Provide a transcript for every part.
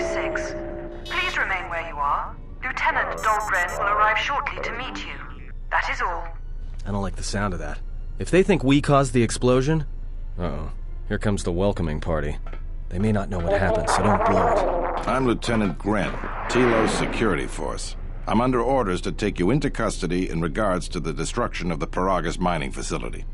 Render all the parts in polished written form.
6. Please remain where you are. Lieutenant Dol Grenn will arrive shortly to meet you. That is all. I don't like the sound of that. If they think we caused the explosion... Uh-oh. Here comes the welcoming party. They may not know what happened, so don't blow it. I'm Lieutenant Grenn, Telos Security Force. I'm under orders to take you into custody in regards to the destruction of the Peragus mining facility.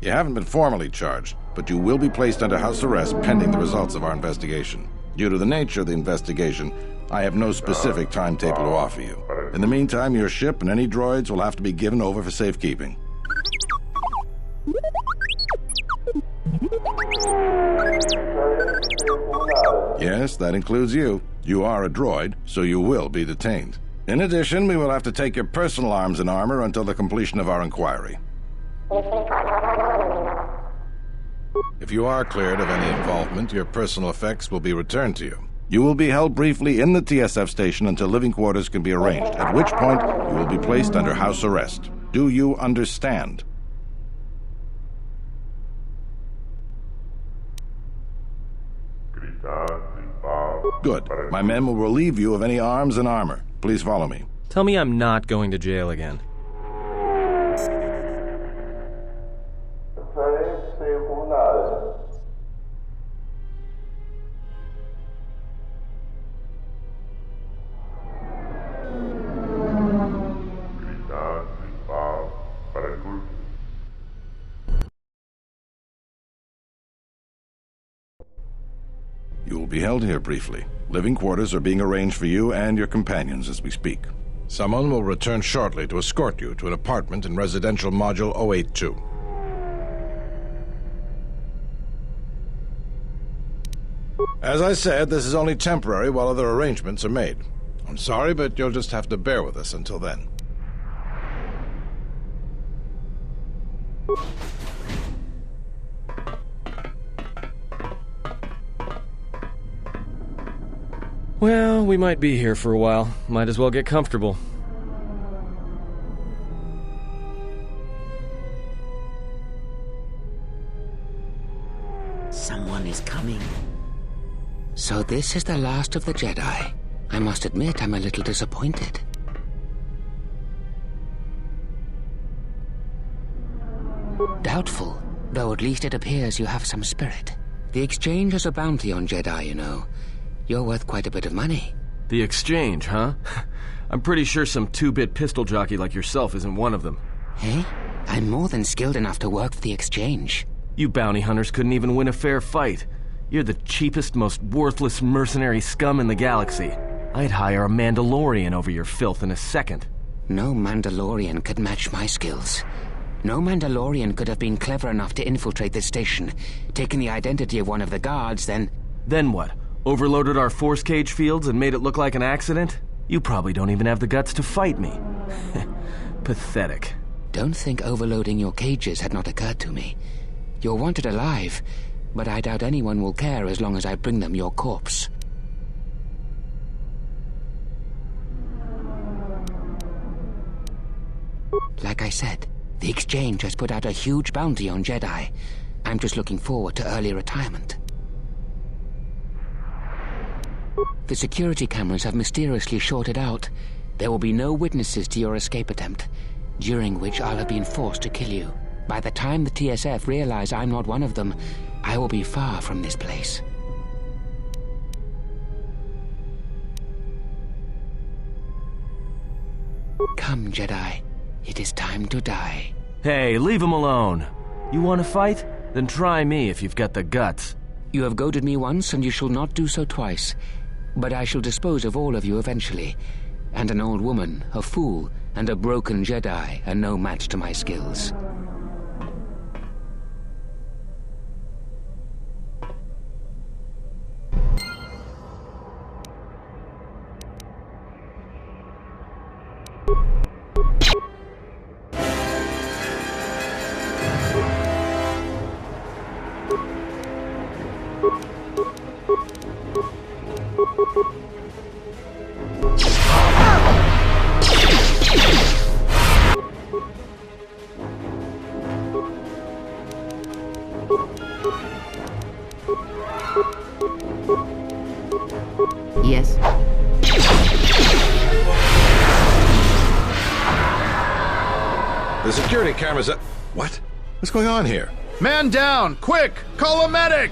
You haven't been formally charged, but you will be placed under house arrest pending the results of our investigation. Due to the nature of the investigation, I have no specific timetable to offer you. In the meantime, your ship and any droids will have to be given over for safekeeping. Yes, that includes you. You are a droid, so you will be detained. In addition, we will have to take your personal arms and armor until the completion of our inquiry. If you are cleared of any involvement, your personal effects will be returned to you. You will be held briefly in the TSF station until living quarters can be arranged, at which point you will be placed under house arrest. Do you understand? Good. My men will relieve you of any arms and armor. Please follow me. Tell me I'm not going to jail again. You will be held here briefly. Living quarters are being arranged for you and your companions as we speak. Someone will return shortly to escort you to an apartment in Residential Module 082. As I said, this is only temporary while other arrangements are made. I'm sorry, but you'll just have to bear with us until then. Well, we might be here for a while. Might as well get comfortable. Someone is coming. So this is the last of the Jedi. I must admit I'm a little disappointed. Doubtful, though at least it appears you have some spirit. The exchange has a bounty on Jedi, you know. You're worth quite a bit of money. The exchange, huh? I'm pretty sure some two-bit pistol jockey like yourself isn't one of them. Hey? I'm more than skilled enough to work for the exchange. You bounty hunters couldn't even win a fair fight. You're the cheapest, most worthless mercenary scum in the galaxy. I'd hire a Mandalorian over your filth in a second. No Mandalorian could match my skills. No Mandalorian could have been clever enough to infiltrate this station, taken the identity of one of the guards, then... Then what? Overloaded our force cage fields and made it look like an accident? You probably don't even have the guts to fight me. Pathetic. Don't think overloading your cages had not occurred to me. You're wanted alive, but I doubt anyone will care as long as I bring them your corpse. Like I said, the exchange has put out a huge bounty on Jedi. I'm just looking forward to early retirement. The security cameras have mysteriously shorted out. There will be no witnesses to your escape attempt, during which I'll have been forced to kill you. By the time the TSF realize I'm not one of them, I will be far from this place. Come, Jedi. It is time to die. Hey, leave him alone. You want to fight? Then try me if you've got the guts. You have goaded me once, and you shall not do so twice. But I shall dispose of all of you eventually. And an old woman, a fool, and a broken Jedi are no match to my skills. Yes? The security cameras up. What? What's going on here? Man down! Quick! Call a medic!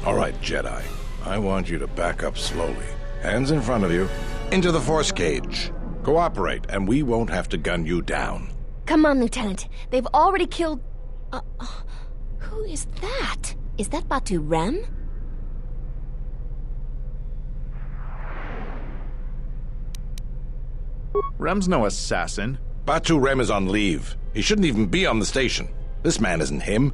All right, Jedi. I want you to back up slowly. Hands in front of you. Into the force cage. Cooperate, and we won't have to gun you down. Come on, Lieutenant. They've already killed... who is that? Is that Batu Rem? Rem's no assassin. Batu Rem is on leave. He shouldn't even be on the station. This man isn't him.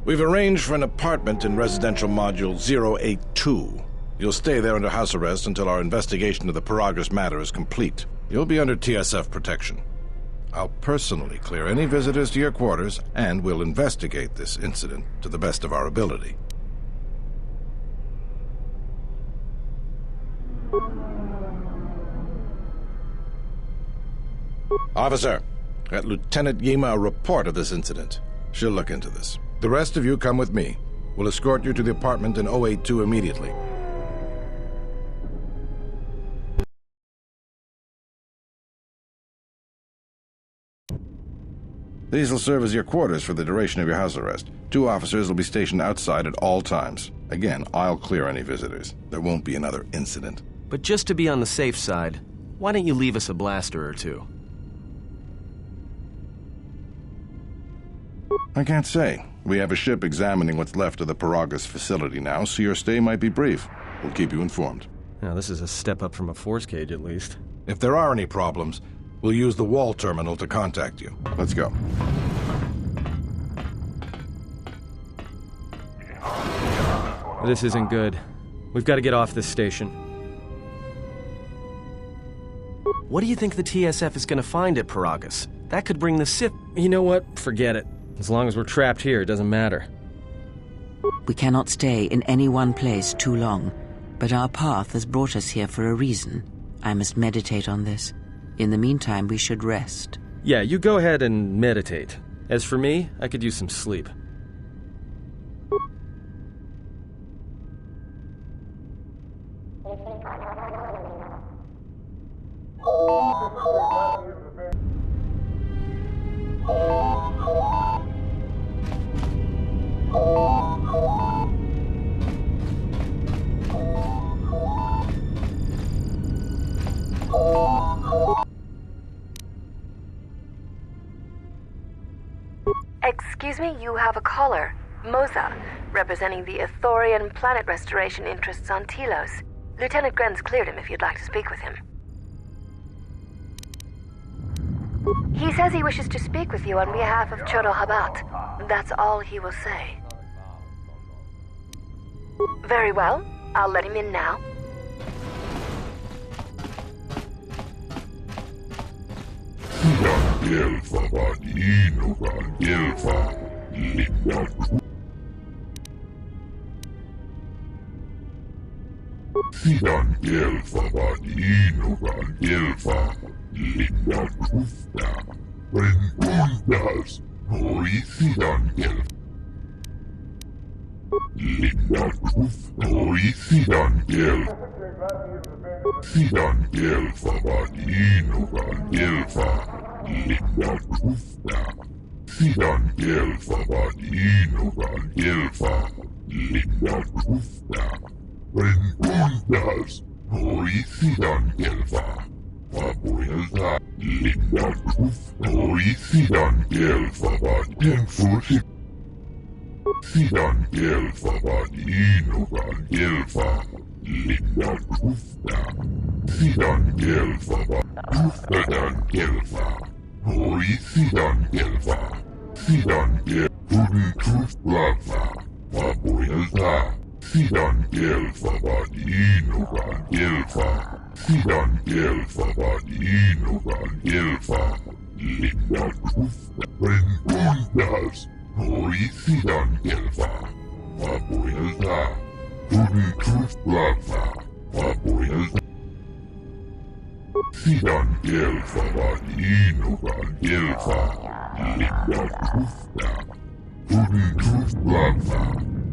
We've arranged for an apartment in residential module 082. You'll stay there under house arrest until our investigation of the Peragus matter is complete. You'll be under TSF protection. I'll personally clear any visitors to your quarters, and we'll investigate this incident to the best of our ability. Officer, get Lieutenant Yima a report of this incident. She'll look into this. The rest of you come with me. We'll escort you to the apartment in 082 immediately. These will serve as your quarters for the duration of your house arrest. 2 officers will be stationed outside at all times. Again, I'll clear any visitors. There won't be another incident. But just to be on the safe side, why don't you leave us a blaster or 2? I can't say. We have a ship examining what's left of the Peragus facility now, so your stay might be brief. We'll keep you informed. Now, this is a step up from a force cage, at least. If there are any problems, we'll use the wall terminal to contact you. Let's go. This isn't good. We've got to get off this station. What do you think the TSF is going to find at Peragus? That could bring the Sith... You know what? Forget it. As long as we're trapped here, it doesn't matter. We cannot stay in any one place too long, but our path has brought us here for a reason. I must meditate on this. In the meantime, we should rest. Yeah, you go ahead and meditate. As for me, I could use some sleep. Excuse me, you have a caller. Moza, representing the Ithorian planet restoration interests on Telos. Lieutenant Grenn's cleared him if you'd like to speak with him. He says he wishes to speak with you on behalf of Chodo Habat. That's all he will say. Very well. I'll let him in now.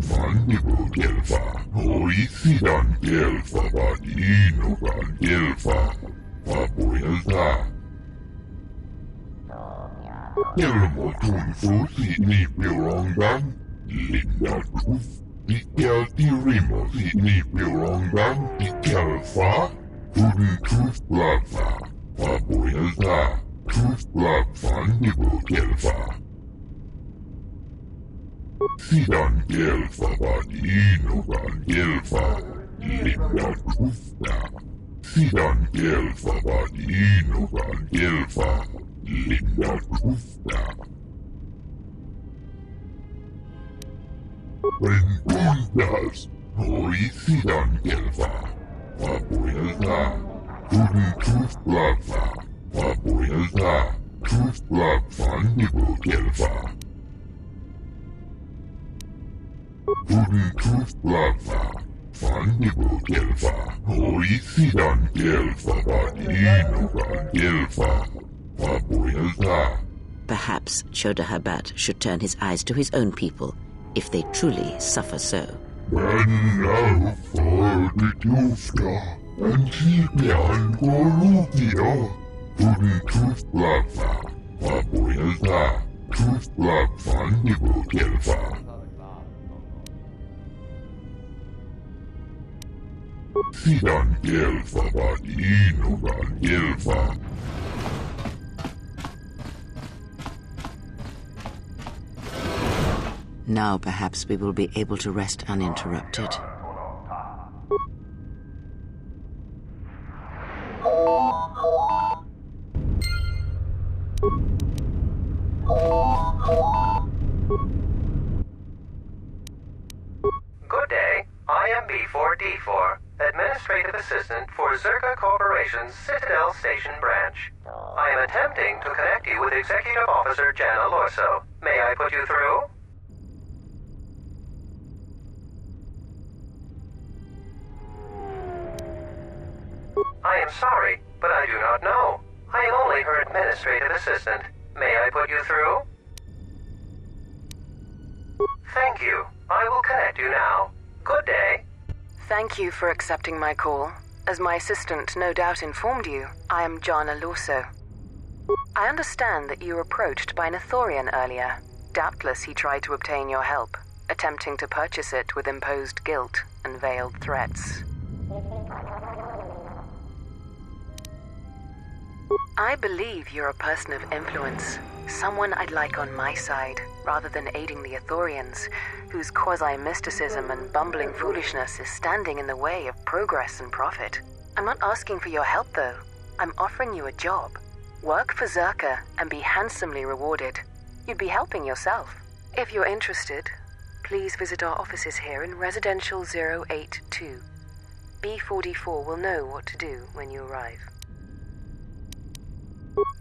Fandible Gelfa, Oisidan Gelfa, Badinogan Gelfa, Papoyalta. Gelmotun Fusi Nipirongan, Linda Truth, Dikelti Rimo Nipirongan, Dikelfa, Pudin Truth Blabfa, Papoyalta, Truth Blab Fandible Gelfa. Sidan Gelfa Badinogan Gelfa, Linda Truthna. Sidan Gelfa Badinogan Gelfa, Linda Truthna. Rentundas, Hoi Sidan Gelfa, Papoyalta, Pudin Truth Blabfa, Papoyalta, Truth Blab Fandible Gelfa. Pudin Truth Blabfa, Fandible Gelfa, Oisidan Gelfa, Badinogan Gelfa, Papoyalta. Perhaps Chodahabat should turn his eyes to his own people, if they truly suffer so. Men now for the Tufta, and Chipian Korupia. Pudin Truth Blabfa, Papoyalta, Truth Blab Fandible Gelfa. Sidan Gelfa Badinogan Gelfa. Now perhaps we will be able to rest uninterrupted. Good day. I am B4D4, Administrative Assistant for Zerka Corporation's Citadel Station branch. I am attempting to connect you with Executive Officer Jana Lorso. May I put you through? I am sorry, but I do not know. I am only her Administrative Assistant. May I put you through? Thank you. I will connect you now. Good day. Thank you for accepting my call. As my assistant no doubt informed you, I am Jana Lorso. I understand that you were approached by an Ithorian earlier. Doubtless he tried to obtain your help, attempting to purchase it with imposed guilt and veiled threats. I believe you're a person of influence, someone I'd like on my side, rather than aiding the Ithorians, whose quasi-mysticism and bumbling foolishness is standing in the way of progress and profit. I'm not asking for your help, though. I'm offering you a job. Work for Zerka and be handsomely rewarded. You'd be helping yourself. If you're interested, please visit our offices here in Residential 082. B44 will know what to do when you arrive.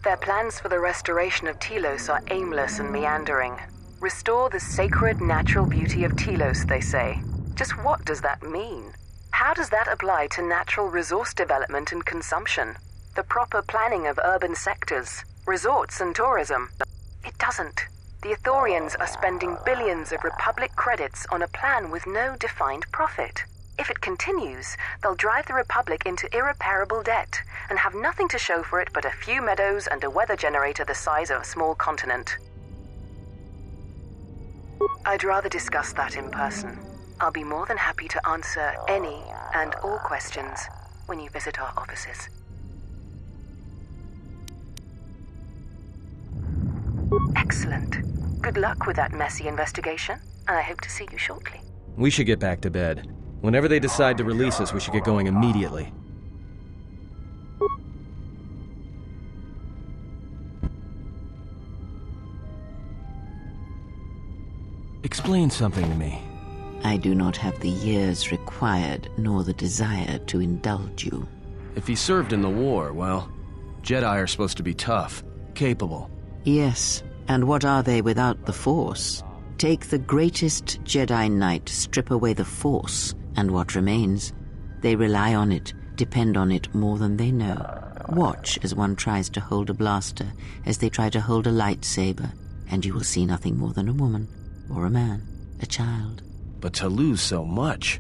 Their plans for the restoration of Telos are aimless and meandering. Restore the sacred natural beauty of Telos, they say. Just what does that mean? How does that apply to natural resource development and consumption? The proper planning of urban sectors, resorts and tourism? It doesn't. The Ithorians are spending billions of Republic credits on a plan with no defined profit. If it continues, they'll drive the Republic into irreparable debt and have nothing to show for it but a few meadows and a weather generator the size of a small continent. I'd rather discuss that in person. I'll be more than happy to answer any and all questions when you visit our offices. Excellent. Good luck with that messy investigation, and I hope to see you shortly. We should get back to bed. Whenever they decide to release us, we should get going immediately. Explain something to me. I do not have the years required, nor the desire to indulge you. If he served in the war, well, Jedi are supposed to be tough, capable. Yes, and what are they without the Force? Take the greatest Jedi Knight, strip away the Force, and what remains? They rely on it, depend on it more than they know. Watch as one tries to hold a blaster, as they try to hold a lightsaber, and you will see nothing more than a woman, or a man, a child. But to lose so much,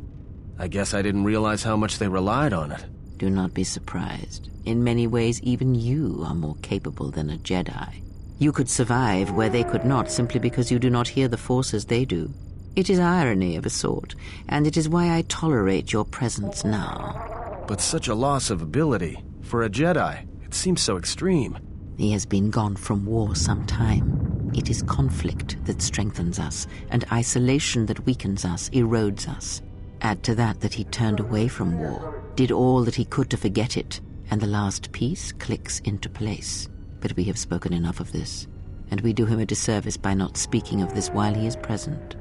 I guess I didn't realize how much they relied on it. Do not be surprised. In many ways, even you are more capable than a Jedi. You could survive where they could not simply because you do not hear the Force as they do. It is irony of a sort, and it is why I tolerate your presence now. But such a loss of ability. For a Jedi, it seems so extreme. He has been gone from war some time. It is conflict that strengthens us, and isolation that weakens us, erodes us. Add to that he turned away from war, did all that he could to forget it, and the last piece clicks into place. But we have spoken enough of this, and we do him a disservice by not speaking of this while he is present.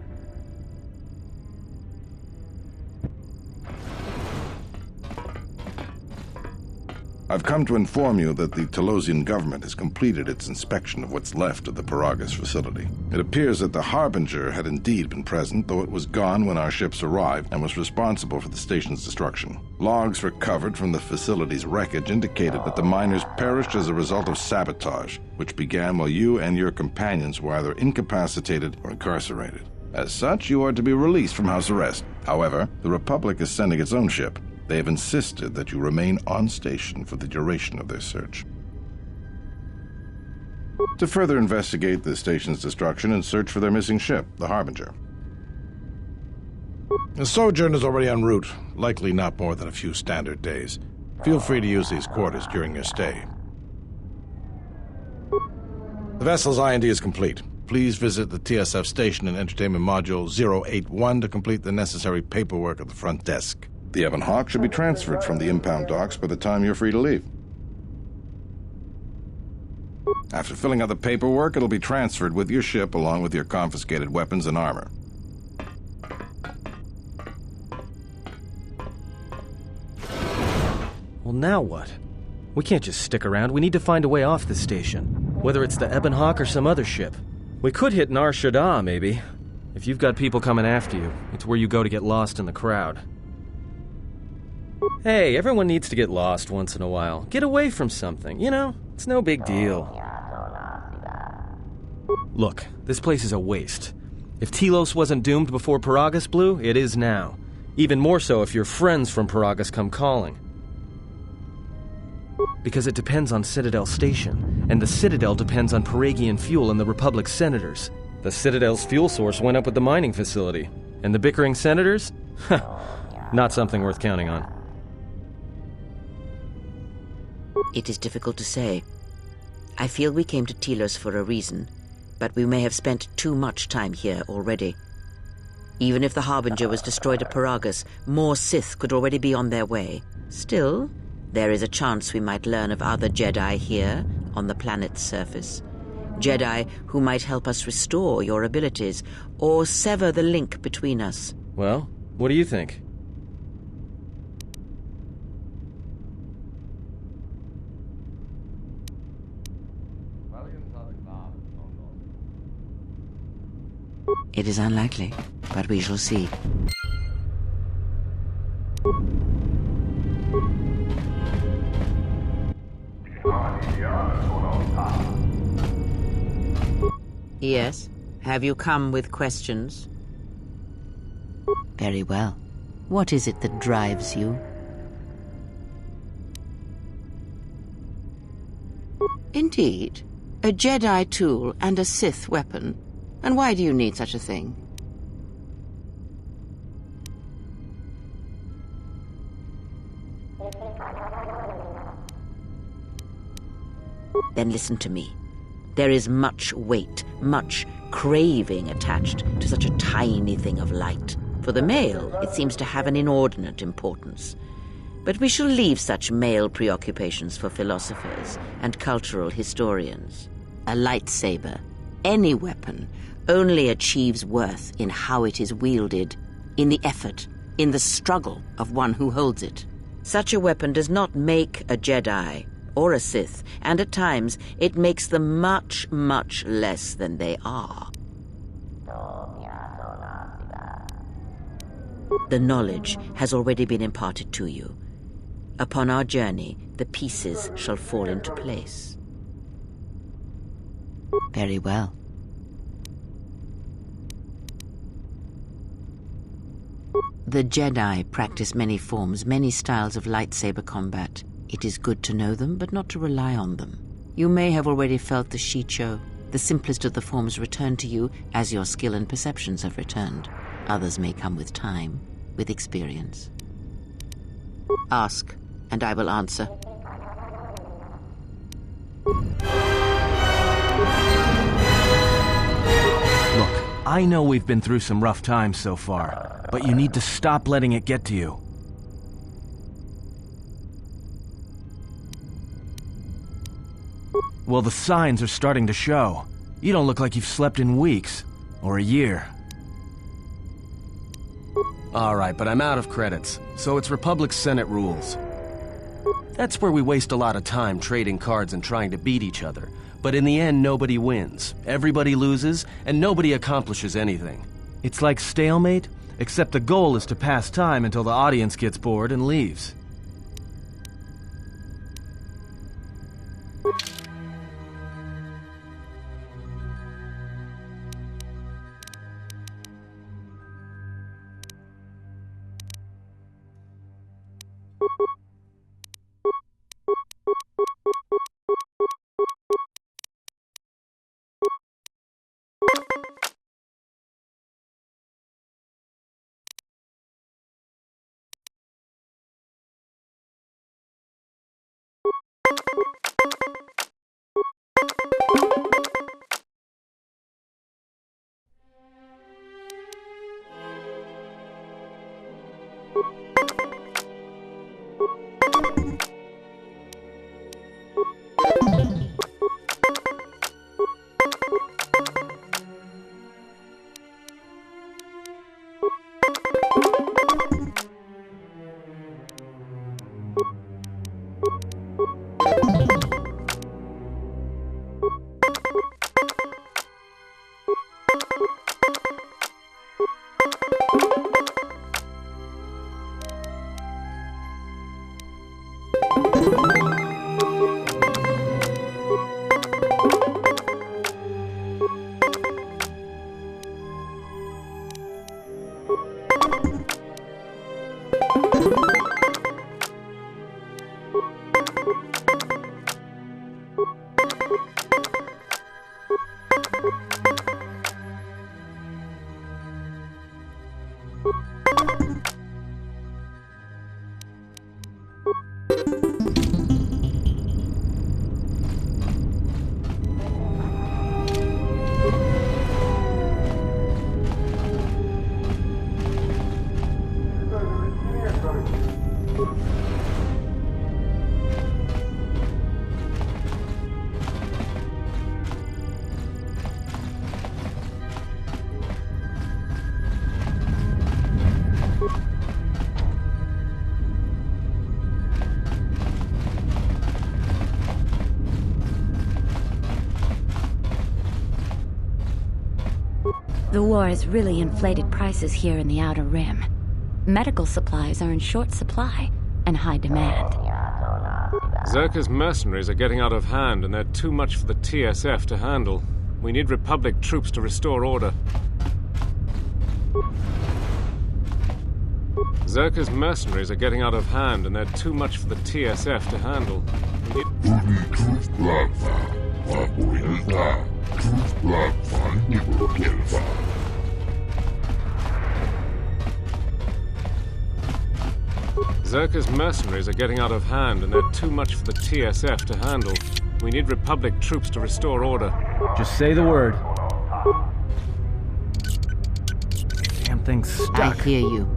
I've come to inform you that the Telosian government has completed its inspection of what's left of the Peragus facility. It appears that the Harbinger had indeed been present, though it was gone when our ships arrived and was responsible for the station's destruction. Logs recovered from the facility's wreckage indicated that the miners perished as a result of sabotage, which began while you and your companions were either incapacitated or incarcerated. As such, you are to be released from house arrest. However, the Republic is sending its own ship. They have insisted that you remain on station for the duration of their search. To further investigate the station's destruction and search for their missing ship, the Harbinger. The sojourn is already en route, likely not more than a few standard days. Feel free to use these quarters during your stay. The vessel's IND is complete. Please visit the TSF station and entertainment module 081 to complete the necessary paperwork at the front desk. The Ebon Hawk should be transferred from the impound docks by the time you're free to leave. After filling out the paperwork, it'll be transferred with your ship along with your confiscated weapons and armor. Well, now what? We can't just stick around. We need to find a way off the station. Whether it's the Ebon Hawk or some other ship. We could hit Nar Shaddaa, maybe. If you've got people coming after you, it's where you go to get lost in the crowd. Hey, everyone needs to get lost once in a while. Get away from something, you know? It's no big deal. Look, this place is a waste. If Telos wasn't doomed before Peragus blew, it is now. Even more so if your friends from Peragus come calling. Because it depends on Citadel Station, and the Citadel depends on Peragian fuel and the Republic's senators. The Citadel's fuel source went up with the mining facility. And the bickering senators? Not something worth counting on. It is difficult to say. I feel we came to Telos for a reason, but we may have spent too much time here already. Even if the Harbinger was destroyed at Peragus, more Sith could already be on their way. Still, there is a chance we might learn of other Jedi here on the planet's surface. Jedi who might help us restore your abilities, or sever the link between us. Well, what do you think? It is unlikely, but we shall see. Yes? Have you come with questions? Very well. What is it that drives you? Indeed. A Jedi tool and a Sith weapon. And why do you need such a thing? Then listen to me. There is much weight, much craving attached to such a tiny thing of light. For the male, it seems to have an inordinate importance. But we shall leave such male preoccupations for philosophers and cultural historians. A lightsaber, any weapon, only achieves worth in how it is wielded, in the effort, in the struggle of one who holds it. Such a weapon does not make a Jedi or a Sith, and at times it makes them much, much less than they are. The knowledge has already been imparted to you. Upon our journey, the pieces shall fall into place. Very well. The Jedi practice many forms, many styles of lightsaber combat. It is good to know them, but not to rely on them. You may have already felt the Shicho. The simplest of the forms return to you as your skill and perceptions have returned. Others may come with time, with experience. Ask, and I will answer. Look, I know we've been through some rough times so far, but you need to stop letting it get to you. Well, the signs are starting to show. You don't look like you've slept in weeks, or a year. Alright, but I'm out of credits, so it's Republic Senate rules. That's where we waste a lot of time trading cards and trying to beat each other. But in the end, nobody wins. Everybody loses, and nobody accomplishes anything. It's like stalemate, except the goal is to pass time until the audience gets bored and leaves. The war has really inflated prices here in the Outer Rim. Medical supplies are in short supply and high demand. Zerka's mercenaries are getting out of hand, and they're too much for the TSF to handle. We need Republic troops to restore order. Zerka's mercenaries are getting out of hand, and they're too much for the TSF to handle. Zerka's mercenaries are getting out of hand, and they're too much for the TSF to handle. We need Republic troops to restore order. Just say the word. Damn thing's stuck. I hear you.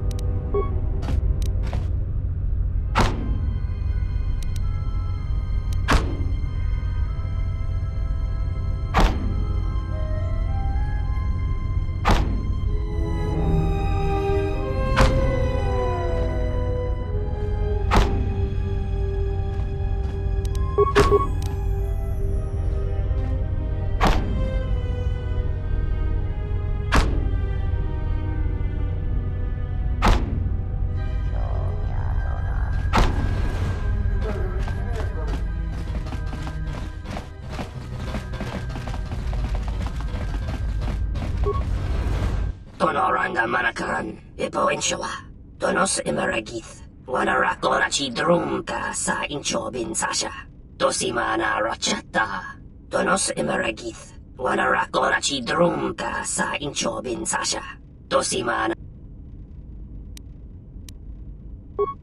Tonoranga Manakan, Ipo Inshawa. Donos Imaragith, Wanarakorachi Drumka sa Inchobin Sasha. Dosimana Rachata. Donos Imaragith, Wanarakorachi Drumka sa Inchobin Sasha. Dosimana.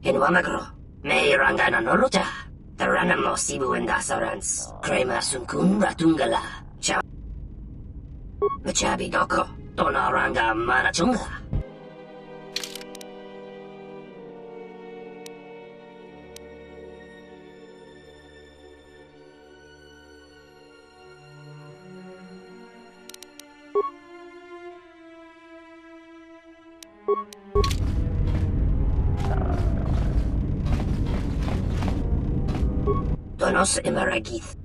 In Wamagro, May Rangana Noruta. Taranamo Sibu and Dasarans. Krema Sunkun Ratungala. Machabi Doko. Donaranga Manachunga. Donos Imaragith.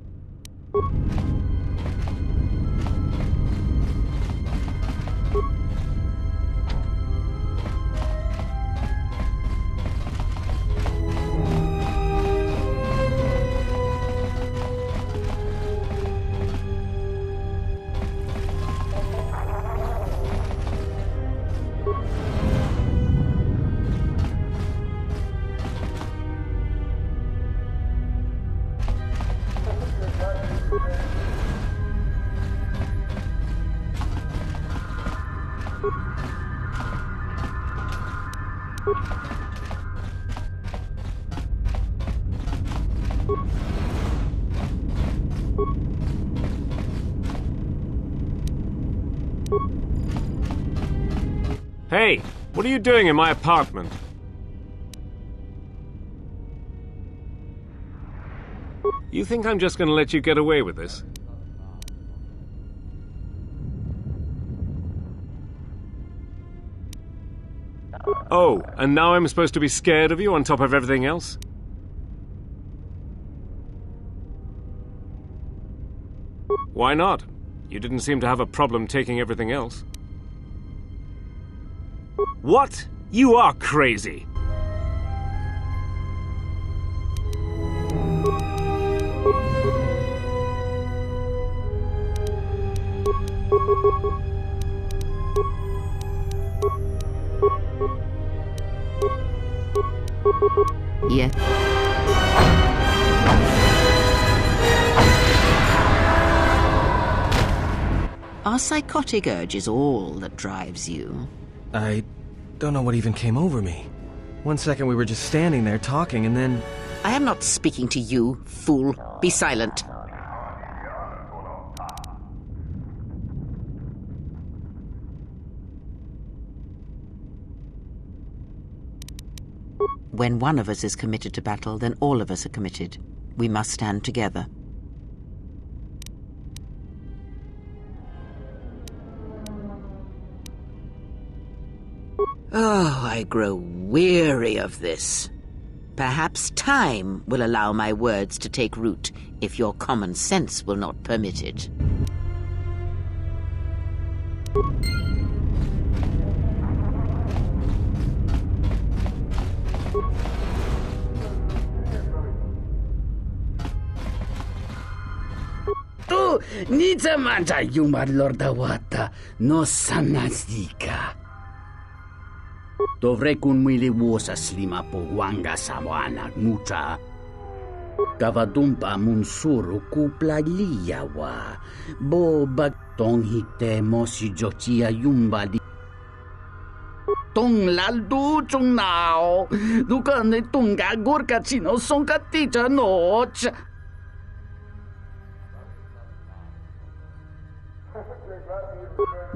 Hey, what are you doing in my apartment? You think I'm just going to let you get away with this? Oh, and now I'm supposed to be scared of you on top of everything else? Why not? You didn't seem to have a problem taking everything else. What? You are crazy! Yeah. Are psychotic urges all that drives you? I don't know what even came over me. 1 second we were just standing there talking, and then... I am not speaking to you, fool. Be silent. When one of us is committed to battle, then all of us are committed. We must stand together. Oh, I grow weary of this. Perhaps time will allow my words to take root if your common sense will not permit it. Tu nizamanta yumar lordawata no sanazika. Dovrei kun mili vuosa slima po wanga sawana muta. Kavadumpa mun suru kupla liyawa. Bo bagtong hite mosi jotia yumba di. Tong laldu chung nao. Dukane tunga gurka chino sonka tija noch.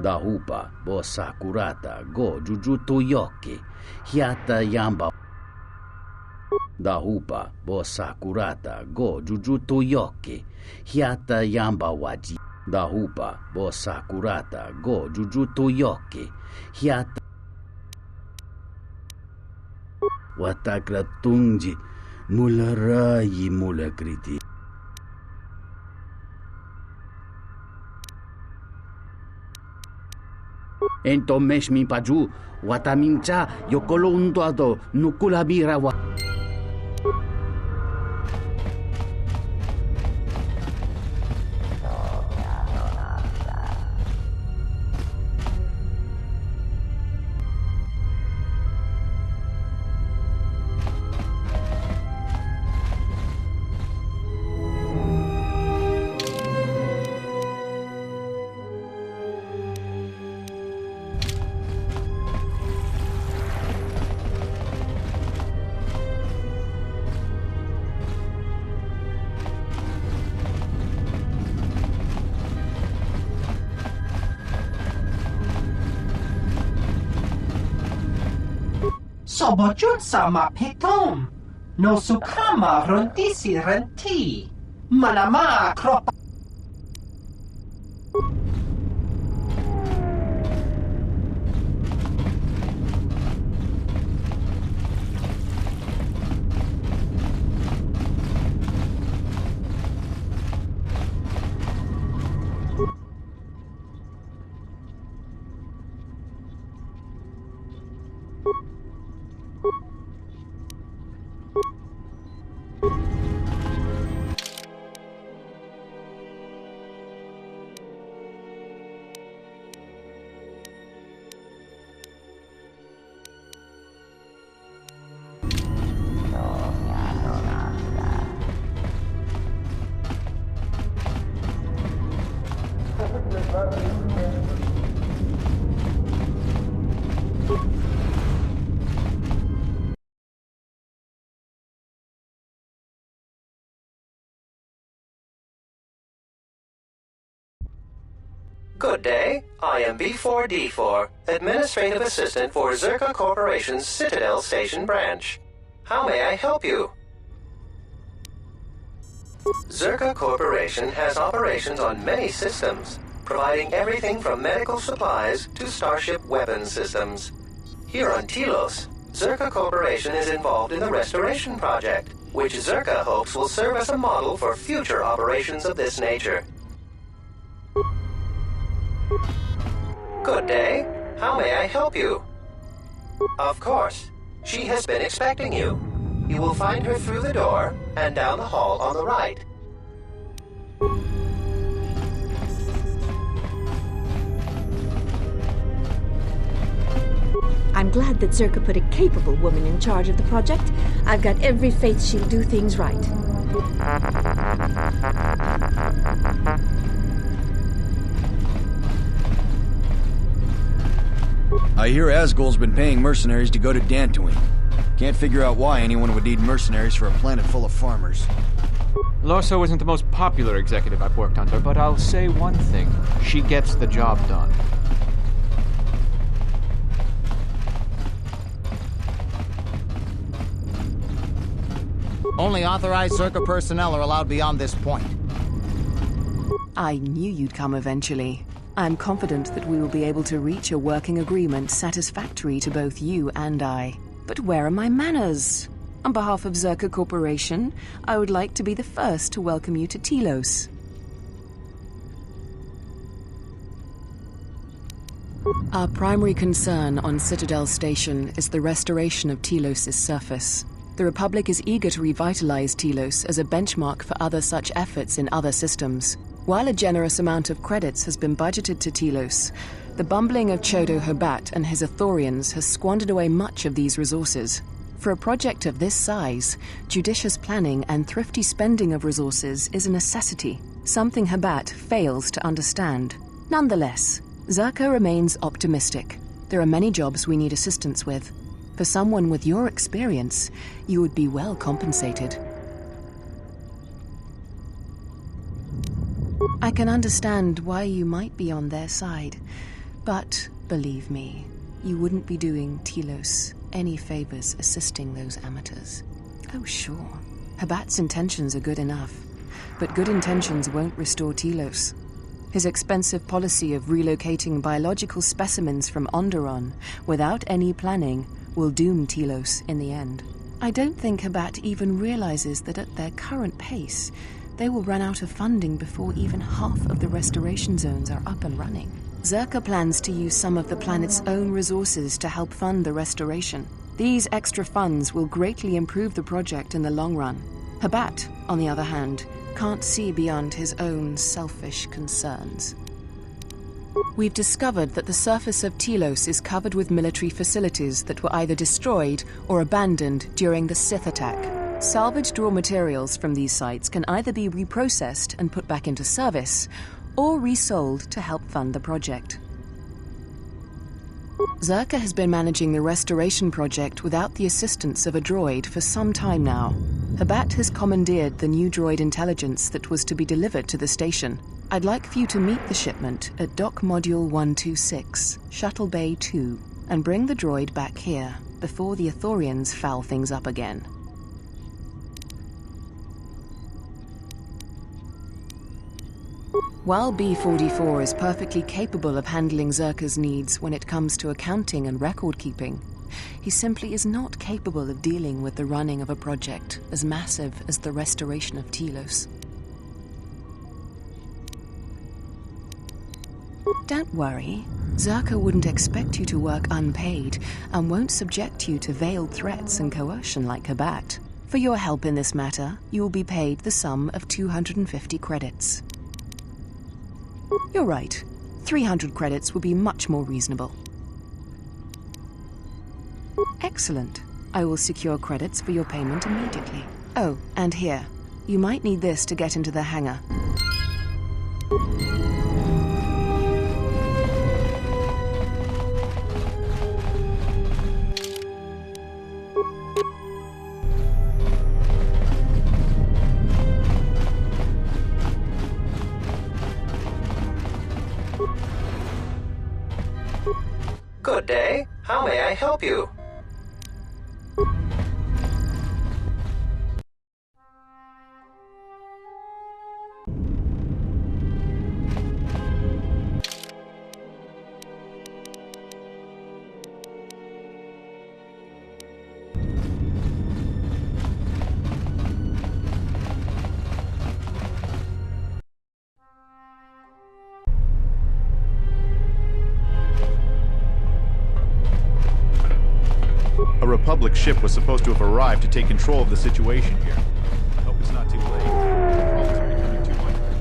Dahupa bossa curata go jujutu yoki hiata yamba. Dahupa bossa curata go jujutu yoki hiata yamba waji. Dahupa bossa curata go jujutu yoki hiata watakra tungji mularayi mulakriti. Ento mesh mi paju watamincha yokolo undoado nukulabira wa. Sobojun sama petom. No sukama rondisi renti. Manama kropa. Good day. I am B4D4, Administrative Assistant for Zerka Corporation's Citadel Station branch. How may I help you? Zerka Corporation has operations on many systems, providing everything from medical supplies to starship weapons systems. Here on Telos, Zerka Corporation is involved in the Restoration Project, which Zerka hopes will serve as a model for future operations of this nature. Good day. How may I help you? Of course. She has been expecting you. You will find her through the door and down the hall on the right. I'm glad that Zerka put a capable woman in charge of the project. I've got every faith she'll do things right. I hear Asgul's been paying mercenaries to go to Dantooine. Can't figure out why anyone would need mercenaries for a planet full of farmers. Lorso isn't the most popular executive I've worked under, but I'll say one thing. She gets the job done. Only authorized Zerka personnel are allowed beyond this point. I knew you'd come eventually. I'm confident that we will be able to reach a working agreement satisfactory to both you and I. But where are my manners? On behalf of Zerka Corporation, I would like to be the first to welcome you to Telos. Our primary concern on Citadel Station is the restoration of Telos' surface. The Republic is eager to revitalize Telos as a benchmark for other such efforts in other systems. While a generous amount of credits has been budgeted to Telos, the bumbling of Chodo Habat and his Ithorians has squandered away much of these resources. For a project of this size, judicious planning and thrifty spending of resources is a necessity, something Habat fails to understand. Nonetheless, Zerka remains optimistic. There are many jobs we need assistance with. For someone with your experience, you would be well compensated. I can understand why you might be on their side, but believe me, you wouldn't be doing Telos any favors assisting those amateurs. Oh, sure, Habat's intentions are good enough, but good intentions won't restore Telos. His expensive policy of relocating biological specimens from Onderon without any planning will doom Telos in the end. I don't think Habat even realizes that at their current pace, they will run out of funding before even half of the restoration zones are up and running. Zerka plans to use some of the planet's own resources to help fund the restoration. These extra funds will greatly improve the project in the long run. Habat, on the other hand, can't see beyond his own selfish concerns. We've discovered that the surface of Telos is covered with military facilities that were either destroyed or abandoned during the Sith attack. Salvaged raw materials from these sites can either be reprocessed and put back into service, or resold to help fund the project. Zerka has been managing the restoration project without the assistance of a droid for some time now. Habat has commandeered the new droid intelligence that was to be delivered to the station. I'd like for you to meet the shipment at Dock Module 126, Shuttle Bay 2, and bring the droid back here. before the Ithorians foul things up again. While B-44 is perfectly capable of handling Zerka's needs when it comes to accounting and record-keeping, he simply is not capable of dealing with the running of a project as massive as the restoration of Telos. Don't worry, Zerka wouldn't expect you to work unpaid and won't subject you to veiled threats and coercion like Kabat. For your help in this matter, you will be paid the sum of 250 credits. You're right. 300 credits would be much more reasonable. Excellent. I will secure credits for your payment immediately. Oh, and here. You might need this to get into the hangar. Good day. How may I help you? A Republic ship was supposed to have arrived to take control of the situation here. Hope it's not too late. The problems are becoming too much for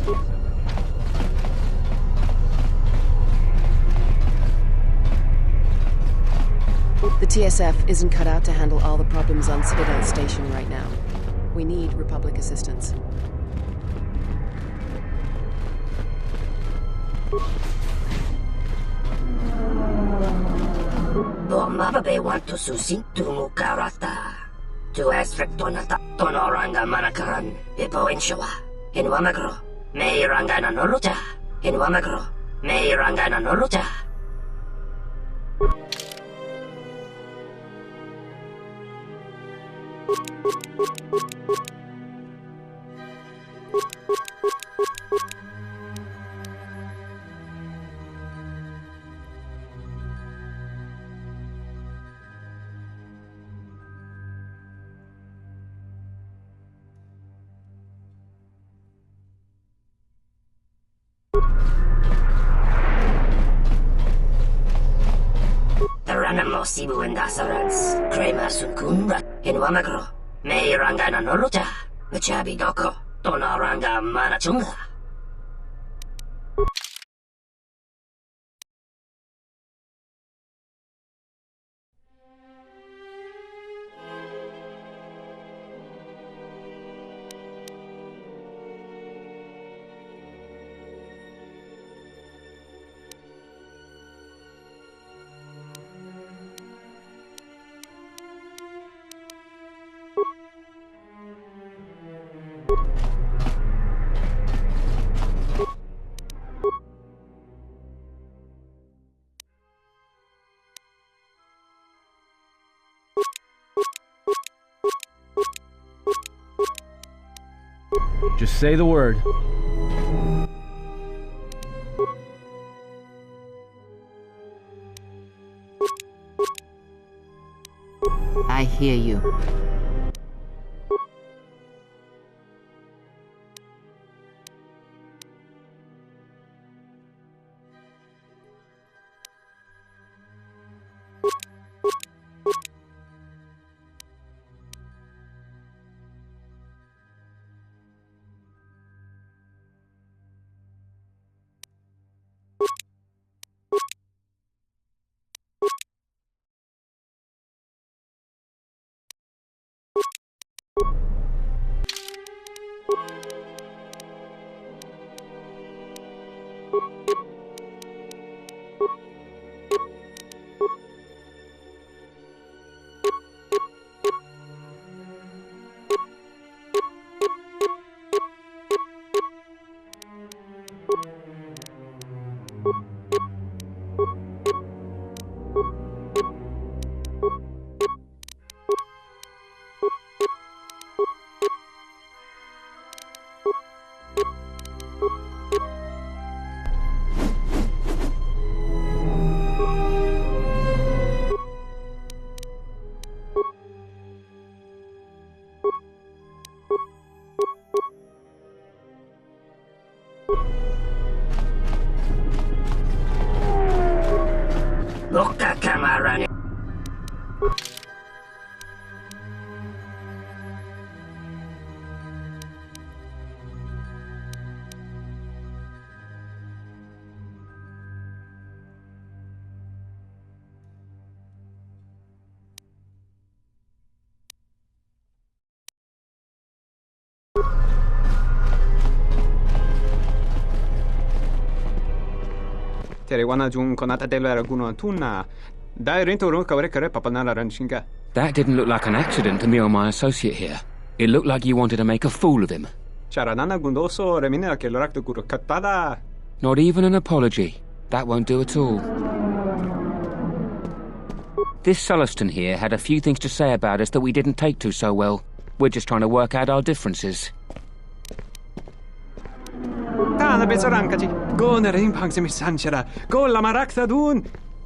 TSF. The TSF isn't cut out to handle all the problems on Citadel Station right now. We need Republic assistance. Bomababe want to susi tu mukarata. Tu estrictonata tonoranga manakaran. Ipo inshawa. In Wamagro. May rangana noluta. In Wamagro. May rangana noluta. Taranamo Sibu and Dasarans, Kreia Sunkunra, in Wamagro, May Rangana Noluta, Machabi Doko, Tonaranga Manachunga. Just say the word. I hear you. That didn't look like an accident to me or my associate here. It looked like you wanted to make a fool of him. Not even an apology. That won't do at all. This Sulluston here had a few things to say about us that we didn't take to so well. We're just trying to work out our differences.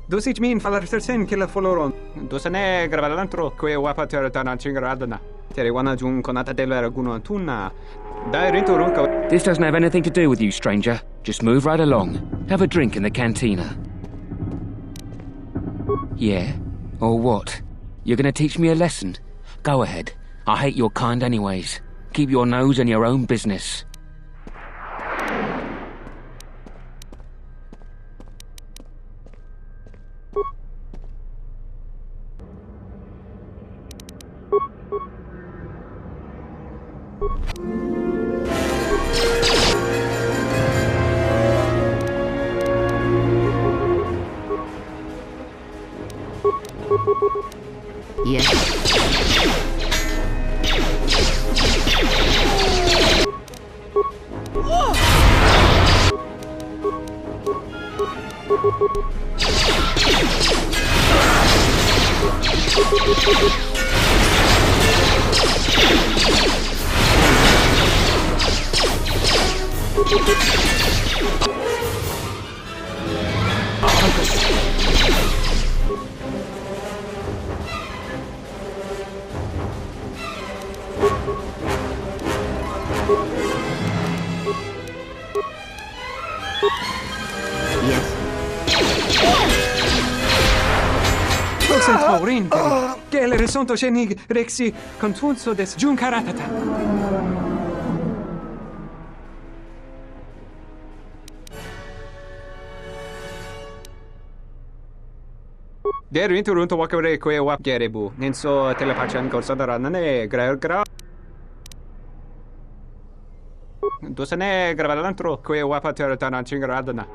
Dosyć min faller sen killa foloron. Dosane gravalantro que wapater tanachingaradana. Teriwana jun konata delera guno tuna. This doesn't have anything to do with you, stranger. Just move right along. Have a drink in the cantina. Yeah? Or what? You're gonna teach me a lesson? Go ahead. I hate your kind anyways. Keep your nose in your own business. Yes. Che le risonto cenig rexi contunso des juncaratata. Der inturunto wakare que wap gerebu. Nenso telepachan corsadarane gra. Dosane gravalantro que wapater tanachingaradana.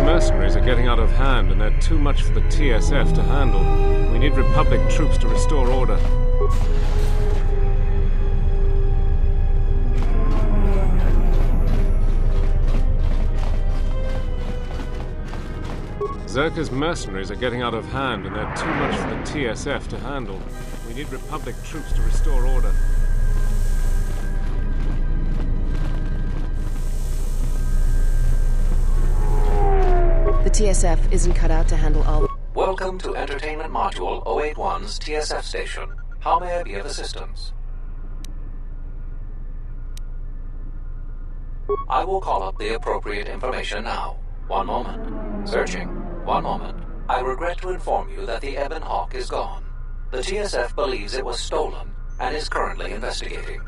Mercenaries are getting out of hand, and they're too much for the TSF to handle. We need Republic troops to restore order. Zerka's mercenaries are getting out of hand, and they're too much for the TSF to handle. We need Republic troops to restore order. The TSF isn't cut out to handle all the... Welcome to Entertainment Module 081's TSF station. How may I be of assistance? I will call up the appropriate information now. One moment. Searching. One moment. I regret to inform you that the Ebon Hawk is gone. The TSF believes it was stolen and is currently investigating.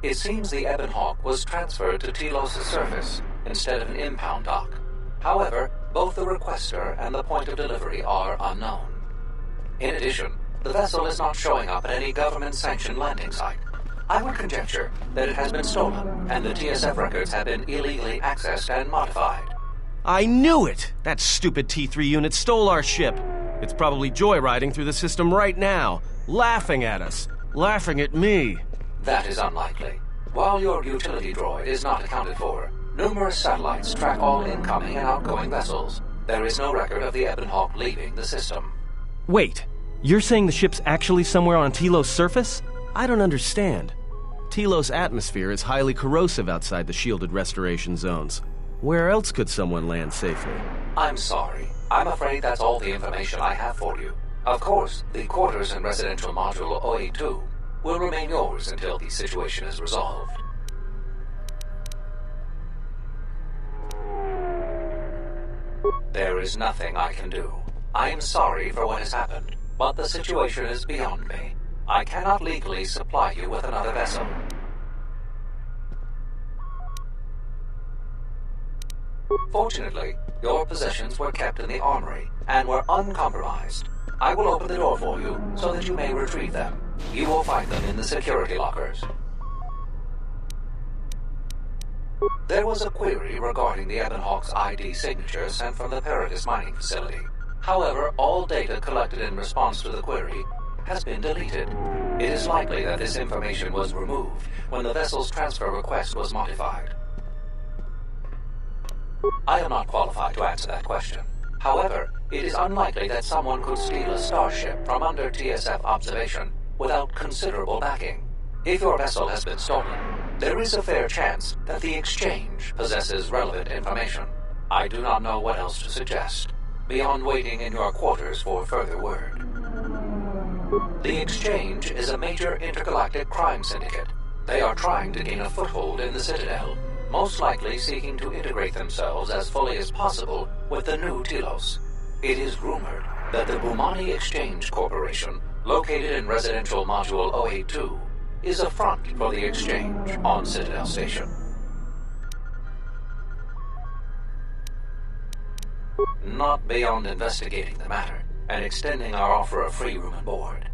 It seems the Ebon Hawk was transferred to Telos' surface instead of an impound dock. However, both the requester and the point of delivery are unknown. In addition, the vessel is not showing up at any government-sanctioned landing site. I would conjecture that it has been stolen, and the TSF records have been illegally accessed and modified. I knew it! That stupid T3 unit stole our ship. It's probably joyriding through the system right now, laughing at us, laughing at me. That is unlikely. While your utility droid is not accounted for, numerous satellites track all incoming and outgoing vessels. There is no record of the Ebon Hawk leaving the system. Wait, you're saying the ship's actually somewhere on Telos' surface? I don't understand. Telos' atmosphere is highly corrosive outside the shielded restoration zones. Where else could someone land safely? I'm sorry. I'm afraid that's all the information I have for you. Of course, the quarters in Residential Module 082 will remain yours until the situation is resolved. There is nothing I can do. I am sorry for what has happened, but the situation is beyond me. I cannot legally supply you with another vessel. Fortunately, your possessions were kept in the armory and were uncompromised. I will open the door for you so that you may retrieve them. You will find them in the security lockers. There was a query regarding the Ebon Hawk's ID signature sent from the Peragus mining facility. However, all data collected in response to the query has been deleted. It is likely that this information was removed when the vessel's transfer request was modified. I am not qualified to answer that question. However, it is unlikely that someone could steal a starship from under TSF observation without considerable backing. If your vessel has been stolen, there is a fair chance that the exchange possesses relevant information. I do not know what else to suggest, beyond waiting in your quarters for further word. The exchange is a major intergalactic crime syndicate. They are trying to gain a foothold in the Citadel, most likely seeking to integrate themselves as fully as possible with the new Telos. It is rumored that the Bumani Exchange Corporation, located in Residential Module 082, is a front for the exchange on Citadel Station. Not beyond investigating the matter and extending our offer of free room and board.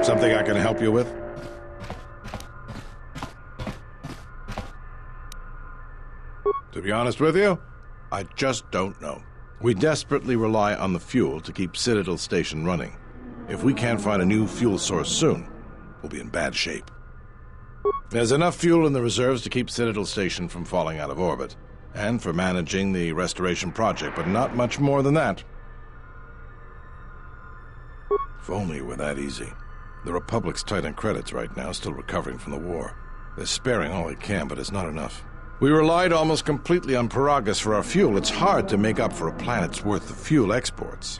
Something I can help you with? To be honest with you, I just don't know. We desperately rely on the fuel to keep Citadel Station running. If we can't find a new fuel source soon, we'll be in bad shape. There's enough fuel in the reserves to keep Citadel Station from falling out of orbit, and for managing the restoration project, but not much more than that. If only it were that easy. The Republic's tight on credits right now, still recovering from the war. They're sparing all they can, but it's not enough. We relied almost completely on Peragus for our fuel. It's hard to make up for a planet's worth of fuel exports.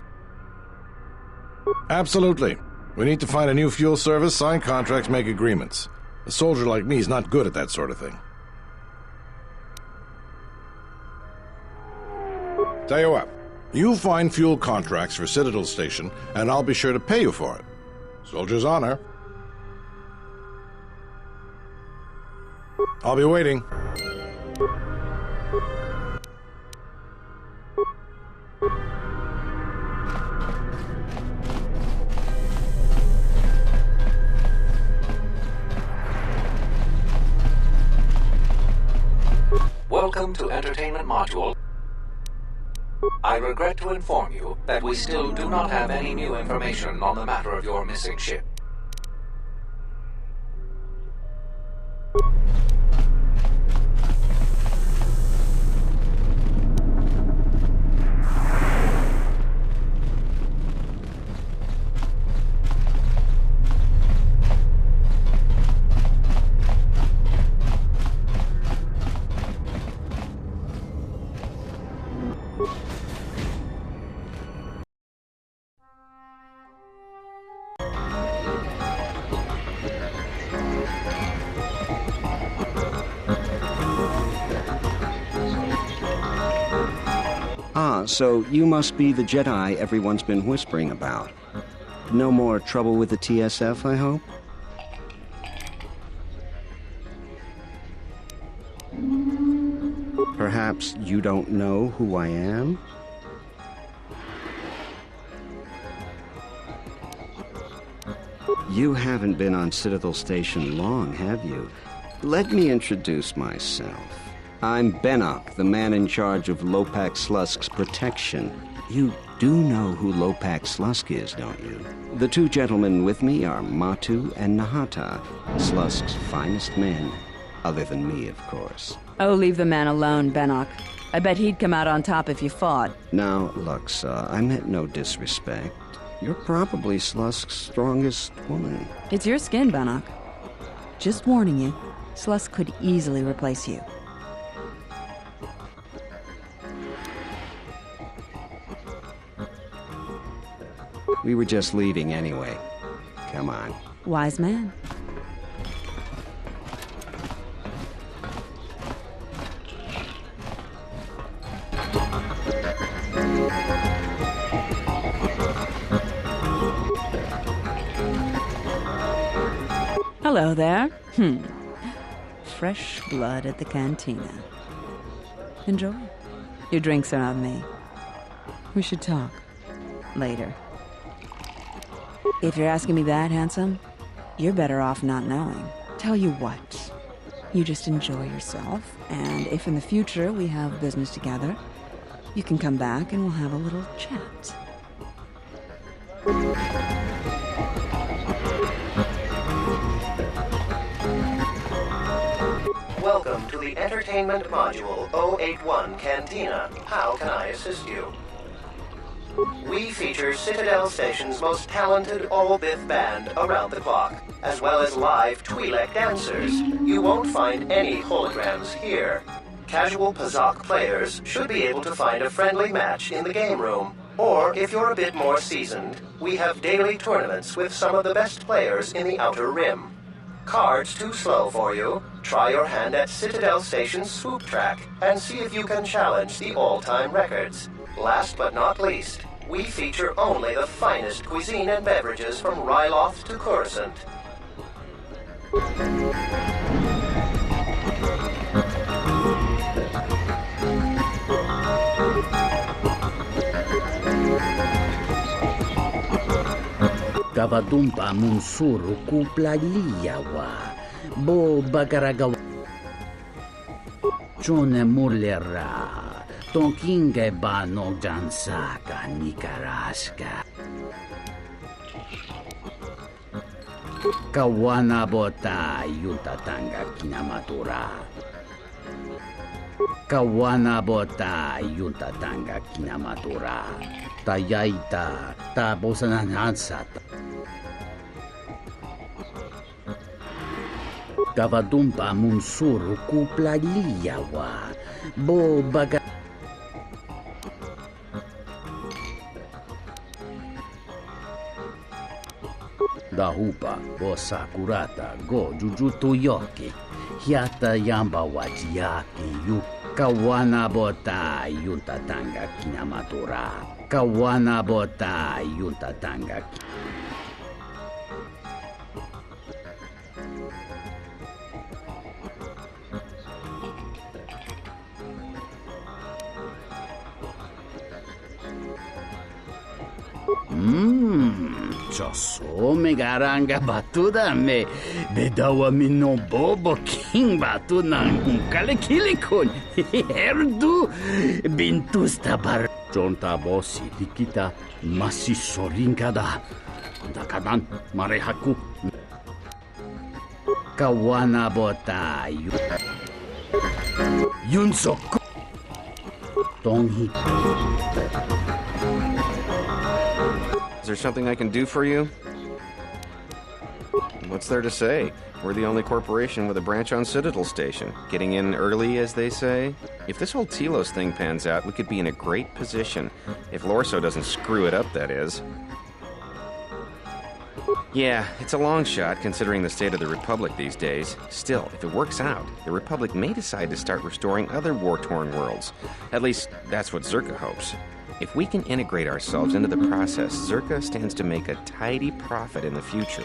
Absolutely. We need to find a new fuel service, sign contracts, make agreements. A soldier like me is not good at that sort of thing. Tell you what, you find fuel contracts for Citadel Station, and I'll be sure to pay you for it. Soldier's honor. I'll be waiting. Welcome to Entertainment Module. I regret to inform you that we still do not have any new information on the matter of your missing ship. So you must be the Jedi everyone's been whispering about. No more trouble with the TSF, I hope? Perhaps you don't know who I am? You haven't been on Citadel Station long, have you? Let me introduce myself. I'm Benok, the man in charge of Lopak Slusk's protection. You do know who Lopak Slusk is, don't you? The two gentlemen with me are Matu and Nahata, Slusk's finest men. Other than me, of course. Oh, leave the man alone, Benok. I bet he'd come out on top if you fought. Now, Luxa, I meant no disrespect. You're probably Slusk's strongest woman. It's your skin, Benok. Just warning you, Slusk could easily replace you. We were just leaving anyway. Come on. Wise man. Hello there. Fresh blood at the cantina. Enjoy. Your drinks are on me. We should talk. Later. If you're asking me that, handsome, you're better off not knowing. Tell you what, you just enjoy yourself, and if in the future we have business together, you can come back and we'll have a little chat. Welcome to the Entertainment Module 081 Cantina. How can I assist you? We feature Citadel Station's most talented all-Bith band around the clock, as well as live Twi'lek dancers. You won't find any holograms here. Casual Pazak players should be able to find a friendly match in the game room. Or, if you're a bit more seasoned, we have daily tournaments with some of the best players in the Outer Rim. Cards too slow for you? Try your hand at Citadel Station's swoop track and see if you can challenge the all-time records. Last but not least, we feature only the finest cuisine and beverages from Ryloth to Coruscant. Kavadumpa munsuru kuplaliyawa, bo bagaragawa. Chone mulera, tonkinge ba no jansaka nikaraska. Kawana bota yutatanga kinamatura. Kawana bota yutatanga kinamatura. Tayaita tabosananansata. Kavadumpa munsuru kuplaliyawa, bo baga. Dahupa bo sakurata go jujutu yoki, hiata yamba wajiyaki yu. Kawana bota yuntatanga kinamatura. Kawana bota yuntatanga Choso megaranga batuda me bedawa minno bobo king batu nang kale kilikon herdu bintus tabar jonta bosi dikita masih soringkada dakadan marehaku kawana bota yunsok tonghi. Is there something I can do for you? What's there to say? We're the only corporation with a branch on Citadel Station. Getting in early, as they say. If this whole Telos thing pans out, we could be in a great position. If Lorso doesn't screw it up, that is. Yeah, it's a long shot, considering the state of the Republic these days. Still, if it works out, the Republic may decide to start restoring other war-torn worlds. At least, that's what Zerka hopes. If we can integrate ourselves into the process, Zerka stands to make a tidy profit in the future.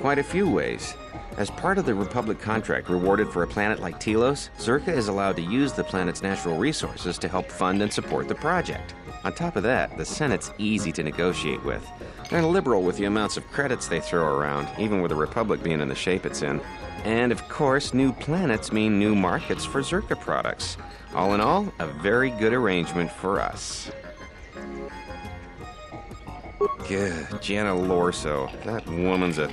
Quite a few ways. As part of the Republic contract rewarded for a planet like Telos, Zerka is allowed to use the planet's natural resources to help fund and support the project. On top of that, the Senate's easy to negotiate with. They're liberal with the amounts of credits they throw around, even with the Republic being in the shape it's in. And of course, new planets mean new markets for Zerka products. All in all, a very good arrangement for us. Gah, Jana Lorso. That woman's a...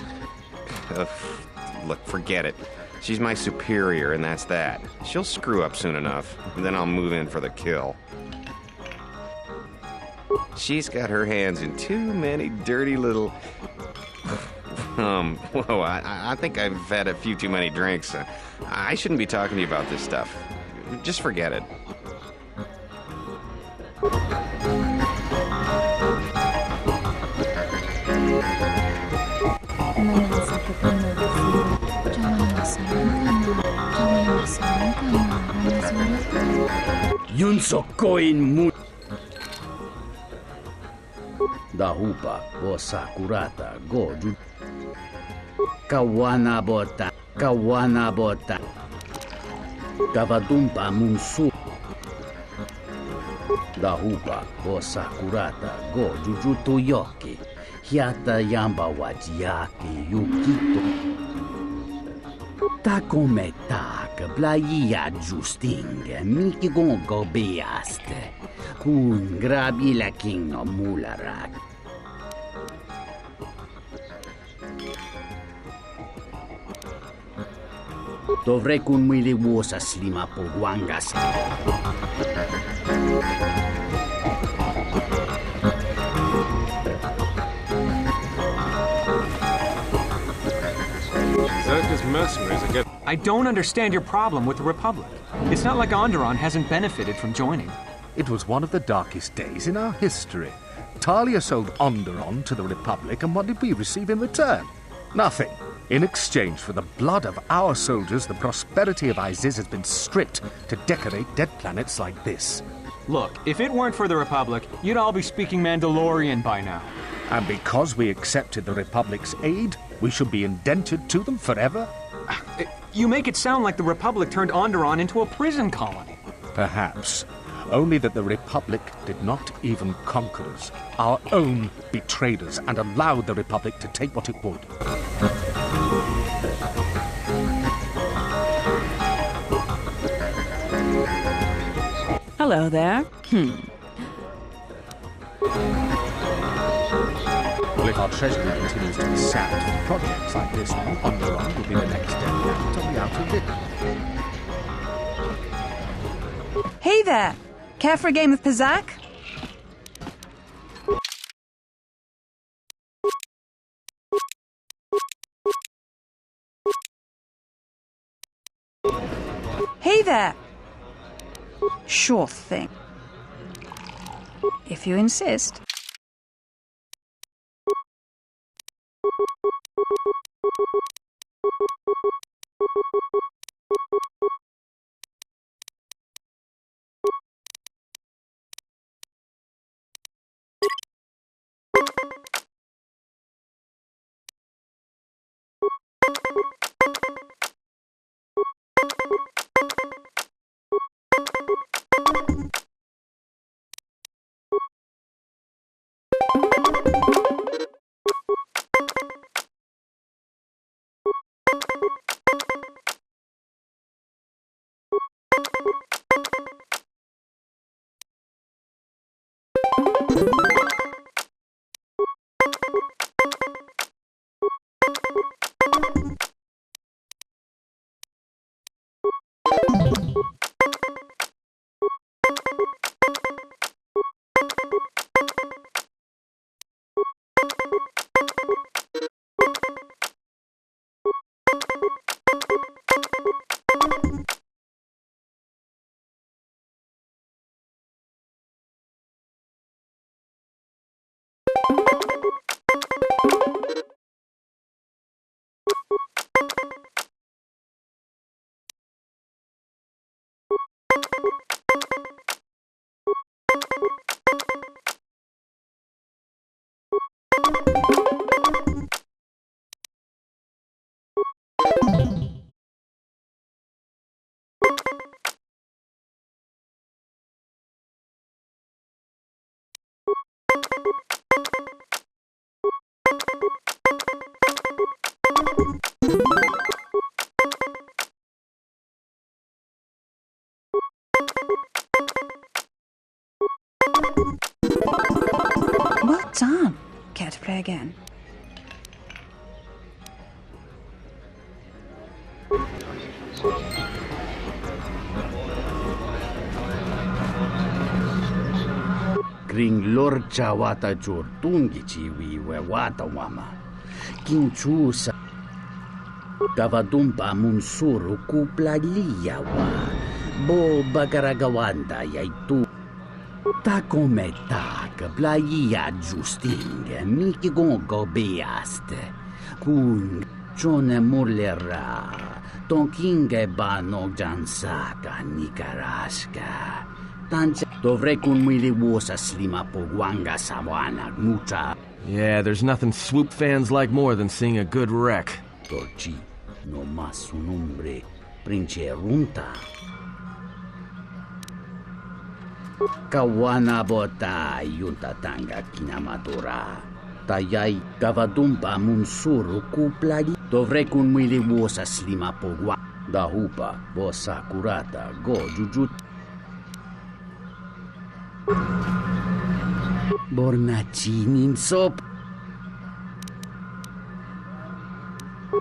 Look, forget it. She's my superior, and that's that. She'll screw up soon enough, and then I'll move in for the kill. She's got her hands in too many dirty little... Whoa, I think I've had a few too many drinks. I shouldn't be talking to you about this stuff. Just forget it. Yunsokoin mu Dahupa bo sakurata goju kawana bota Kavadumpa munsu Dahupa bo sakurata go jujutu yoki Hiata yamba wajaki yukito. Ta come tak, blaia justing, miki gongo beaste. Kun grabi la king no mularak. Dovrei kun mili wosa slima po wangas. Zerka's mercenaries are getting... I don't understand your problem with the Republic. It's not like Onderon hasn't benefited from joining. It was one of the darkest days in our history. Talia sold Onderon to the Republic, and what did we receive in return? Nothing. In exchange for the blood of our soldiers, the prosperity of Iziz has been stripped to decorate dead planets like this. Look, if it weren't for the Republic, you'd all be speaking Mandalorian by now. And because we accepted the Republic's aid, we should be indented to them forever? You make it sound like the Republic turned Onderon into a prison colony. Perhaps. Only that the Republic did not even conquer us. Our own betrayed us and allowed the Republic to take what it would. Hello there. Well, if our treasury continues to be sapped for projects like this one, Onderon will be the next dead planet on the outer rim. Hey there! Care for a game of Pizzac? Hey there! Sure thing. If you insist. Well done. Care to play again? Kring lorcha wata jortungi chiwi we wata wama. Kinchusa Gavadumpa munsuru kupla liyawa. Bo bagaragawanda yaitu. Ta come tak, blaia justing, miki gongo beaste. Kun chone mulera, tonkinge bano jansaka nikaraska. Tanche dovrei kun mili wosa slima po wanga sawana mucha. Yeah, there's nothing swoop fans like more than seeing a good wreck. Torchi, no mas un hombre, prince runta. Kawana bota yunta tanga kinamatura. Tayay kavadumpa munsuru kuplali. Dovrei kun miliwosas lima pogwa. Dahupa bosa kurata go jujut. Bornachinin sop.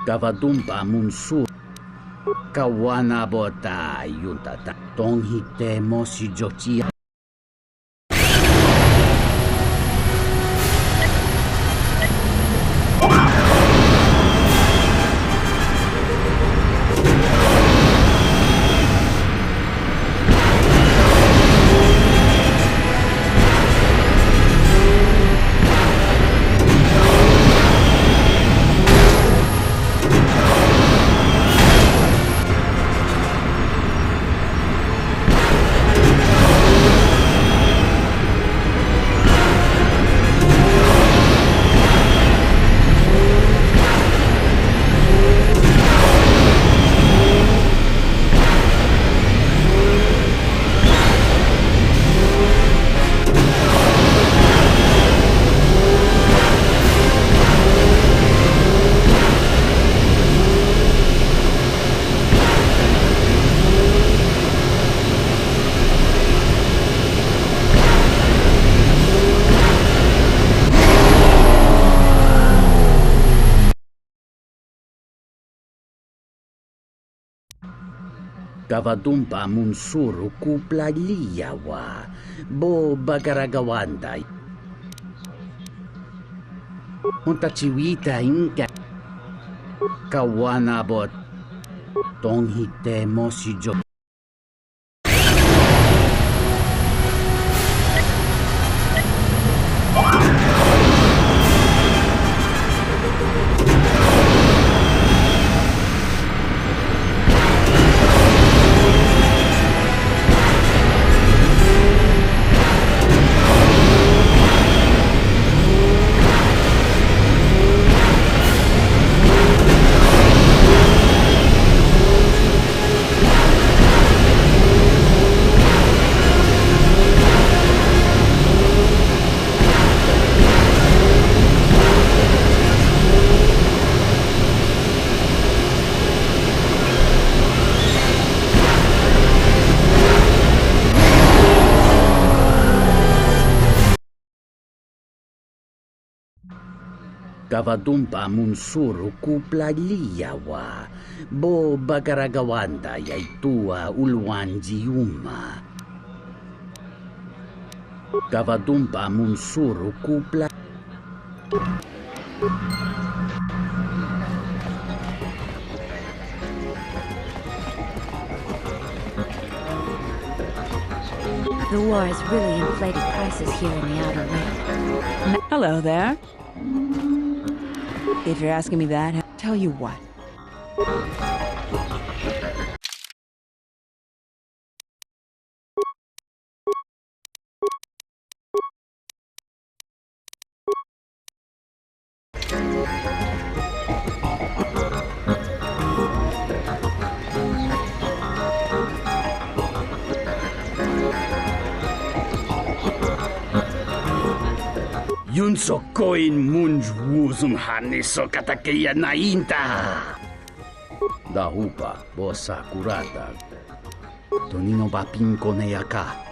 Kavadumpa munsur. Kawana bota yuntata. Tonghitemo si jochia. Kavadumpa munsuru kuplaliyawa. Bo bagaragawanda. Untachiwita inka. Kawanabot. Tonghitemo si jo. Kavadumpa munsuru kuplaliyawa. Bo bagaragawanda yaitua ulwanjiuma. Kavadumpa munsuru kupla. The war has really inflated prices here in the Outer Rim. Hello there. If you're asking me that, I'll tell you what. Yun so koin munj wuzum haniso katakeya na inta. Dahupa bosa kurata. Tonino bapin koneyaka.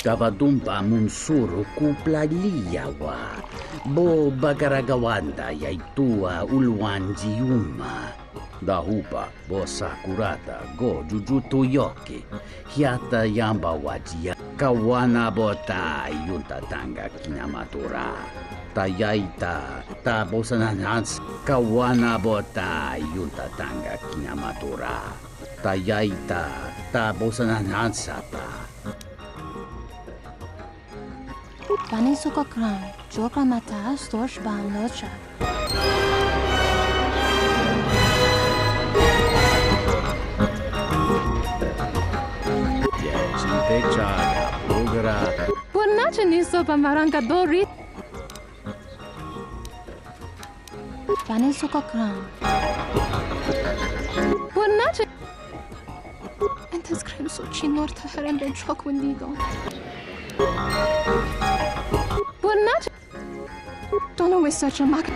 Kavadumpa munsuru kuplaliyawa. Bo bagaragawanda yaitua ulwanjiuma. Dahupa bo sakurata go jujutu yoki. Hiata yamba wajia. Kawana bota yunta tanga kinamatura. Tayaita ta bosananans. Kawana bota yunta tanga kinamatura. Tayaita ta bosananansata. Bani sokokran, jokramata storch ban locha. Buonace ni sopa maranka dorit. Bani sokokran. Buonace. Entes crem so chinorta herende chok wendido. Buonace. Don't always such a mock.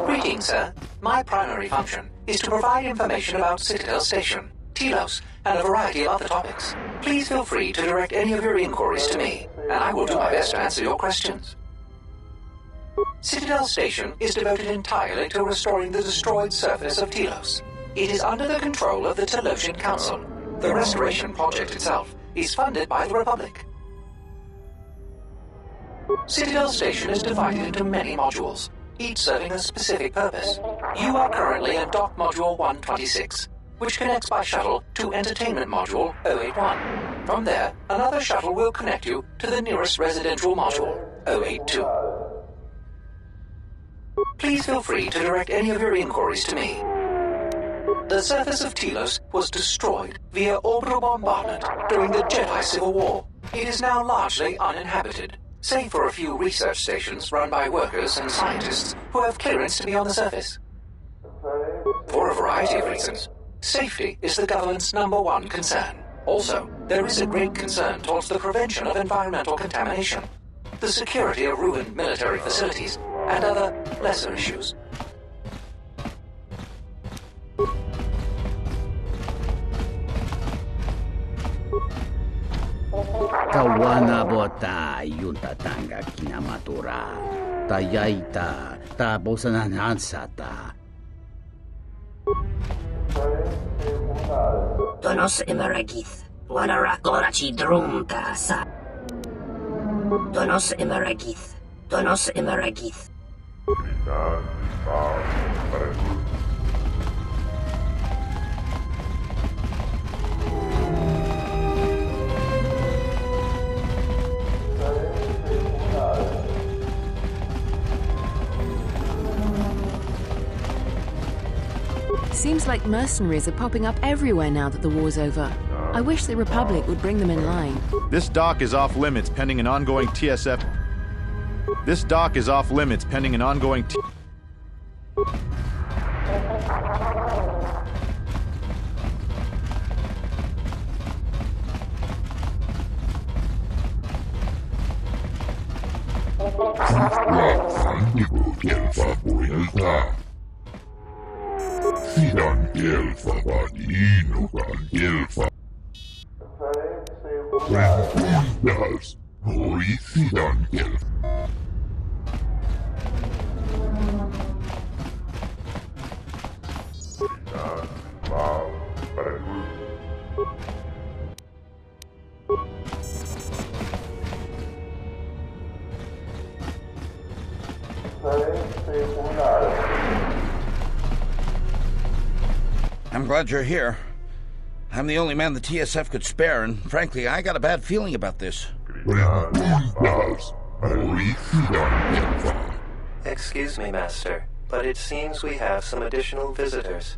Greetings, sir. My primary function is to provide information about Citadel Station, Telos, and a variety of other topics. Please feel free to direct any of your inquiries to me, and I will do my best to answer your questions. Citadel Station is devoted entirely to restoring the destroyed surface of Telos. It is under the control of the Telosian Council. The restoration project itself is funded by the Republic. Citadel Station is divided into many modules, each serving a specific purpose. You are currently in Dock Module 126, which connects by shuttle to Entertainment Module 081. From there, another shuttle will connect you to the nearest residential module, 082. Please feel free to direct any of your inquiries to me. The surface of Telos was destroyed via orbital bombardment during the Jedi Civil War. It is now largely uninhabited, save for a few research stations run by workers and scientists who have clearance to be on the surface. For a variety of reasons, safety is the government's #1 concern. Also, there is a great concern towards the prevention of environmental contamination, the security of ruined military facilities, and other lesser issues. Kawana bota yunta tanga kinamatura. Tayaita ta bosananansata. Donos emeragith. Wanarakorachi drumta sa. Donos emeragith. Donos emeragith. Seems like mercenaries are popping up everywhere now that the war's over. I wish the Republic would bring them in line. This dock is off limits pending an ongoing TSF. This dock is off limits pending an ongoing Sidan Delfa Vanino Delfa. I'm glad you're here. I'm the only man the TSF could spare, and frankly, I got a bad feeling about this. Excuse me, Master, but it seems we have some additional visitors.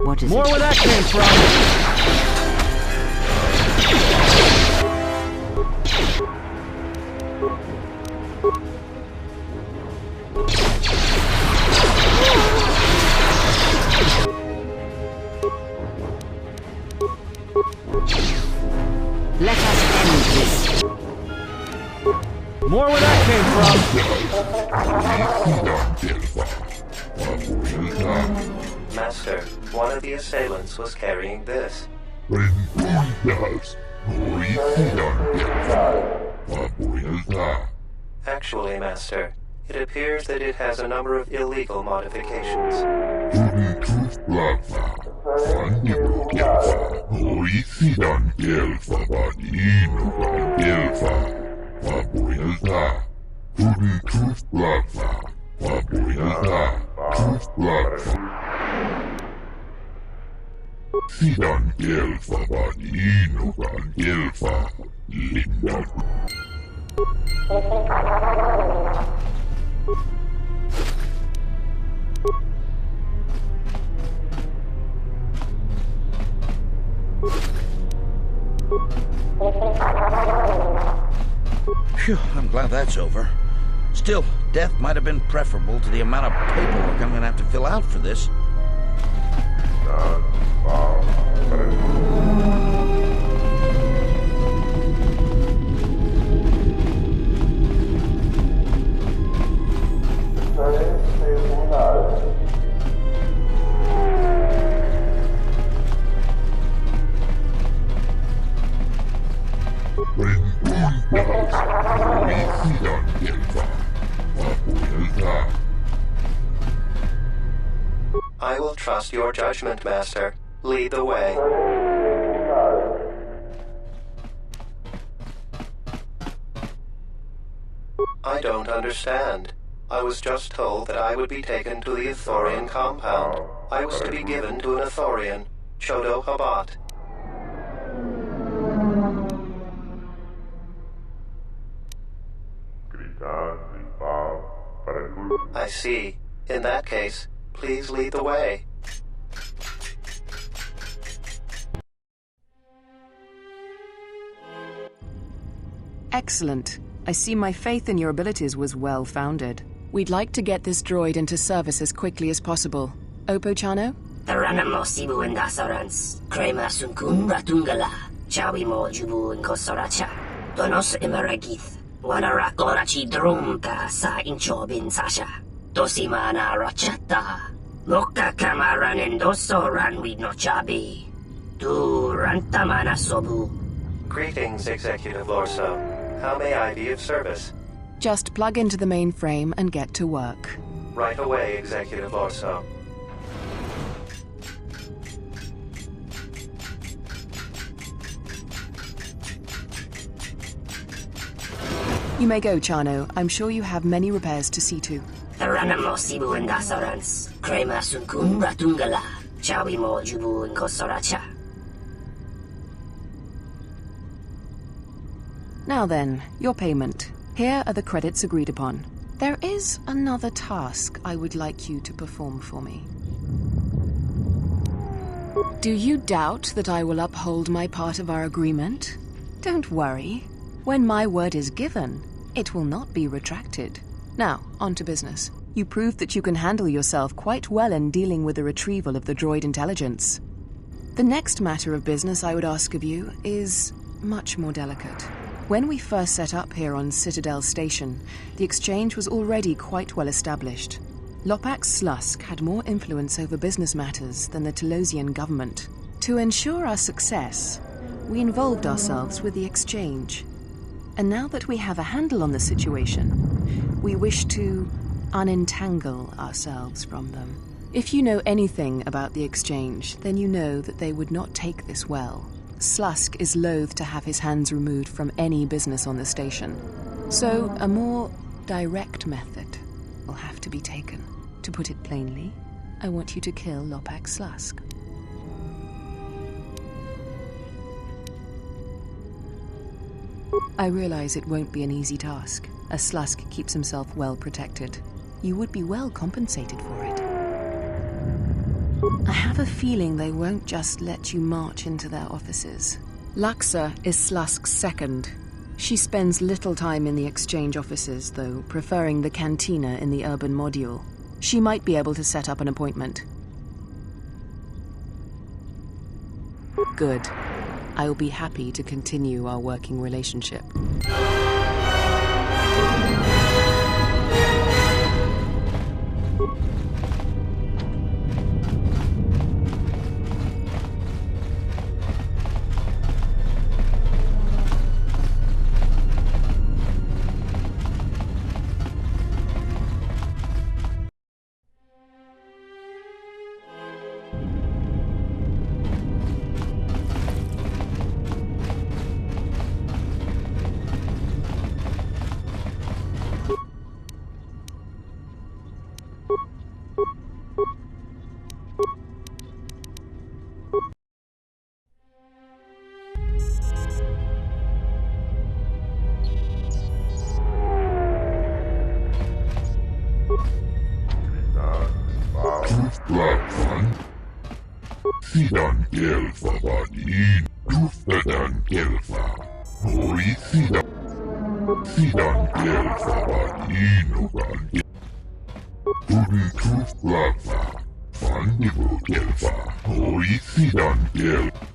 What is More it? where that came from! Let us end this. More where that came from! Master, one of the assailants was carrying this. Actually, Master, it appears that it has a number of illegal modifications. Phew, I'm glad that's over. Still, death might have been preferable to the amount of paperwork I'm gonna have to fill out for this. I will trust your judgment, Master. Lead the way. I don't understand. I was just told that I would be taken to the Ithorian compound. I was to be given to an Ithorian, Chodo Habat. I see. In that case, please lead the way. Excellent. I see my faith in your abilities was well-founded. We'd like to get this droid into service as quickly as possible. Opo-chano? Taranamo sibu indasarans, Krema sunkun ratungala, chawi mo jubu inkosoracha, donos imaragith, wanarakorachi drumka sa inchobin sasha, dosimana rachata, moka kamaran endosoran no chabi, tu rantamana sobu. Greetings, Executive Lorso. How may I be of service? Just plug into the mainframe and get to work. Right away, Executive Lorso. You may go, Chano. I'm sure you have many repairs to see to. Taranamo sibu indasarans, Krema sunkun ratungala, chawi mo jubu inkosoracha. Now then, your payment. Here are the credits agreed upon. There is another task I would like you to perform for me. Do you doubt that I will uphold my part of our agreement? Don't worry. When my word is given, it will not be retracted. Now, on to business. You proved that you can handle yourself quite well in dealing with the retrieval of the droid intelligence. The next matter of business I would ask of you is much more delicate. When we first set up here on Citadel Station, the exchange was already quite well established. Lopak Slusk had more influence over business matters than the Telosian government. To ensure our success, we involved ourselves with the exchange. And now that we have a handle on the situation, we wish to unentangle ourselves from them. If you know anything about the exchange, then you know that they would not take this well. Slusk is loath to have his hands removed from any business on the station. So a more direct method will have to be taken. To put it plainly, I want you to kill Lopak Slusk. I realize it won't be an easy task, as Slusk keeps himself well protected. You would be well compensated for it. I have a feeling they won't just let you march into their offices. Laxa is Slusk's second. She spends little time in the exchange offices, though, preferring the cantina in the urban module. She might be able to set up an appointment. Good. I will be happy to continue our working relationship. Sidan kelfa vanin, tuftadan kelfa. Hoi sidan kelfa vaninukan. Tudin tuflafa, vandivo kelfa. Hoi sidan kelfa.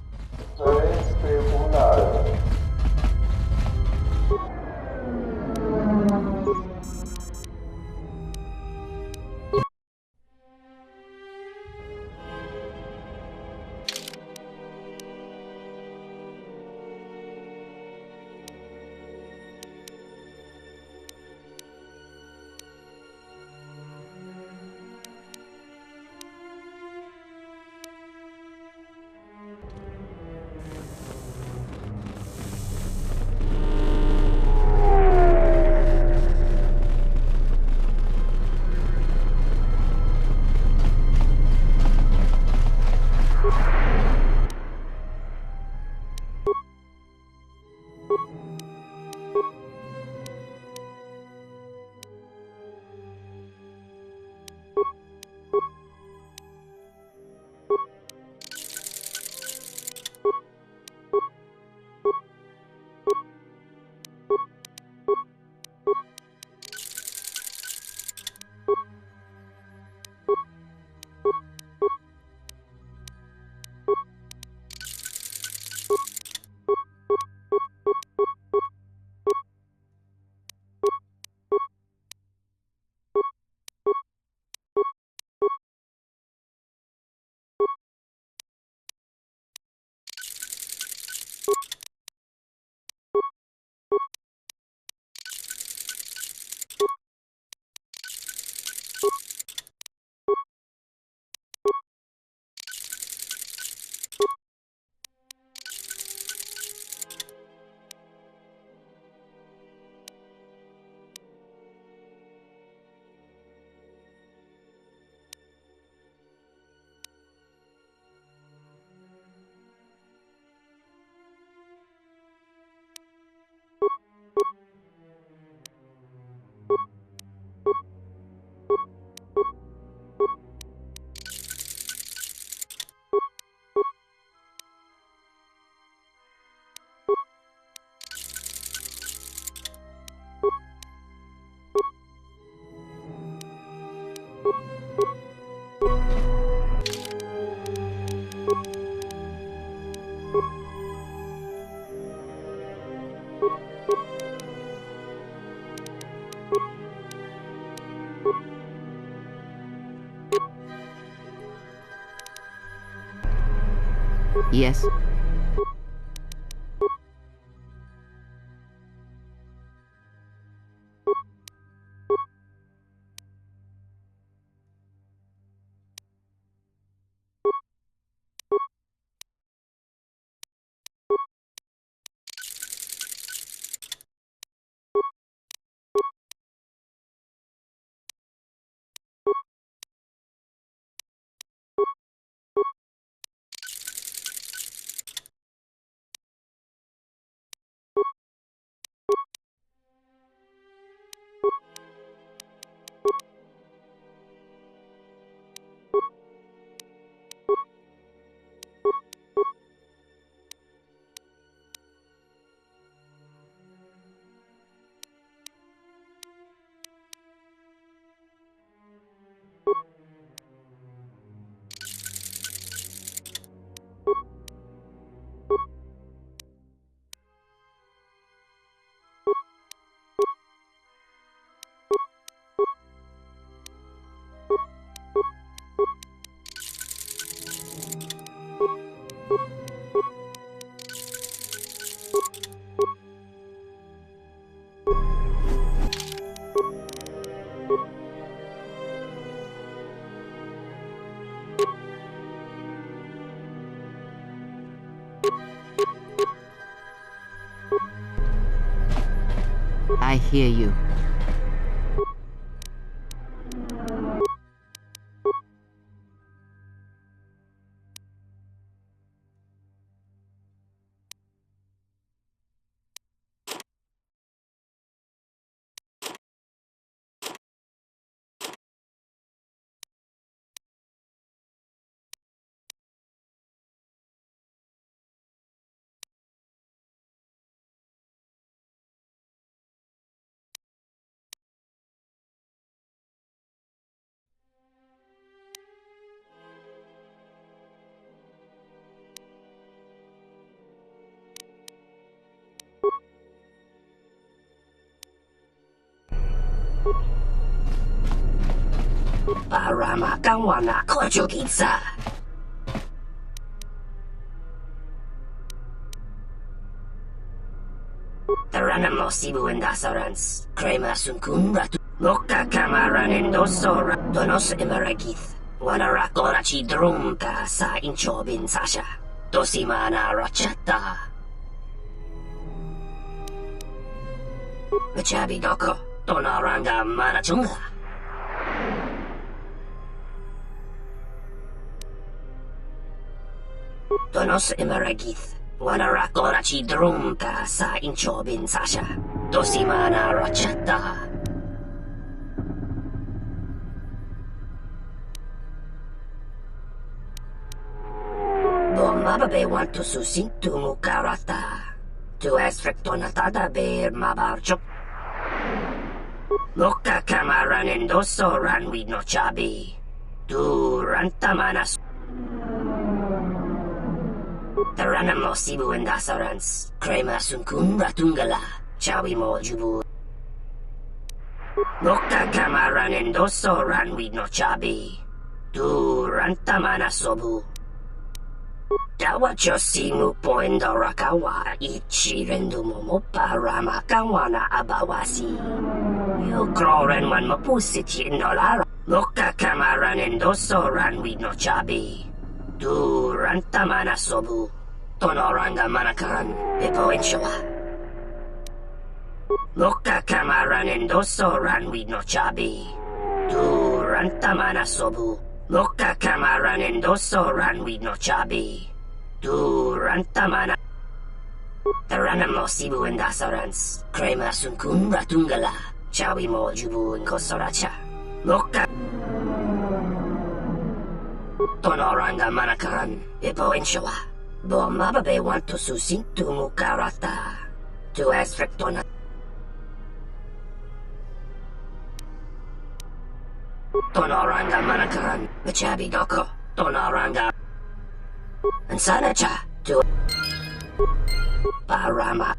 Yes? I hear you. Paramakawana Kojugitsa. Taranamo Sibu and Dasarans, Krema Sunkun Ratu, Moka Kamaran and Dosora, Donos Emeragith, Wanarakorachi Drumka Sa Inchobin Sasha, Dosimana Rachata. Machabi Doko, Donaranga Manachunga. Donos Emeragith, Wanarakorachi Drumka Sa Inchobin Sasha, Dosimana Rachata. Bombabe want to susin to Mukarata, to Esfrektonatada Bear Mabarchuk. Moka Kamaran and Doso ran with no chabi, to Rantamanas. Taranamo Sibu and Dasarans, Krema Sunkun Ratungala, Chawi Mo Jubu. Moka Kamaran and Doso ran with no chabi, to Rantamana Sobu. Dawacho Simu Poindorakawa, Ichi Rendumo Paramakawana Abawasi. You Kroren one Mapusiti in Dolara. Moka Kamaran and Doso ran with no chabi, to Rantamana Sobu. Tonoranga Manakaran, Epo Inshawa. Moka Kamaran and Doso ran with no chabi, to Rantamana Sobu. Moka Kamaran and Doso ran with no chabi, to Rantamana. Taranamo Sibu and Dasarans, Krema Sunkun Ratungala, Chawi Mo Jubu and Kosoracha. Moka Tonoranga Manakaran, Epo Inshawa. Bombabe want to susin to Mukarata, to Esfrektona. Tonoranga Manakaran, Machabi Doko, Tonoranga. And Sanacha to Parama.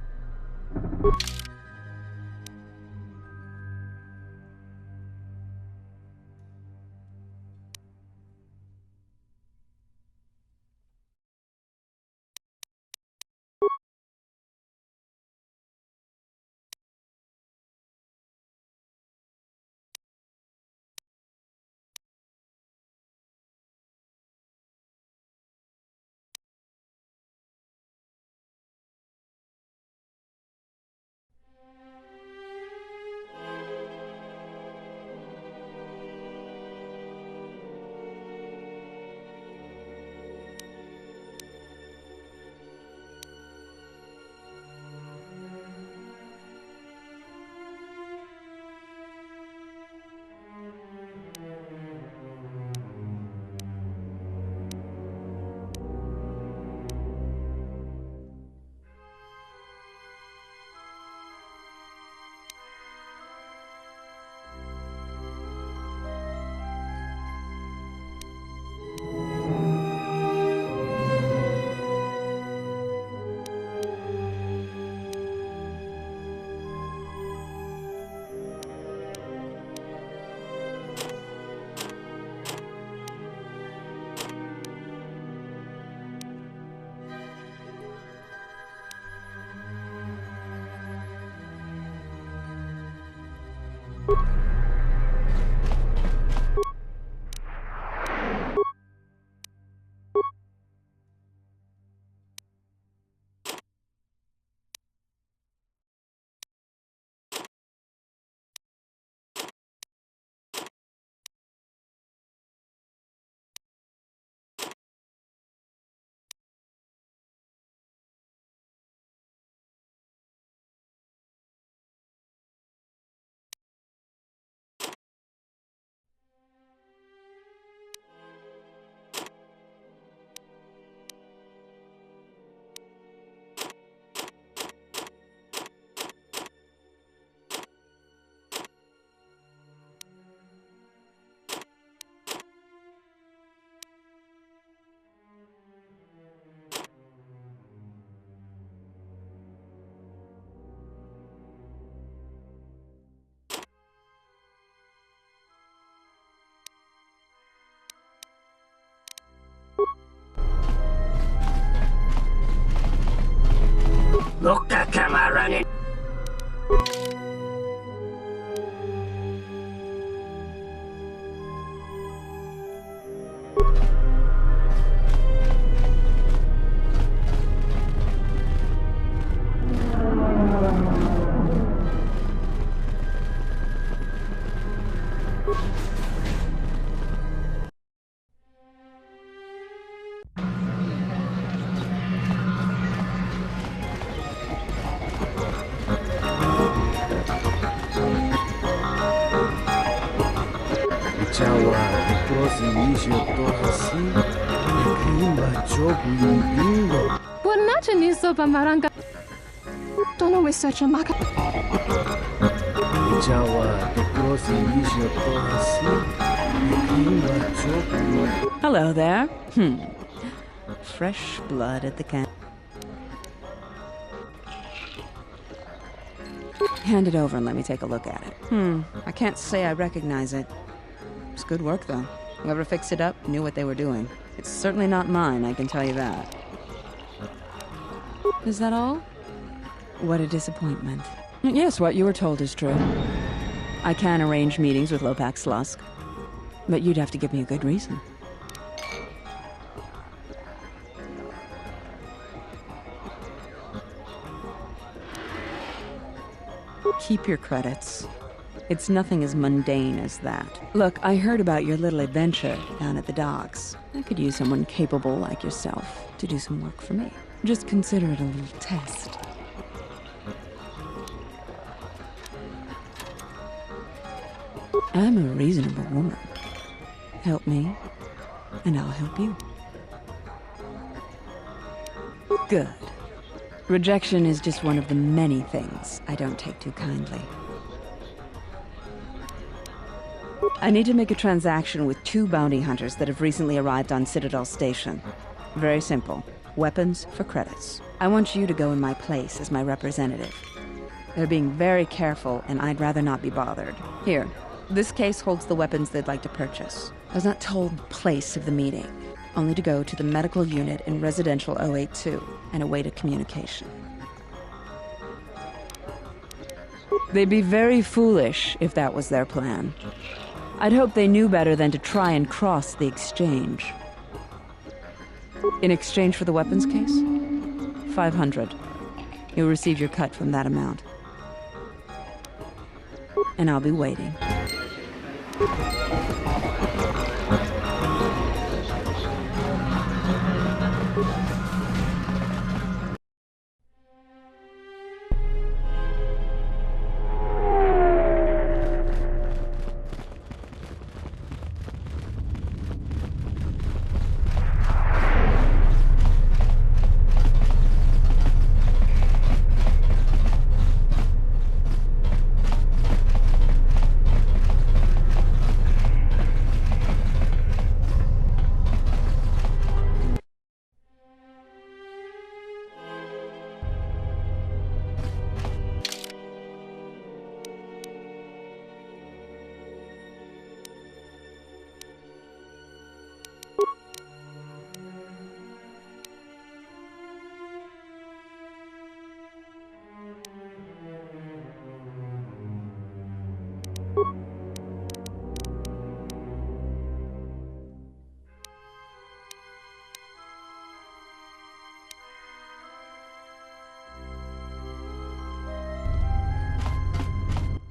Look at camera running. Buonace ni sopa maranga. Tono we such a maka. Hello there. Fresh blood at the camp. Hand it over and let me take a look at it. I can't say I recognize it. It's good work, though. Whoever fixed it up knew what they were doing. It's certainly not mine, I can tell you that. Is that all? What a disappointment. Yes, what you were told is true. I can arrange meetings with Lopak Slusk, but you'd have to give me a good reason. Keep your credits. It's nothing as mundane as that. Look, I heard about your little adventure down at the docks. I could use someone capable like yourself to do some work for me. Just consider it a little test. I'm a reasonable woman. Help me, and I'll help you. Good. Rejection is just one of the many things I don't take too kindly. I need to make a transaction with 2 bounty hunters that have recently arrived on Citadel Station. Very simple. Weapons for credits. I want you to go in my place as my representative. They're being very careful, and I'd rather not be bothered. Here, this case holds the weapons they'd like to purchase. I was not told the place of the meeting, only to go to the medical unit in Residential 082 and await a communication. They'd be very foolish if that was their plan. I'd hope they knew better than to try and cross the exchange. In exchange for the weapons case? 500. You'll receive your cut from that amount. And I'll be waiting.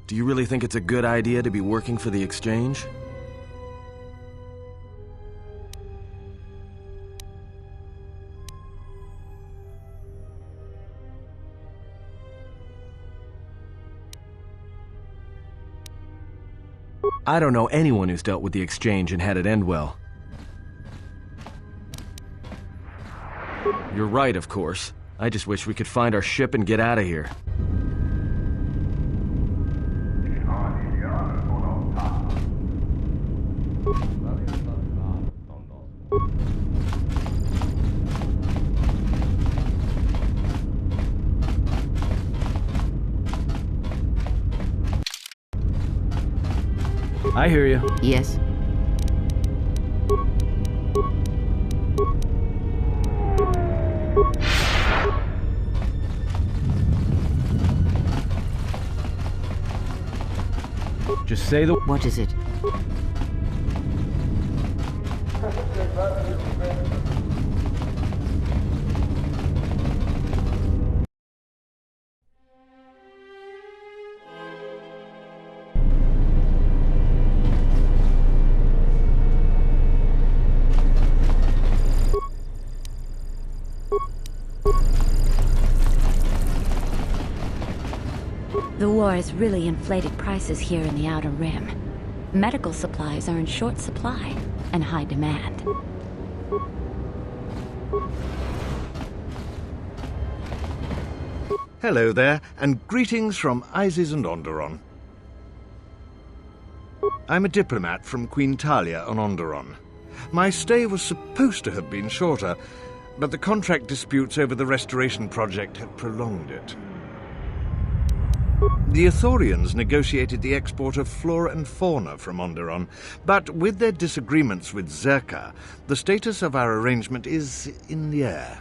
Do you really think it's a good idea to be working for the exchange? I don't know anyone who's dealt with the exchange and had it end well. You're right, of course. I just wish we could find our ship and get out of here. I hear you. Yes. Just say the... What is it? The war has really inflated prices here in the Outer Rim. Medical supplies are in short supply and high demand. Hello there, and greetings from Isis and Onderon. I'm a diplomat from Queen Talia on Onderon. My stay was supposed to have been shorter, but the contract disputes over the restoration project have prolonged it. The Ithorians negotiated the export of flora and fauna from Onderon, but with their disagreements with Zerka, the status of our arrangement is in the air.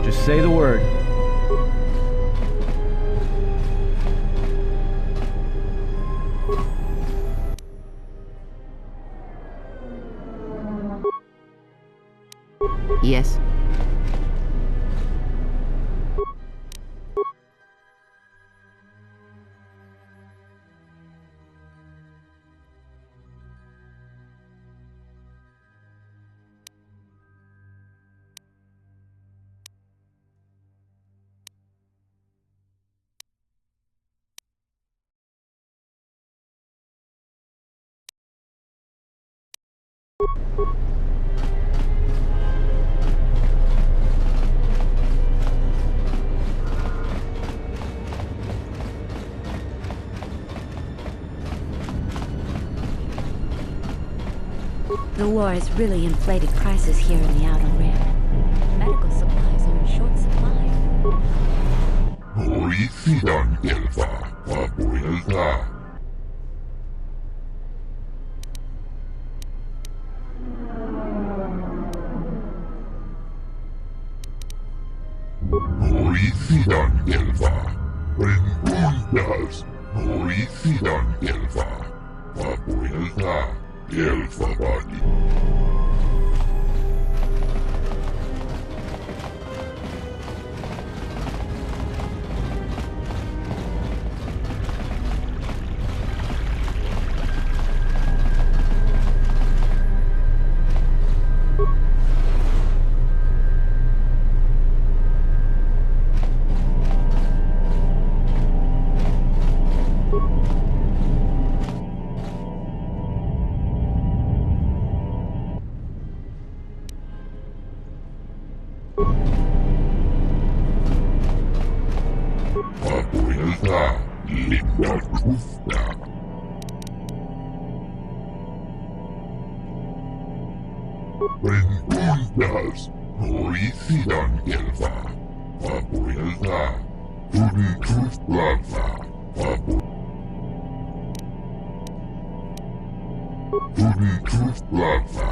Just say the word. Yes. The war has really inflated prices here in the Outer Rim. Medical supplies are in short supply. Hoisidan Delva, Papuelta. Hoisidan Delva, Rengundas. Hoisidan Delva, Papuelta. Delva Body. Rengundas, Hoisidan Delva, Papuelta, Udintus Plaza, Udintus Plaza,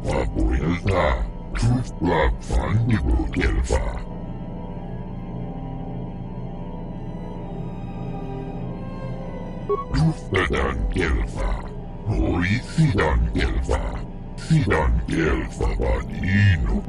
Papuelta, Tus Plaza, Nibu Delva. Tustadan Delva, Hoisidan Delva. Sidan Delva Badino.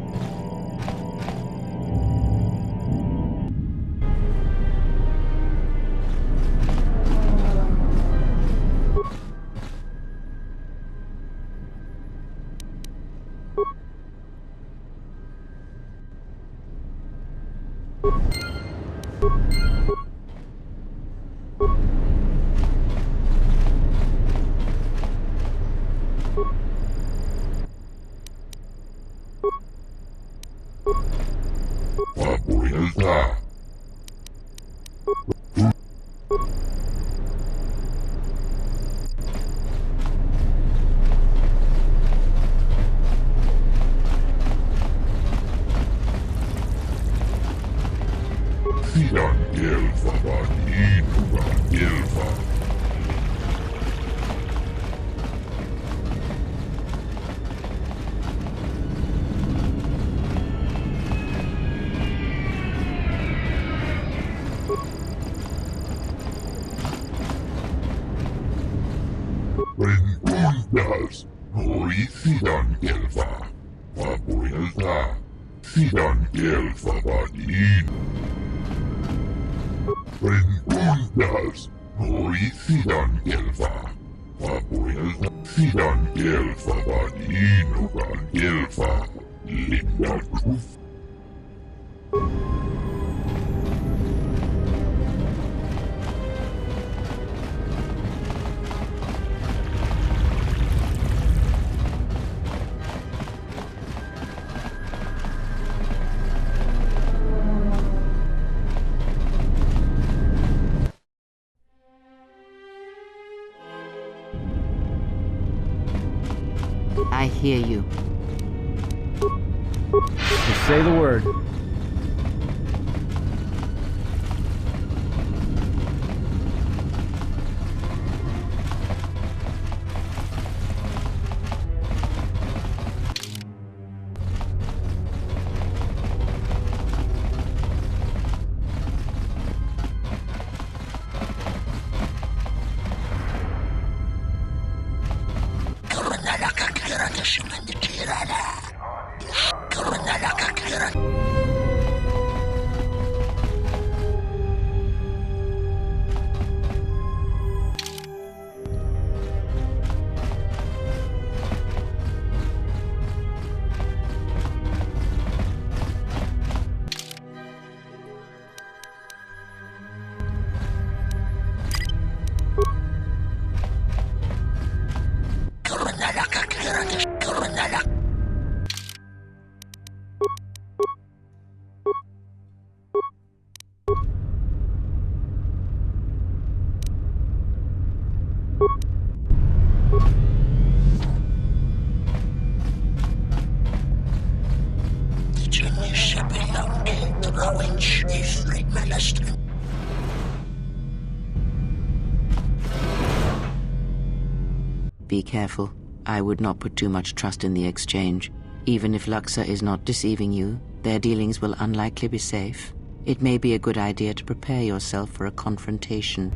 Papuelta. Sidan Delva Badino Delva. Rengundas, Hoisidan Delva, Papuelta, Sidan Delva Badin. Rengundas, Hoisidan Delva, Papuelta, Sidan Delva Badino Delva, Linda Truth. I hear you. Just say the word. Be careful. I would not put too much trust in the exchange. Even if Luxa is not deceiving you, their dealings will unlikely be safe. It may be a good idea to prepare yourself for a confrontation.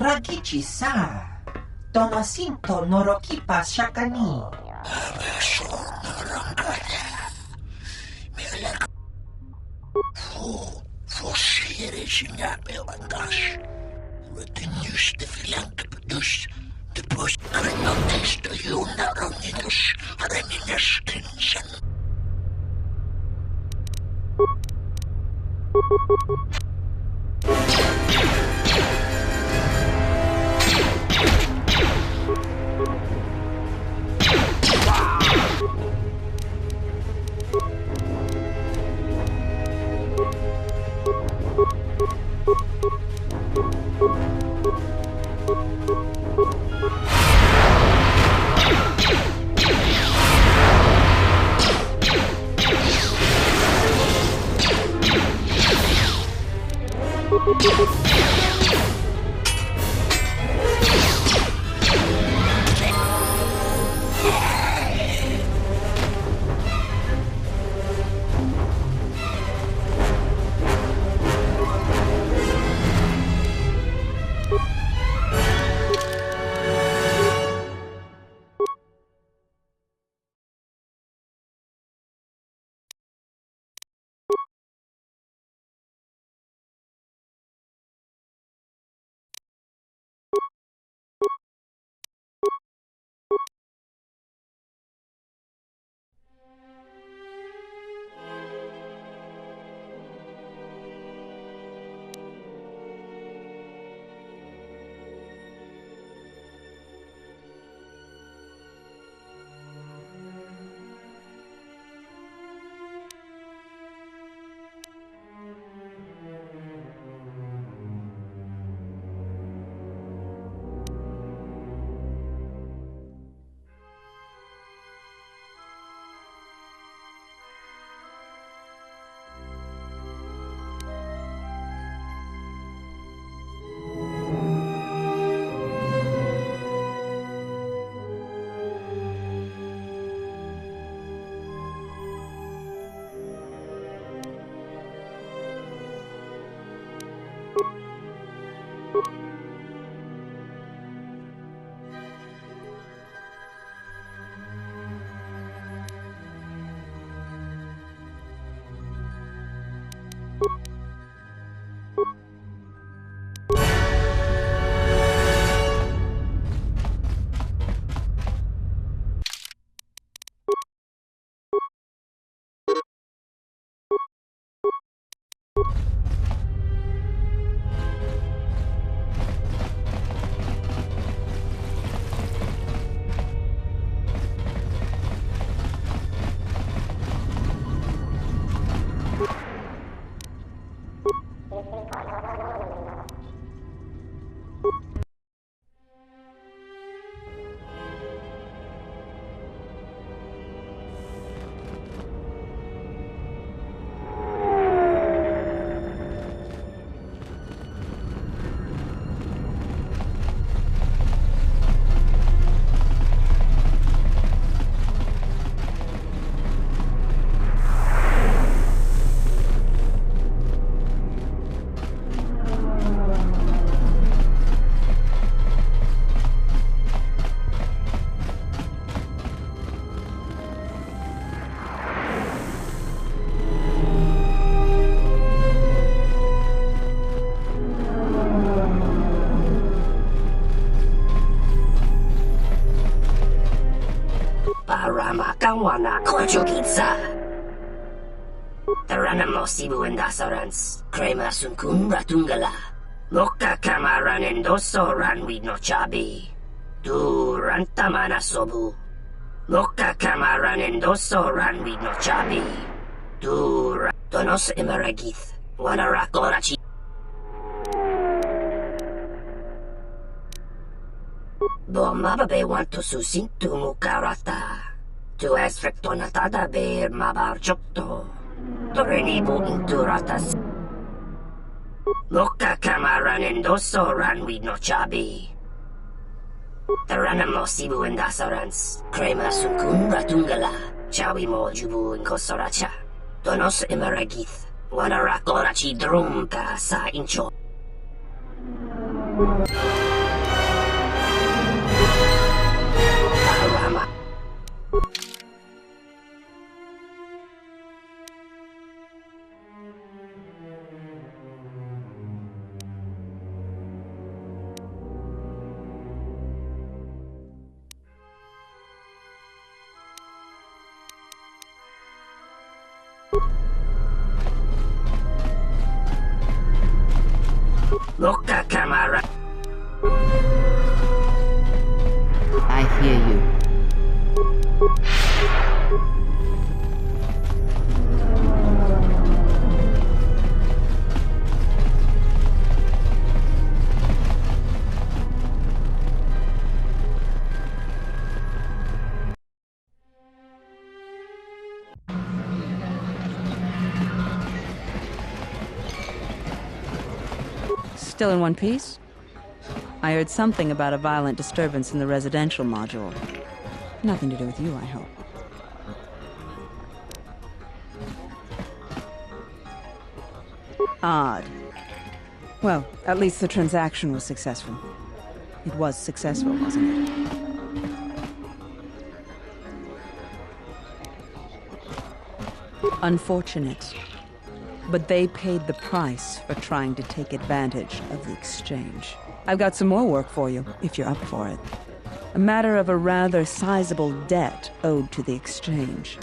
Ragichi sa Tomasinto Norokipa Shakani. Akawana Kochokitsa. Taranamo Sibu and Dasarans, Kreia Sunkun Ratungala. Moka Kamaran and Doso Ranwi no Chabi. Tu Rantamana Sobu. Moka Kamaran and Doso Ranwi no Chabi. Tu Donos Emeragith. Wanarakorachi. Bomababe want to susintu mukarata. Tu esfrektonatada beer mabarjokto. Torenibu inturatas. Moka kamaran endoso ranwi no chabi. Taranamo sibu endasarans. Kreia sunkun ratungala. Chawi mo jubu inkosoracha. Donos emeragith. Wanarakorachi drumka sa incho. Arama. Moka Kamara. I hear you. Still in one piece? I heard something about a violent disturbance in the residential module. Nothing to do with you, I hope. Odd. Well, at least the transaction was successful. It was successful, wasn't it? Unfortunate. But they paid the price for trying to take advantage of the exchange. I've got some more work for you, if you're up for it. A matter of a rather sizable debt owed to the exchange.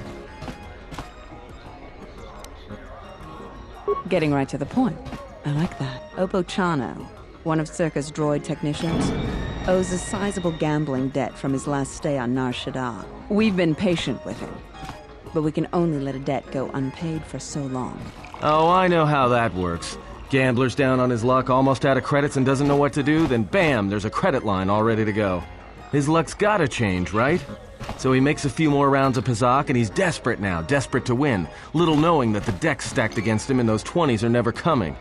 Getting right to the point. I like that. Oppo Chano, one of Circa's droid technicians, owes a sizable gambling debt from his last stay on Nar Shaddaa. We've been patient with him, but we can only let a debt go unpaid for so long. Oh, I know how that works. Gambler's down on his luck, almost out of credits and doesn't know what to do, then bam, there's a credit line all ready to go. His luck's gotta change, right? So he makes a few more rounds of Pazak and he's desperate now, desperate to win, little knowing that the deck's stacked against him and those 20s are never coming.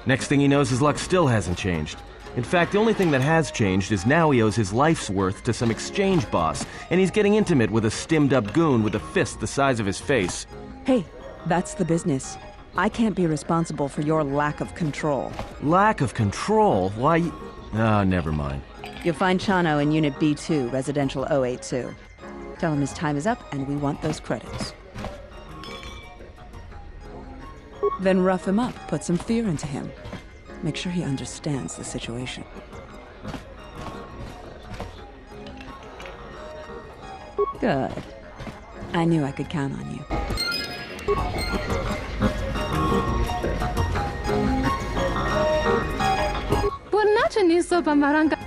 Next thing he knows, his luck still hasn't changed. In fact, the only thing that has changed is now he owes his life's worth to some exchange boss, and he's getting intimate with a stimmed-up goon with a fist the size of his face. Hey, that's the business. I can't be responsible for your lack of control. Lack of control? Why? Ah, never mind. You'll find Chano in Unit B2, Residential 082. Tell him his time is up and we want those credits. Then rough him up, put some fear into him. Make sure he understands the situation. Good. I knew I could count on you. Bornace niso bamaranga.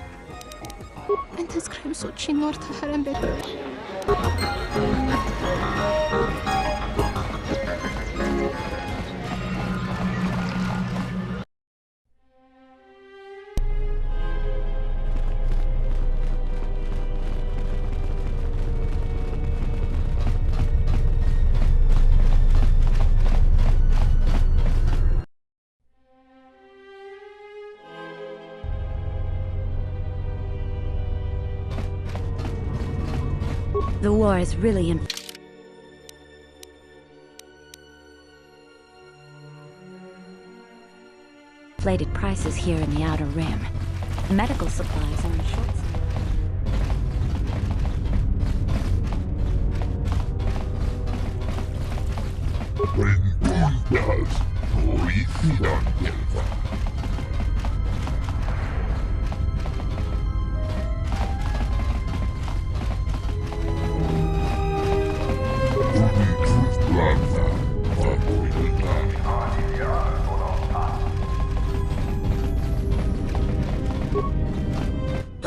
Entas kremso chinor taharam be. The war is really inflated prices here in the Outer Rim. Medical supplies are in short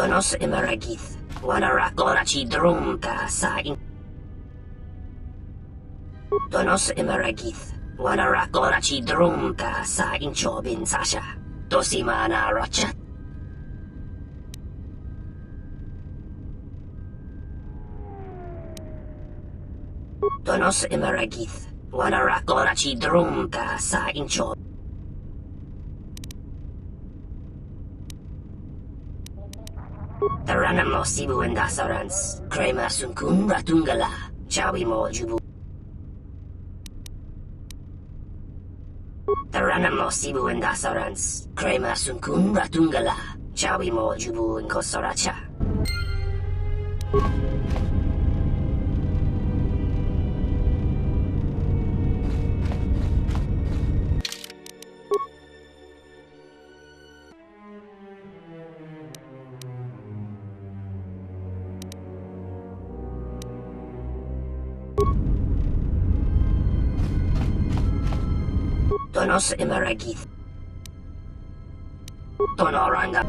Donos Emeragith, Wanarakorachi Drumka Sain. Donos Emeragith, Wanarakorachi Drumka Sain Chobin Sasha, Dosimana Rochat. Donos Emeragith, Wanarakorachi Drumka Sain Chob. Taranamo Sibu and Dasarans, Kreia Sunkun Ratungala, Chawi Mo Jubu. Taranamo Sibu and Dasarans, Kreia Sunkun Ratungala, Chawi Mo Jubu and Kosoracha. Donos Emeragith. Tonoranga.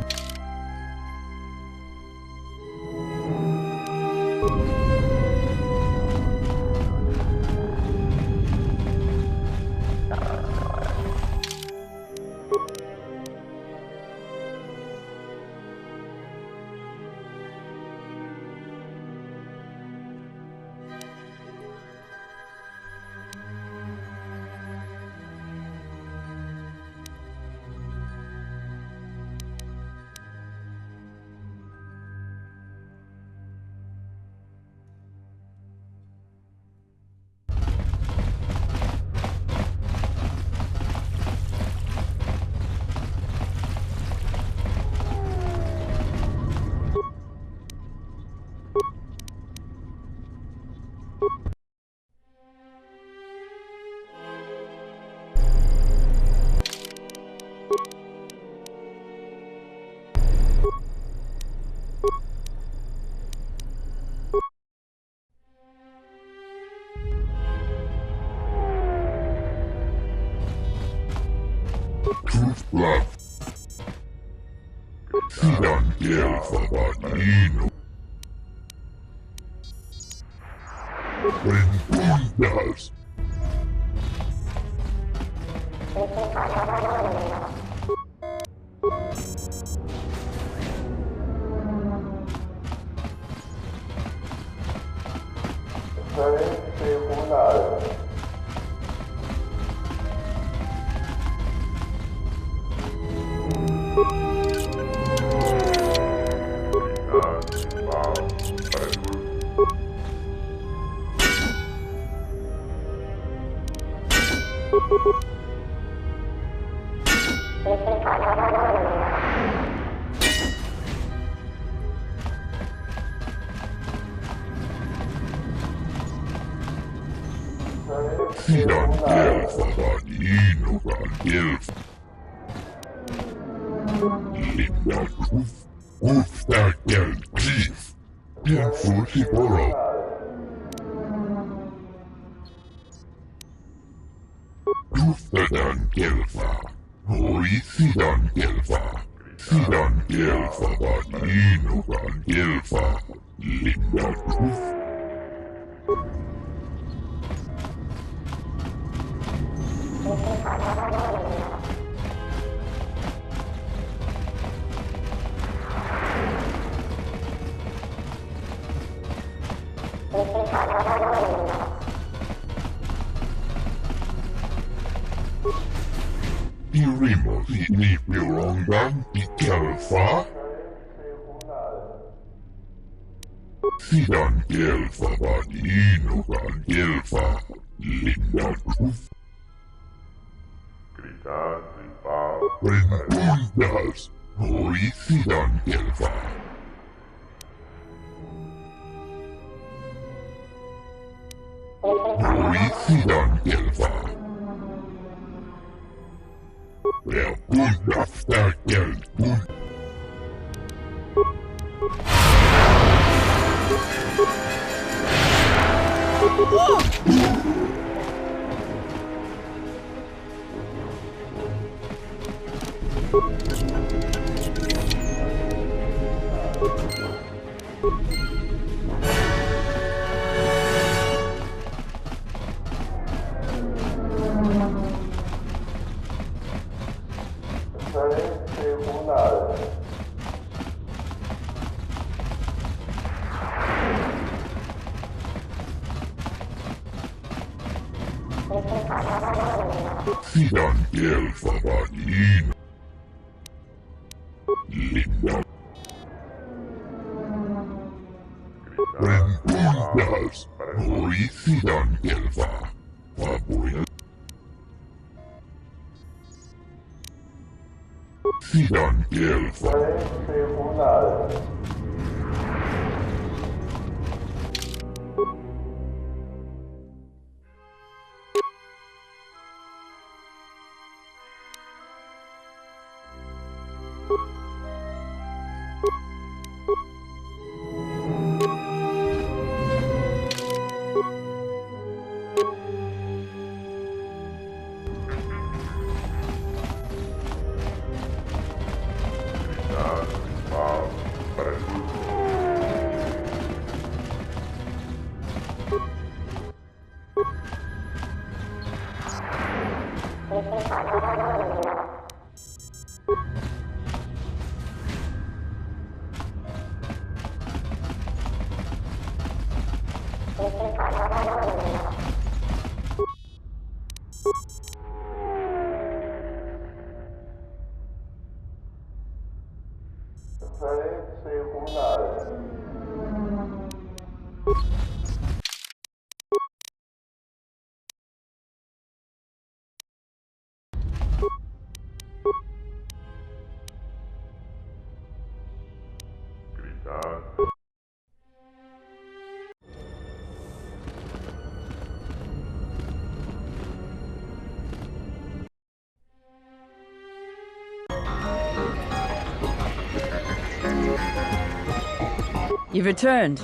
You've returned.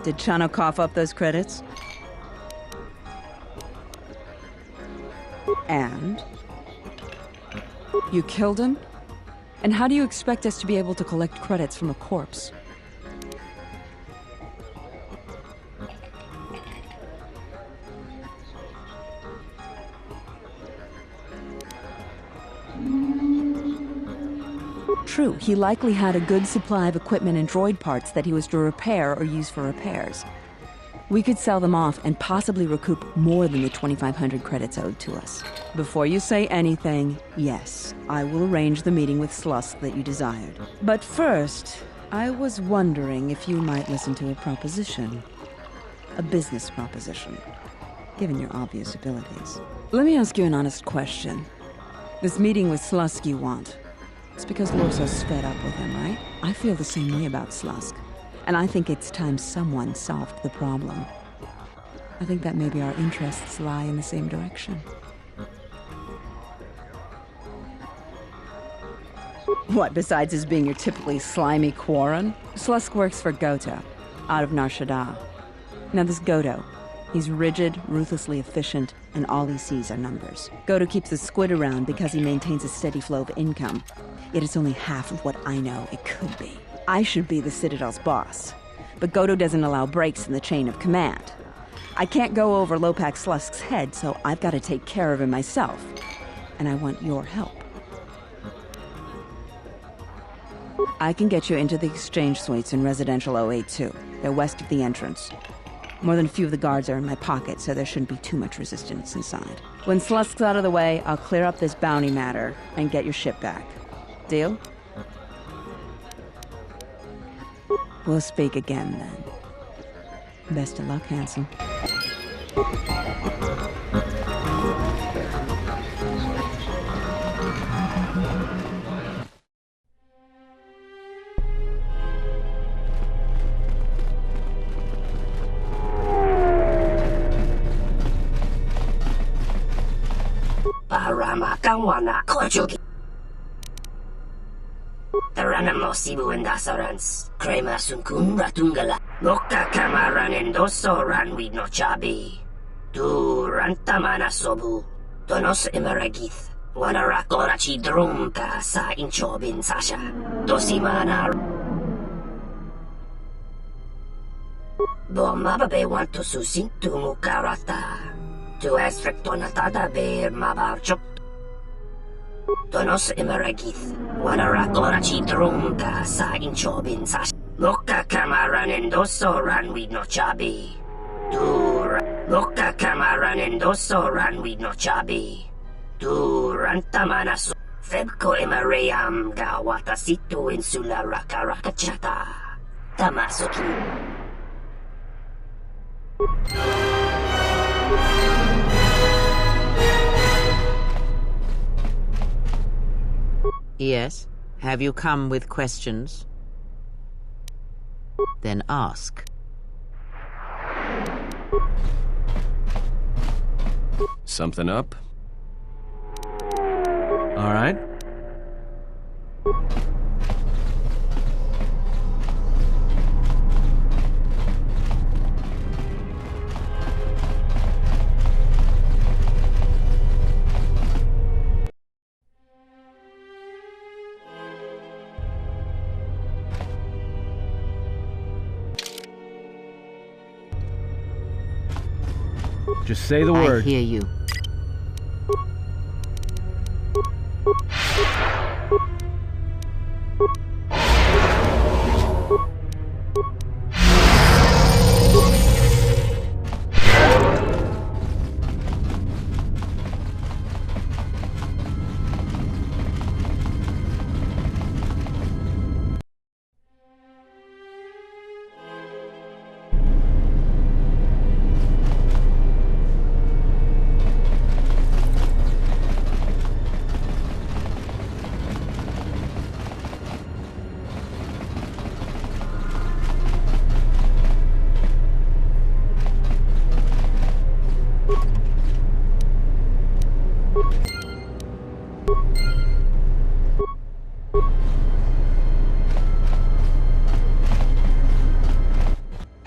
Did Chano cough up those credits? And? You killed him? And how do you expect us to be able to collect credits from a corpse? True, he likely had a good supply of equipment and droid parts that he was to repair or use for repairs. We could sell them off and possibly recoup more than the 2,500 credits owed to us. Before you say anything, yes, I will arrange the meeting with Slusk that you desired. But first, I was wondering if you might listen to a proposition. A business proposition, given your obvious abilities. Let me ask you an honest question. This meeting with Slusk you want, it's because Lorso's fed up with him, right? I feel the same way about Slusk. And I think it's time someone solved the problem. I think that maybe our interests lie in the same direction. What, besides his being your typically slimy Quarren? Slusk works for Goto, out of Nar Shaddaa. Now this Goto, he's rigid, ruthlessly efficient, and all he sees are numbers. Goto keeps the squid around because he maintains a steady flow of income. Yet it's only half of what I know it could be. I should be the Citadel's boss, but Goto doesn't allow breaks in the chain of command. I can't go over Lopak Slusk's head, so I've got to take care of him myself. And I want your help. I can get you into the exchange suites in Residential 082. They're west of the entrance. More than a few of the guards are in my pocket, so there shouldn't be too much resistance inside. When Slusk's out of the way, I'll clear up this bounty matter and get your ship back. Deal? We'll speak again, then. Best of luck, handsome. Parama kawana kojugi. Taranamo sibu indasarans. Krema sunkun ratungala. Loka kamaran endoso ranwi no chabi. Tu rantamana sobu. Donos emeragith. Wanarakorachi drumka sa inchobin sasha. Dosimana. Bomababe want to susin tu mukarata. Tu esfrektonatada be mabarchok. Donos emeragith. Wanarakorachi drumka sa inchobin sasha. Loka kamaran endoso ranwi no chabi. Loka kamaran endoso ranwi no chabi. Rantamana so. Febko emarayam ga watasitu insula rakarakachata. Tamasoki. Yes? Have you come with questions? Then ask. Something up? All right. Just say the word. I hear you.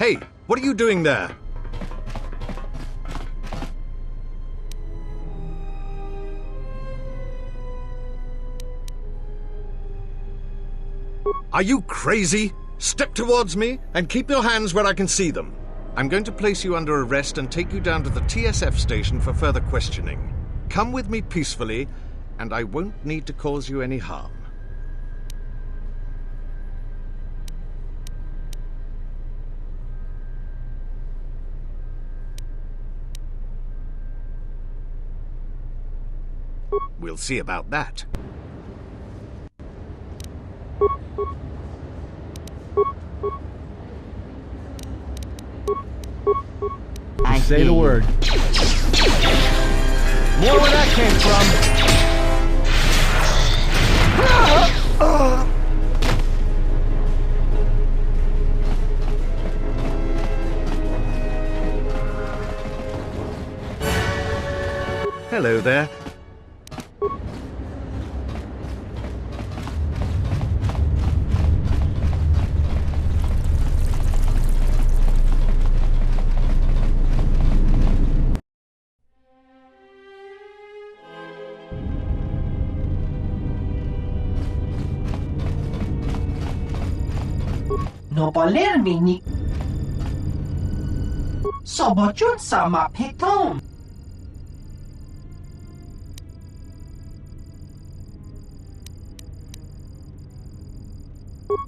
Hey, what are you doing there? Are you crazy? Step towards me and keep your hands where I can see them. I'm going to place you under arrest and take you down to the TSF station for further questioning. Come with me peacefully, and I won't need to cause you any harm. We'll see about that. Just say the word. More where that came from. Hello there. No volermi ni... Sobojun sama peton.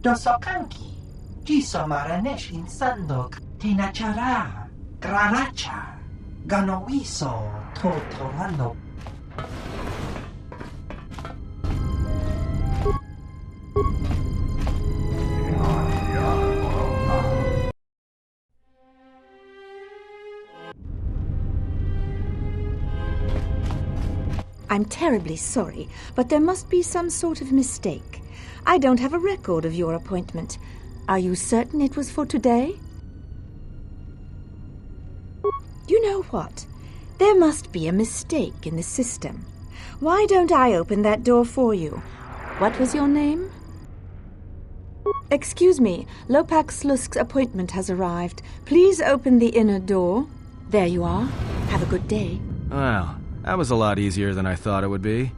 Dosokanki. Jiso maranesh insandok. Tenachara. Graracha. Ganowiso. Totorano. I'm terribly sorry, but there must be some sort of mistake. I don't have a record of your appointment. Are you certain it was for today? You know what? There must be a mistake in the system. Why don't I open that door for you? What was your name? Excuse me, Lopak Slusk's appointment has arrived. Please open the inner door. There you are. Have a good day. Well, that was a lot easier than I thought it would be.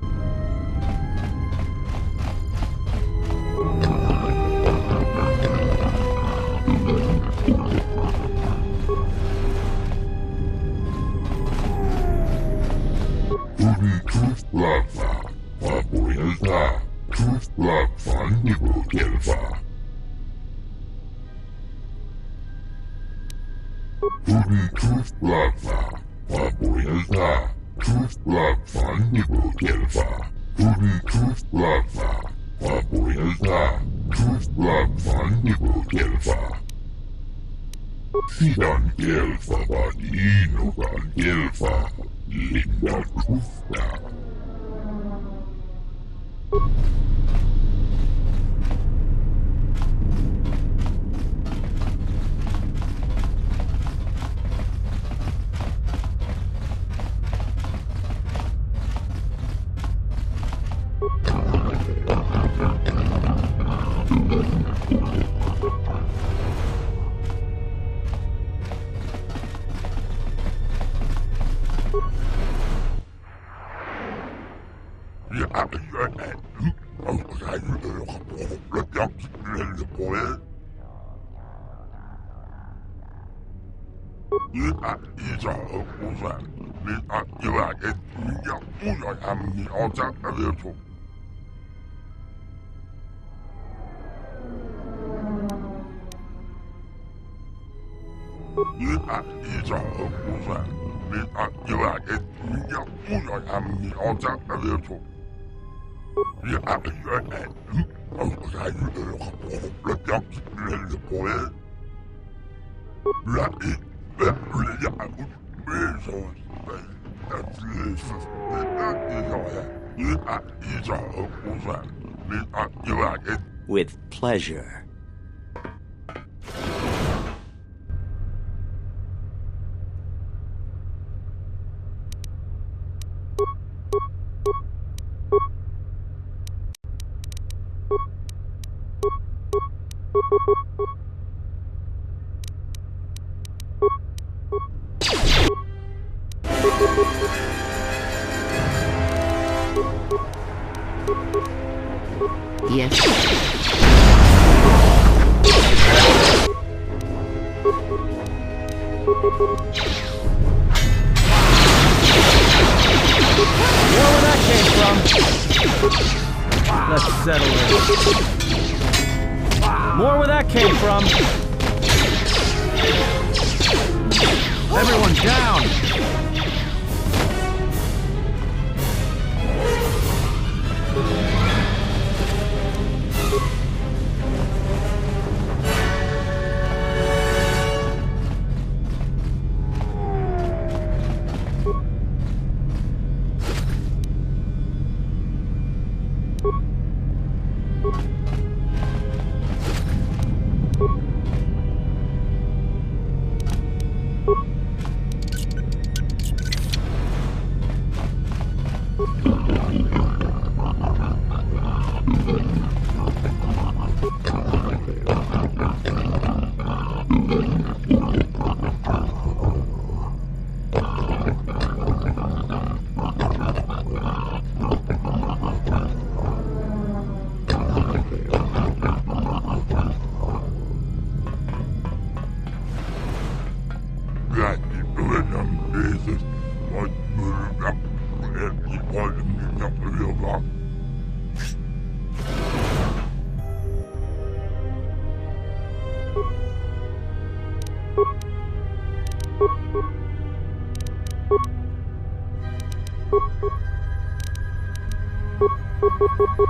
With pleasure. Yes. Where that came from? Let's settle it. More where that came from. Everyone down!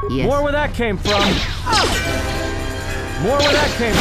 Yes. More where that came from. More where that came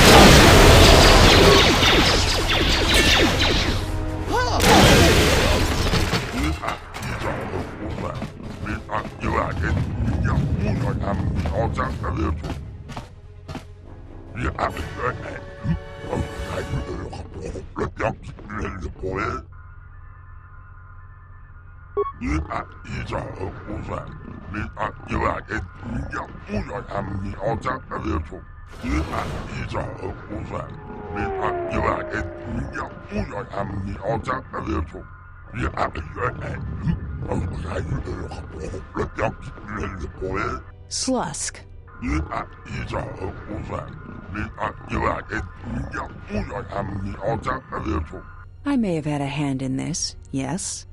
Slusk. I may have had a hand in this, yes?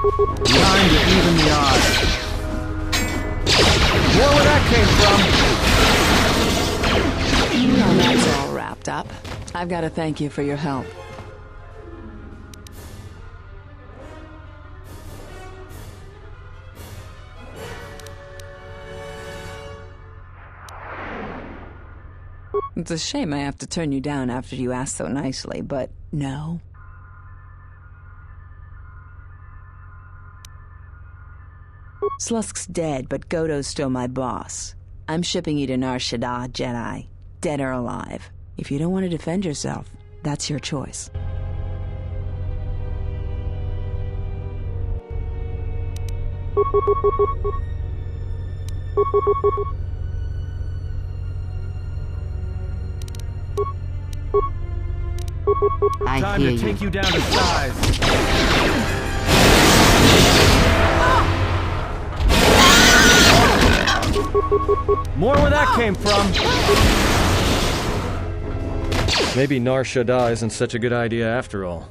Time to even the odds. More where that came from. Now that's all wrapped up. I've got to thank you for your help. It's a shame I have to turn you down after you asked so nicely, but no. Slusk's dead, but Godo's still my boss. I'm shipping you to Nar Shaddaa, Jedi. Dead or alive. If you don't want to defend yourself, that's your choice. Time to take you down to size. More where that came from. Maybe Nar Shaddaa isn't such a good idea after all.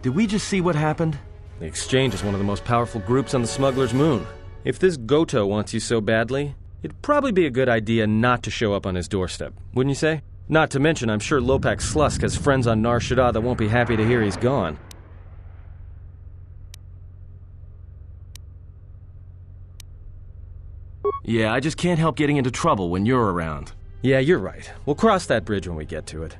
Did we just see what happened? The Exchange is one of the most powerful groups on the Smuggler's Moon. If this Goto wants you so badly, it'd probably be a good idea not to show up on his doorstep, wouldn't you say? Not to mention, I'm sure Lopak Slusk has friends on Nar Shaddaa that won't be happy to hear he's gone. Yeah, I just can't help getting into trouble when you're around. Yeah, you're right. We'll cross that bridge when we get to it.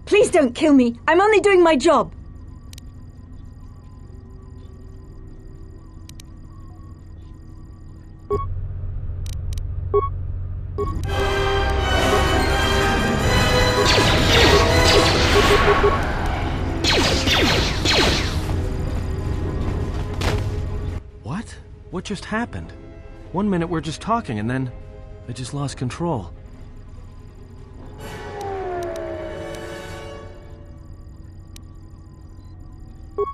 Please don't kill me. I'm only doing my job. What? What just happened? 1 minute we're just talking and then I just lost control.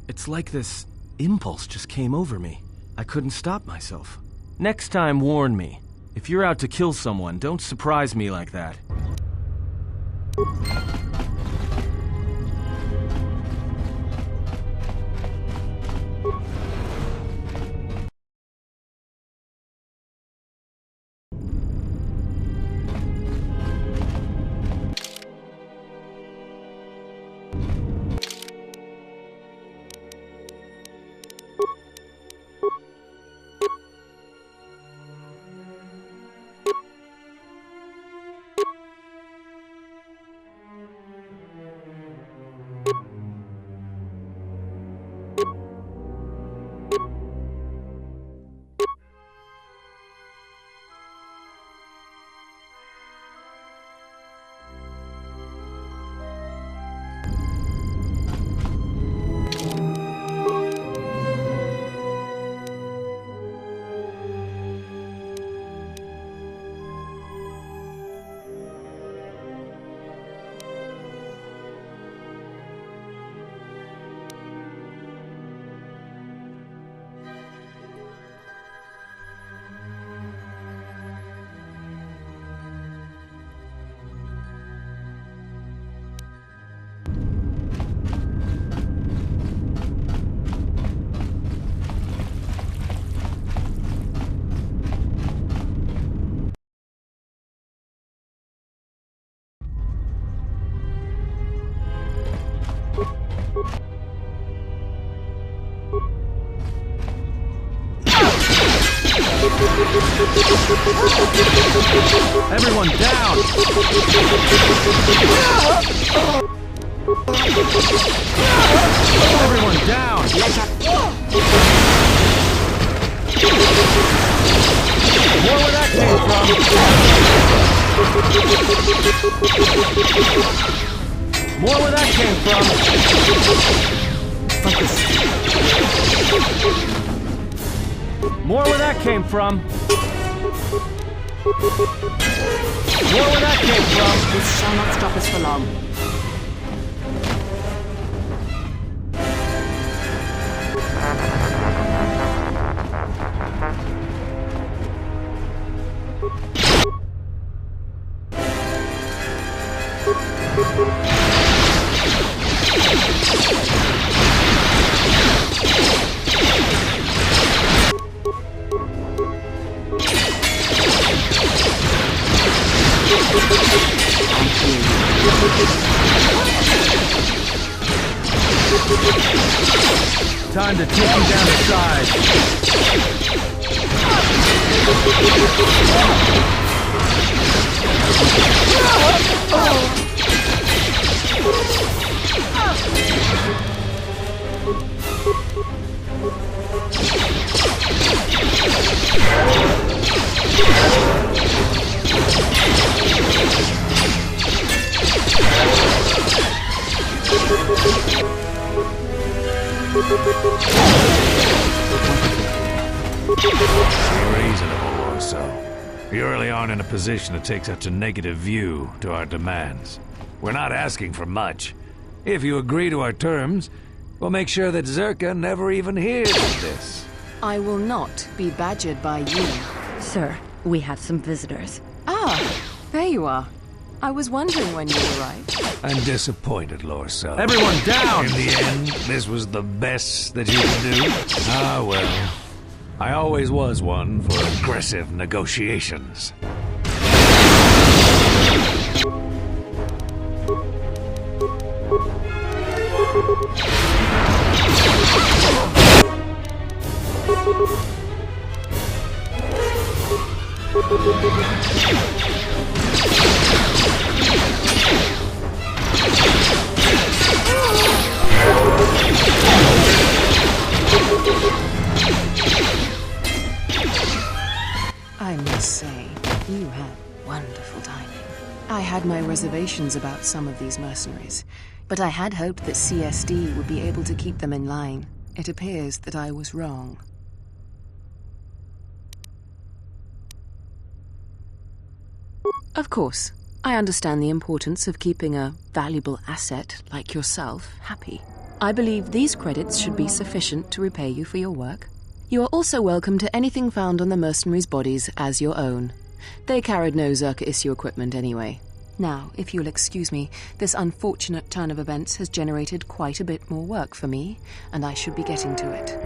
It's like this impulse just came over me. I couldn't stop myself. Next time, warn me. If you're out to kill someone, don't surprise me like that. Everyone down! Everyone down! More where that came from! More where that came from! Focus. More where that came from! More where that came from! This shall not stop us for long. Time to take you down the side. Be reasonable, or so. You really aren't in a position to take such a negative view to our demands. We're not asking for much. If you agree to our terms, we'll make sure that Zerka never even hears of this. I will not be badgered by you. Sir, we have some visitors. Ah, there you are. I was wondering when you arrived. I'm disappointed, Lorso. Everyone down! In the end, this was the best that you could do. Ah, well. I always was one for aggressive negotiations. I must say, you had wonderful timing. I had my reservations about some of these mercenaries, but I had hoped that CSD would be able to keep them in line. It appears that I was wrong. Of course, I understand the importance of keeping a valuable asset like yourself happy. I believe these credits should be sufficient to repay you for your work. You are also welcome to anything found on the mercenaries' bodies as your own. They carried no Zerka-issue equipment anyway. Now, if you'll excuse me, this unfortunate turn of events has generated quite a bit more work for me, and I should be getting to it.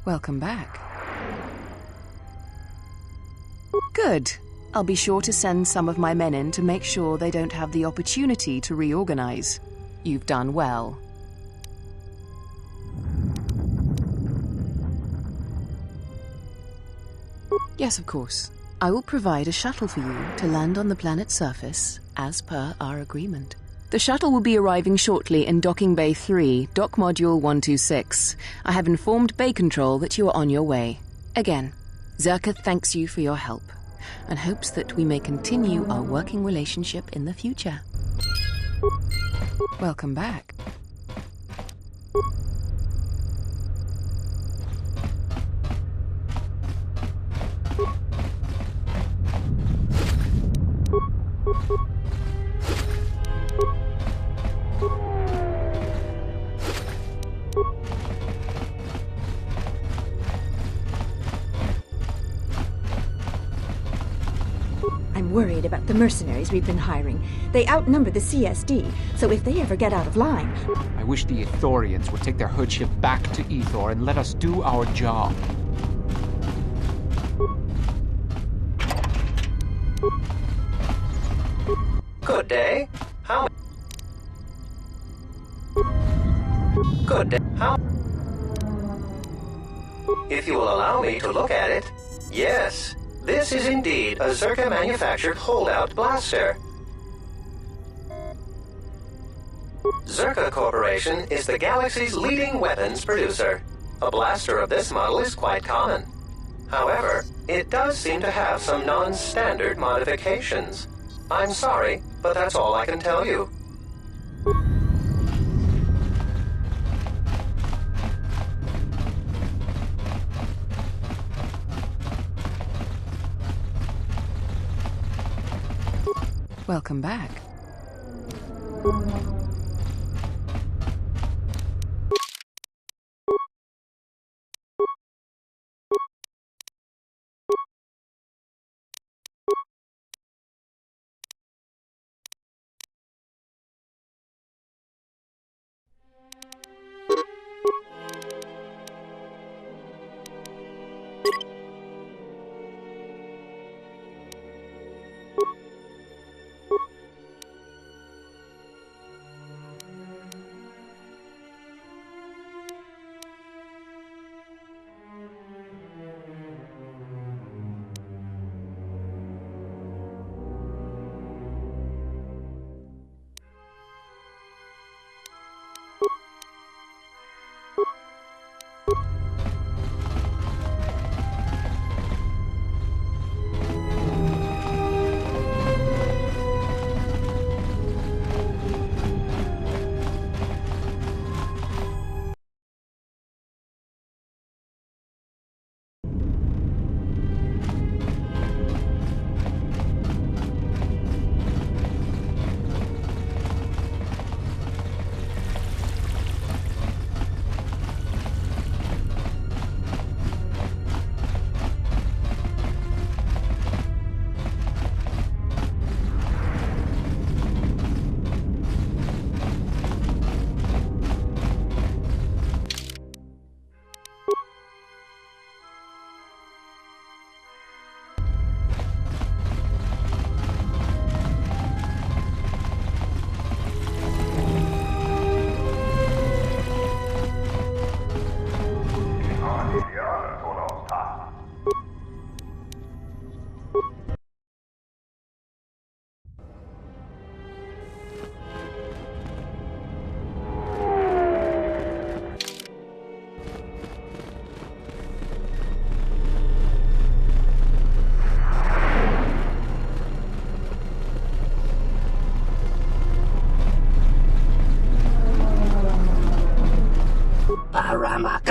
Welcome back. Good. I'll be sure to send some of my men in to make sure they don't have the opportunity to reorganize. You've done well. Yes, of course. I will provide a shuttle for you to land on the planet's surface, as per our agreement. The shuttle will be arriving shortly in Docking Bay 3, Dock Module 126. I have informed Bay Control that you are on your way. Again, Zerka thanks you for your help, and hopes that we may continue our working relationship in the future. Welcome back. I'm worried about the mercenaries we've been hiring. They outnumber the CSD, so if they ever get out of line... I wish the Ithorians would take their hood ship back to Ethor and let us do our job. Good day. How... Good day. How... If you will allow me to look at it, yes. This is indeed a Zerka-manufactured holdout blaster. Zerka Corporation is the galaxy's leading weapons producer. A blaster of this model is quite common. However, it does seem to have some non-standard modifications. I'm sorry, but that's all I can tell you. Welcome back.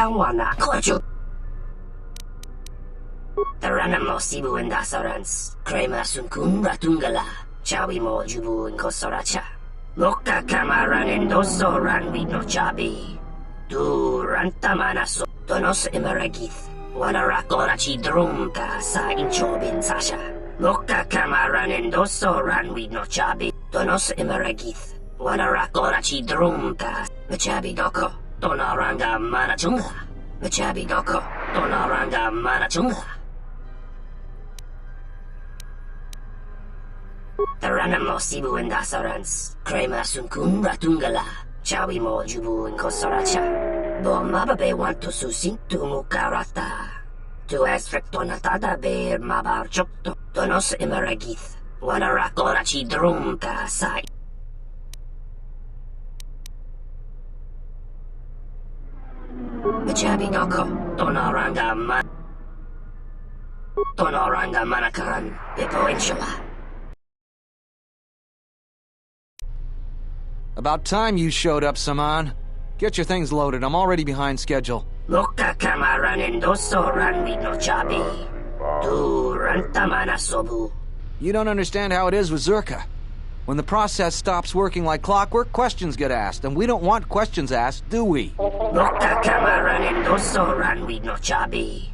kawana koju. Taranamo sibu indasarans. Kreia sunkun ratungala. Chawi mo jubu inkosoracha. Moka kamaran endoso ranwi no chabi. Du rantamanaso. Tonos emeragith. Wanarakorachi drumka sa inchobin sasha. Moka kamaran endoso ranwi no chabi. Tonos emeragith. Wanarakorachi drumka. Machabi doko. Tonaranga manachunga. Machabi doko. Tonaranga manachunga. Taranamo sibu indasarans. Kreia sunkun ratungala. Chawi mo jubu inkosoracha. Bombabe wanto susintu mukarata. Tu esfrektonatada ber mabar chokto. Tonos emeragith. Wanarakorachi drumka sai. Machabi doko. Tonoranga manakaran. Ipo inshallah. About time you showed up, Saman. Get your things loaded. I'm already behind schedule. Moka kamaran endoso ranwi no chabi. Du rantamana sobu. You don't understand how it is with Zerka. When the process stops working like clockwork, questions get asked, and we don't want questions asked, do we? Moka kamaran endoso ranwi no chabi.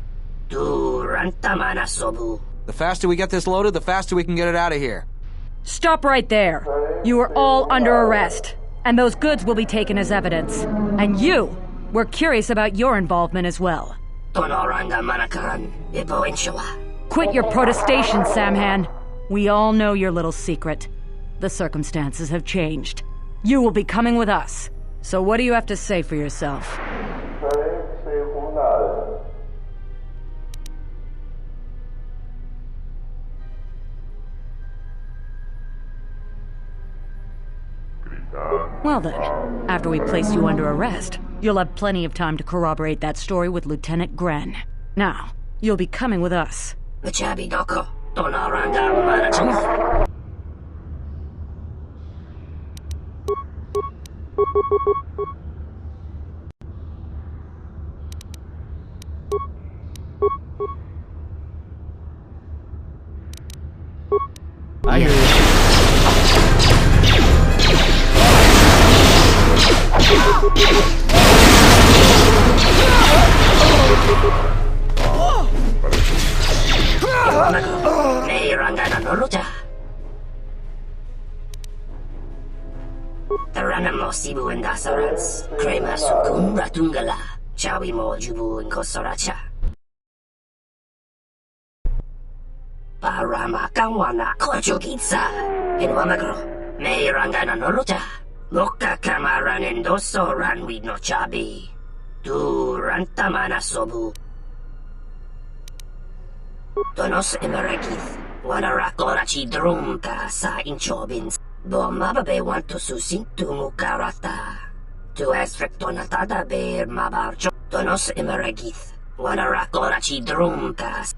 Du rantamana sobu. The faster we get this loaded, the faster we can get it out of here. Stop right there. You are all under arrest, and those goods will be taken as evidence. And you, we're curious about your involvement as well. Tonoranga manakaran. Ipo inshallah. Quit your protestation, Samhan. We all know your little secret. The circumstances have changed. You will be coming with us. So what do you have to say for yourself? Well then, after we place you under arrest, you'll have plenty of time to corroborate that story with Lieutenant Grenn. Now, you'll be coming with us. Machabi doko. Tonoranga manachunga. I hear you. Taranamo sibu indasarans. Kreia sunkun ratungala. Chawi mo jubu inkosoracha. Parama kawana kojugitsa. Inwamagro. Meirangana nolocha. Moka kamaran endoso ranwi no chabi. Du rantamana sobu. Tonos emeragith. Wanarakorachi drumka sa inchobins. Bombabe wanto susintu mukarata. Tu esfrektonatada ber mabarcho. Tonos emeragith. Wanarakorachi drumka.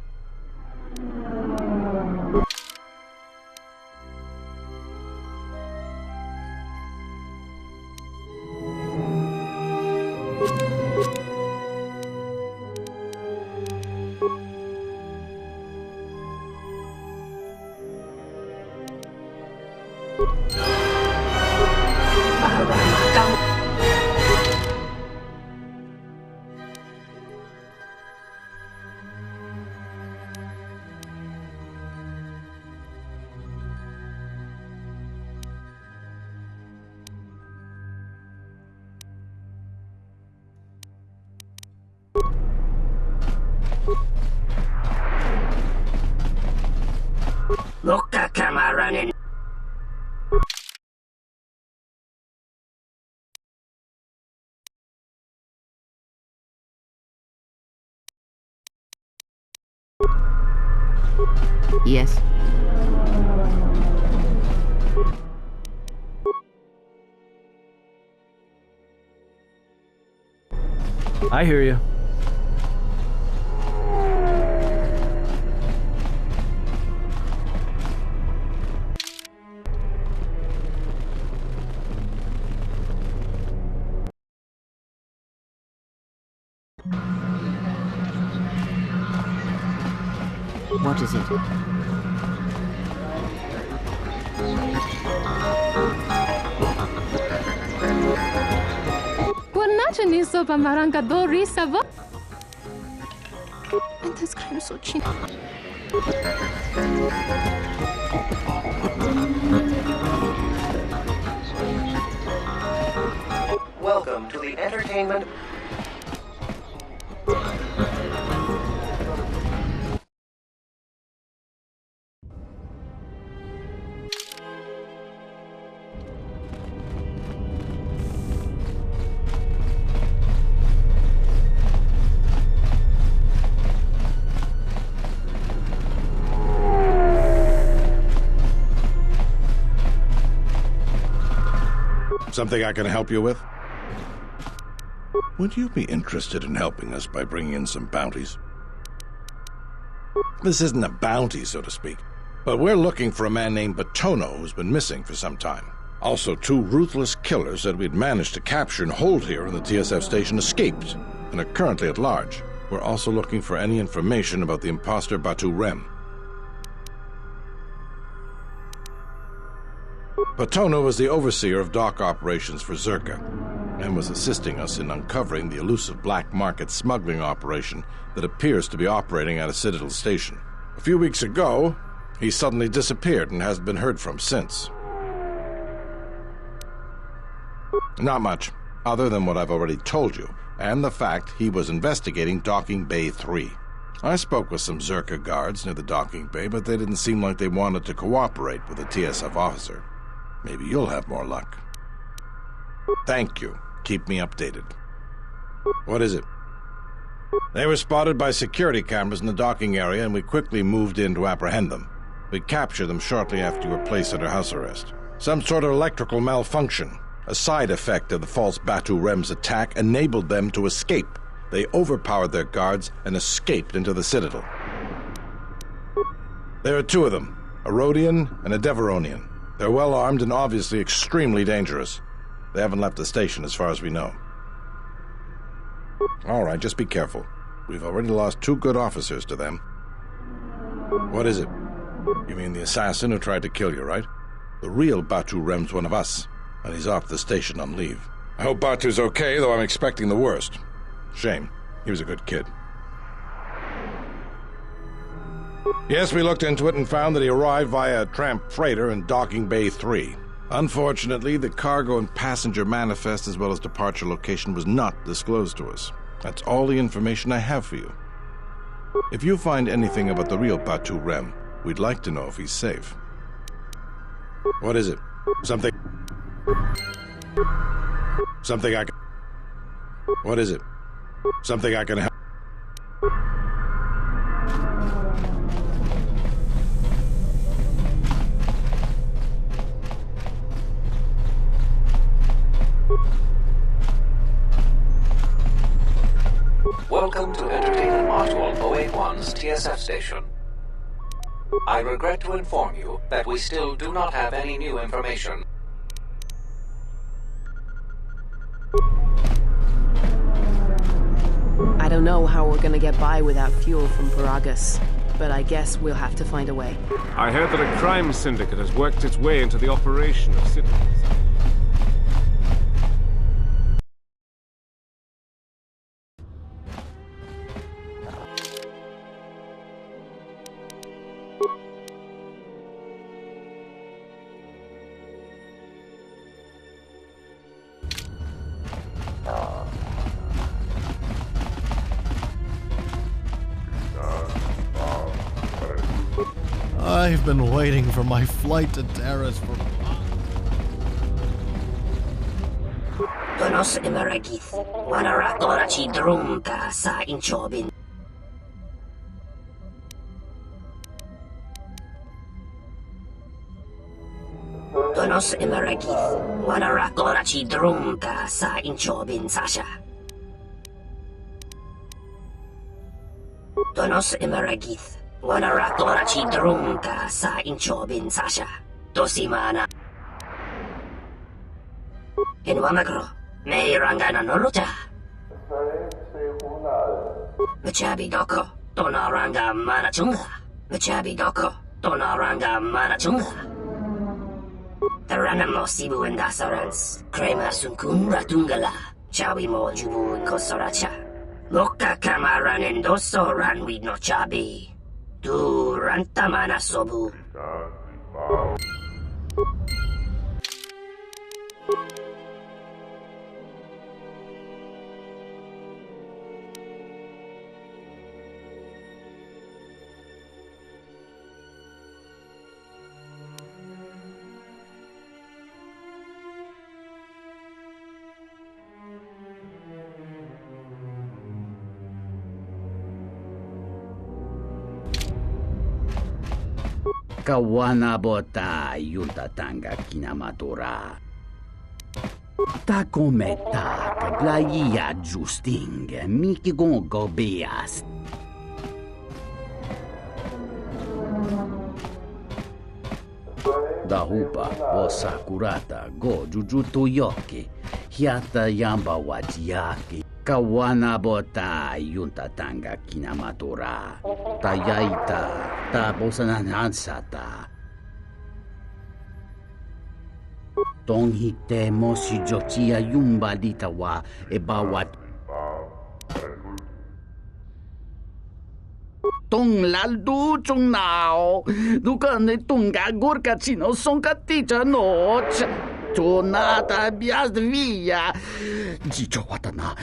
Moka kamaranin. Yes. I hear you. What is it? Welcome to the entertainment. Something I can help you with? Would you be interested in helping us by bringing in some bounties? This isn't a bounty, so to speak, but we're looking for a man named Batono who's been missing for some time. Also, 2 ruthless killers that we'd managed to capture and hold here in the TSF station escaped and are currently at large. We're also looking for any information about the imposter Batu Rem. Batono is the overseer of dock operations for Zerka, and was assisting us in uncovering the elusive black market smuggling operation that appears to be operating at a Citadel Station. A few weeks ago, he suddenly disappeared and hasn't been heard from since. Not much, other than what I've already told you, and the fact he was investigating Docking Bay 3. I spoke with some Zerka guards near the docking bay, but they didn't seem like they wanted to cooperate with a TSF officer. Maybe you'll have more luck. Thank you. Keep me updated. What is it? They were spotted by security cameras in the docking area, and we quickly moved in to apprehend them. We captured them shortly after you were placed under house arrest. Some sort of electrical malfunction, a side effect of the false Batu Rem's attack, enabled them to escape. They overpowered their guards and escaped into the Citadel. There are 2 of them, a Rhodian and a Deveronian. They're well armed and obviously extremely dangerous. They haven't left the station as far as we know. All right, just be careful. We've already lost 2 good officers to them. What is it? You mean the assassin who tried to kill you, right? The real Batu Rem's one of us, and he's off the station on leave. I hope Batu's okay, though I'm expecting the worst. Shame. He was a good kid. Yes, we looked into it and found that he arrived via a tramp freighter in Docking Bay 3. Unfortunately, the cargo and passenger manifest as well as departure location was not disclosed to us. That's all the information I have for you. If you find anything about the real Batu Rem, we'd like to know if he's safe. What is it? Something I can... What is it? Something I can help... Welcome to Entertainment Module 081's TSF station. I regret to inform you that we still do not have any new information. I don't know how we're gonna get by without fuel from Peragus, but I guess we'll have to find a way. I heard that a crime syndicate has worked its way into the operation of Citadel. I've been waiting for my flight to Terrace for... Tonos Emeragith, Wanarakorachi Drumka sa Inchobin. Tonos Emeragith, Wanarakorachi Drumka sa Inchobin Sasha. Tonos Emeragith, Wanarakorachi Drumka sa Inchobin Sasha. Tosimana. Inwamagro, may rangana nolucha. Machabi doko, tonaranga manachunga. Machabi doko, Tonoranga Manachunga. Taranamo Sibu and Dasarans, Krema Sunkun Ratungala, Chawi Mo Jubu and Kosoracha. Loka Kamaran and Doso ran with no Chabi. Tu Rantamana Sobu. Kawanabota yutatanga kinamatura. Ta kometa kaglaya justing mikigon gobeas. Dahupa o sakurata go jujutu yoki hiata yamba wajiaki. Kawanabota yuntatanga kinamatura. Tayaita ta bosananansata. Tonghite mosi jochia yumba litawa ebawat. Tong laldu chung nao. Dukane tunga gurka chino sonka ticha noch. Tonata bias via. Jicho watana.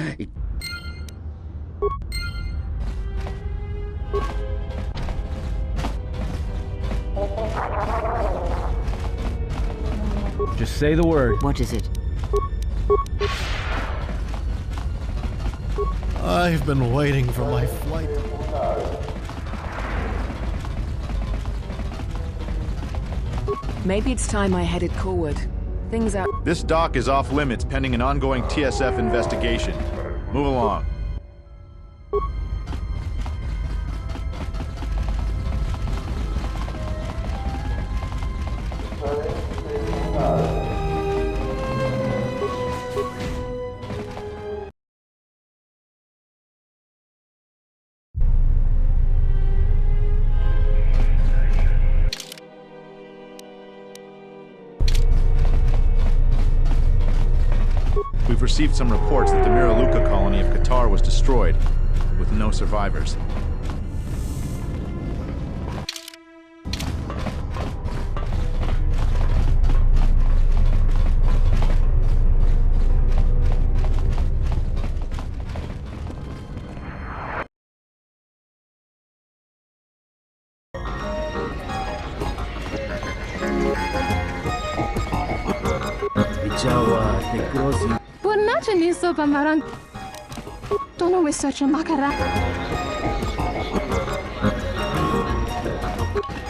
Just say the word. What is it? I've been waiting for my flight. Maybe it's time I headed forward. Things are... This dock is off limits pending an ongoing TSF investigation. Move along. We've received some reports that the Miraluka colony of Qatar was destroyed, with no survivors. Pornace din sopa maran. Tono we such a makara.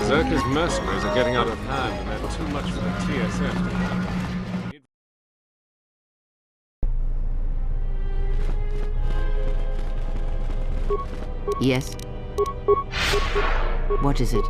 Zerka's mercenaries are getting out of hand and they're too much for the TSF. Yes. What is it?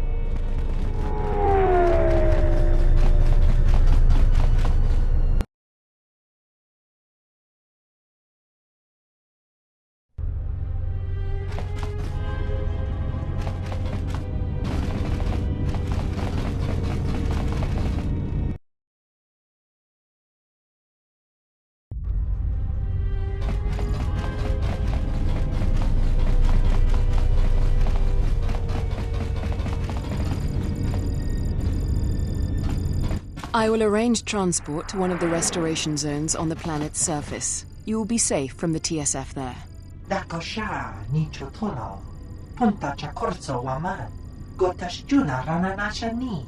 I will arrange transport to one of the restoration zones on the planet's surface. You will be safe from the TSF there. Dakosha nicho tono. Punta chakorzo waman. Gotashjuna rananasha ni.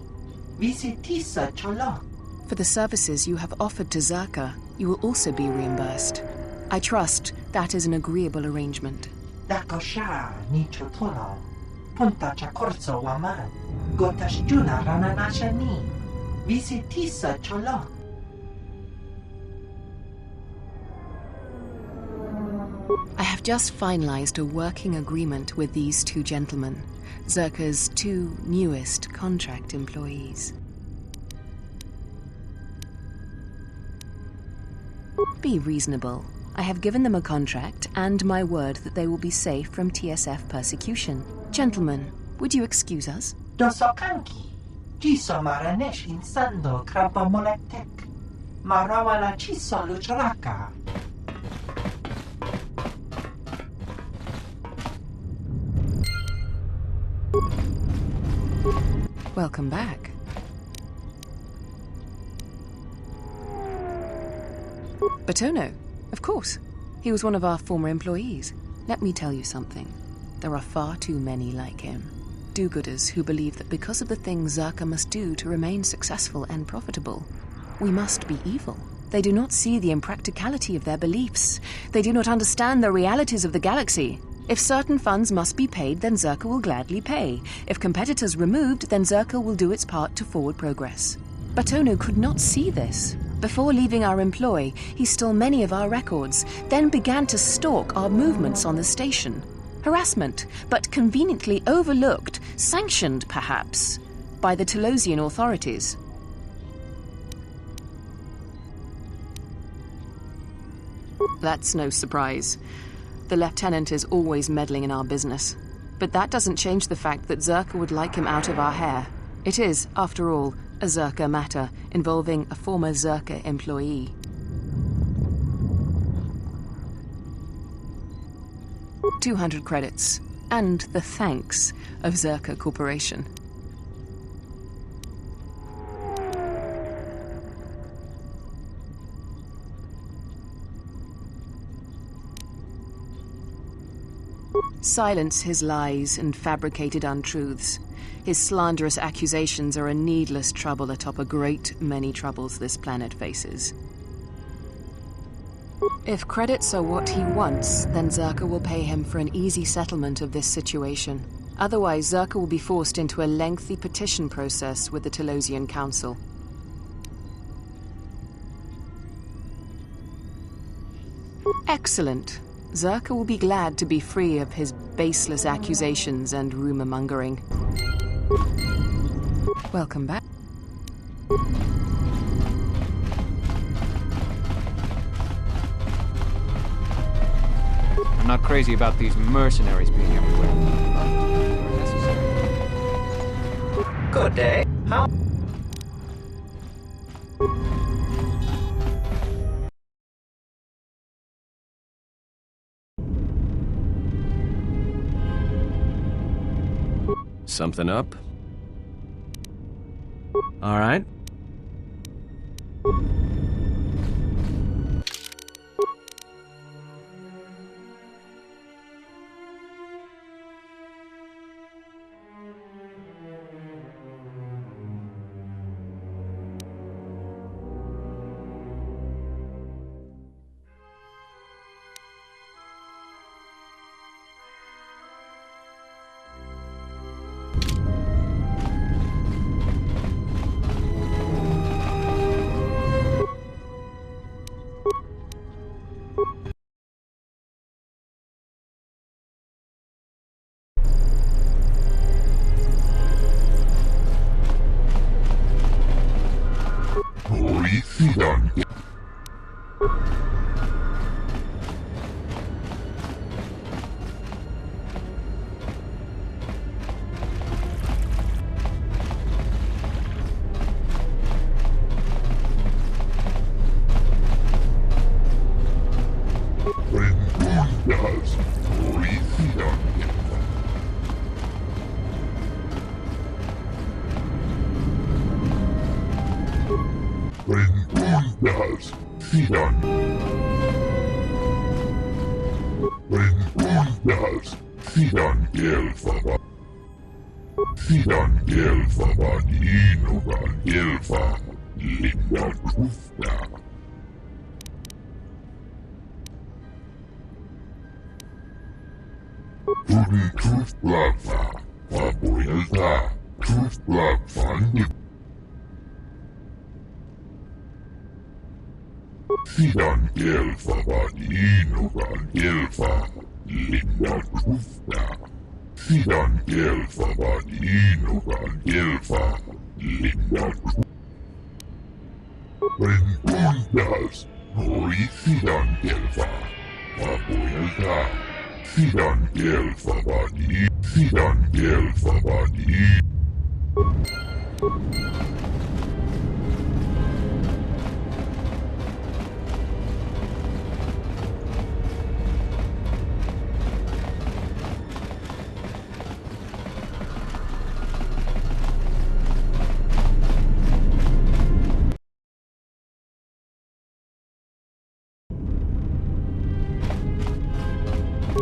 Visitisa cholo. For the services you have offered to Zerka, you will also be reimbursed. I trust that is an agreeable arrangement. Dakosha nicho tono. Punta chakorzo waman. Gotashjuna rananasha ni. Visitisa cholo. I have just finalized a working agreement with these two gentlemen, Zerka's two newest contract employees. Be reasonable. I have given them a contract and my word that they will be safe from TSF persecution. Gentlemen, Would you excuse us? Dosokanki. Jiso maranesh insando krabamoletek. Marawana chiso luchraka. Welcome back. Batono, of course. He was one of our former employees. Let me tell you something. There are far too many like him. Do-gooders who believe that because of the things Czerka must do to remain successful and profitable, we must be evil. They do not see the impracticality of their beliefs. They do not understand the realities of the galaxy. If certain funds must be paid, then Czerka will gladly pay. If competitors removed, then Czerka will do its part to forward progress. Batono could not see this. Before leaving our employ, he stole many of our records, then began to stalk our movements on the station. Harassment, but conveniently overlooked, sanctioned perhaps, by the Telosian authorities. That's no surprise. The lieutenant is always meddling in our business. But that doesn't change the fact that Czerka would like him out of our hair. It is, after all, a Czerka matter involving a former Czerka employee. $200 credits, and the thanks of Czerka Corporation. Silence his lies and fabricated untruths. His slanderous accusations are a needless trouble atop a great many troubles this planet faces. If credits are what he wants, then Czerka will pay him for an easy settlement of this situation. Otherwise, Czerka will be forced into a lengthy petition process with the Telosian Council. Excellent. Czerka will be glad to be free of his baseless accusations and rumor-mongering. Welcome back. I'm not crazy about these mercenaries being everywhere. Good day. How? Something up? All right.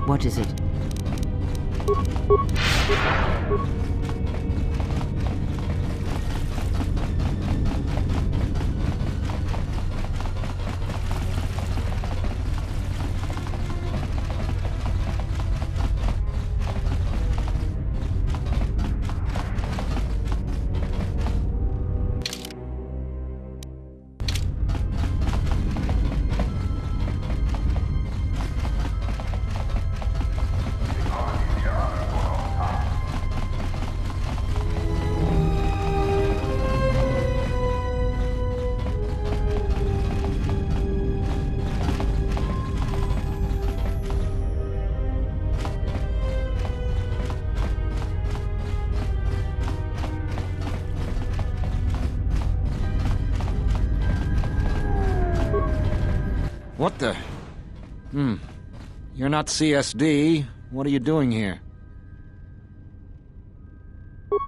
What is it? What the? You're not CSD. What are you doing here?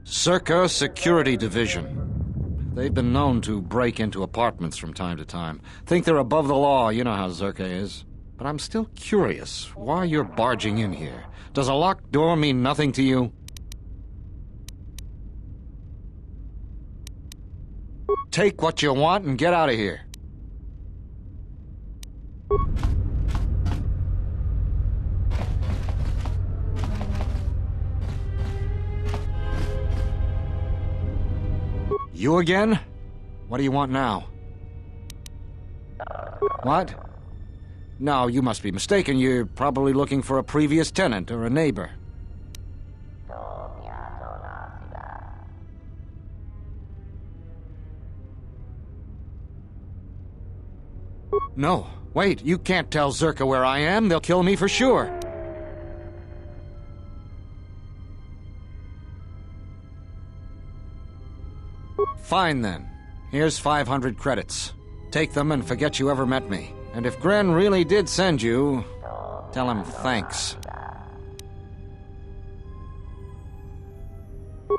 Zerka Security Division. They've been known to break into apartments from time to time. Think they're above the law, you know how Zerka is. But I'm still curious why you're barging in here. Does a locked door mean nothing to you? Take what you want and get out of here. You again? What do you want now? What? No, you must be mistaken. You're probably looking for a previous tenant or a neighbor. No, wait, you can't tell Zerka where I am. They'll kill me for sure. Fine then. Here's 500 credits. Take them and forget you ever met me. And if Grenn really did send you, tell him thanks.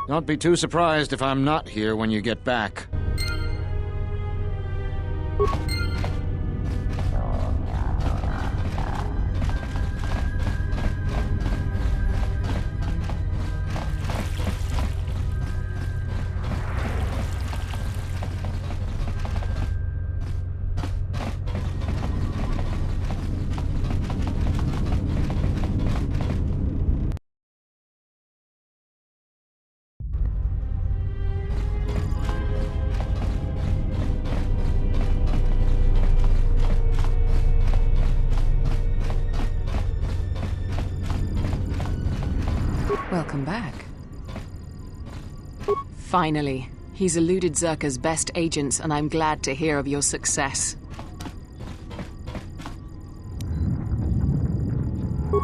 Don't be too surprised if I'm not here when you get back. Welcome back. Finally, he's eluded Zerka's best agents, and I'm glad to hear of your success.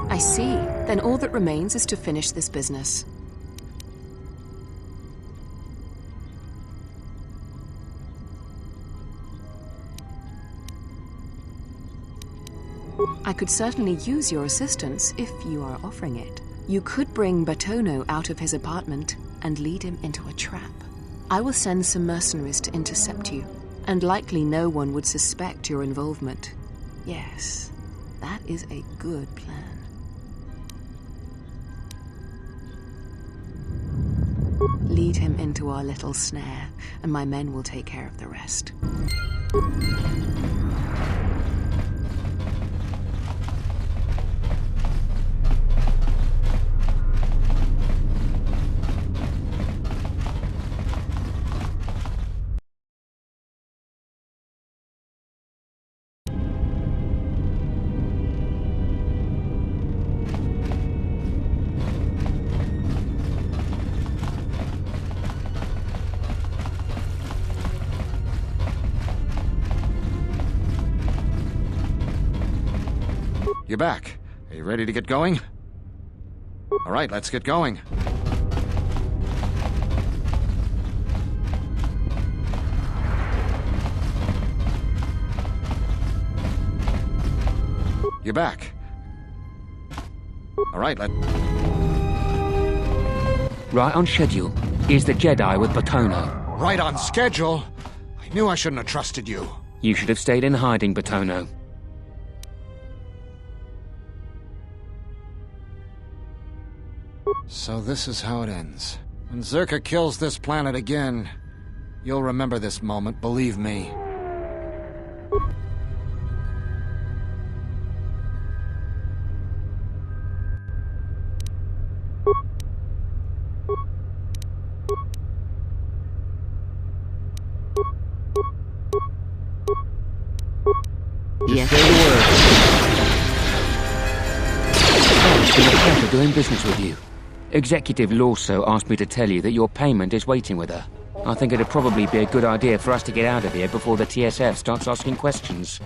I see. Then all that remains is to finish this business. I could certainly use your assistance if you are offering it. You could bring Batono out of his apartment and lead him into a trap. I will send some mercenaries to intercept you, and likely no one would suspect your involvement. Yes, that is a good plan. Lead him into our little snare, and my men will take care of the rest. You're back. Are you ready to get going? All right, let's get going. You're back. All right, Right on schedule is the Jedi with Batono. Right on schedule? I knew I shouldn't have trusted you. You should have stayed in hiding, Batono. So this is how it ends. When Zerka kills this planet again, you'll remember this moment, believe me. Yes. Say the word. Oh, it's been a pleasure doing business with you. Executive Lorso asked me to tell you that your payment is waiting with her. I think it'd probably be a good idea for us to get out of here before the TSF starts asking questions.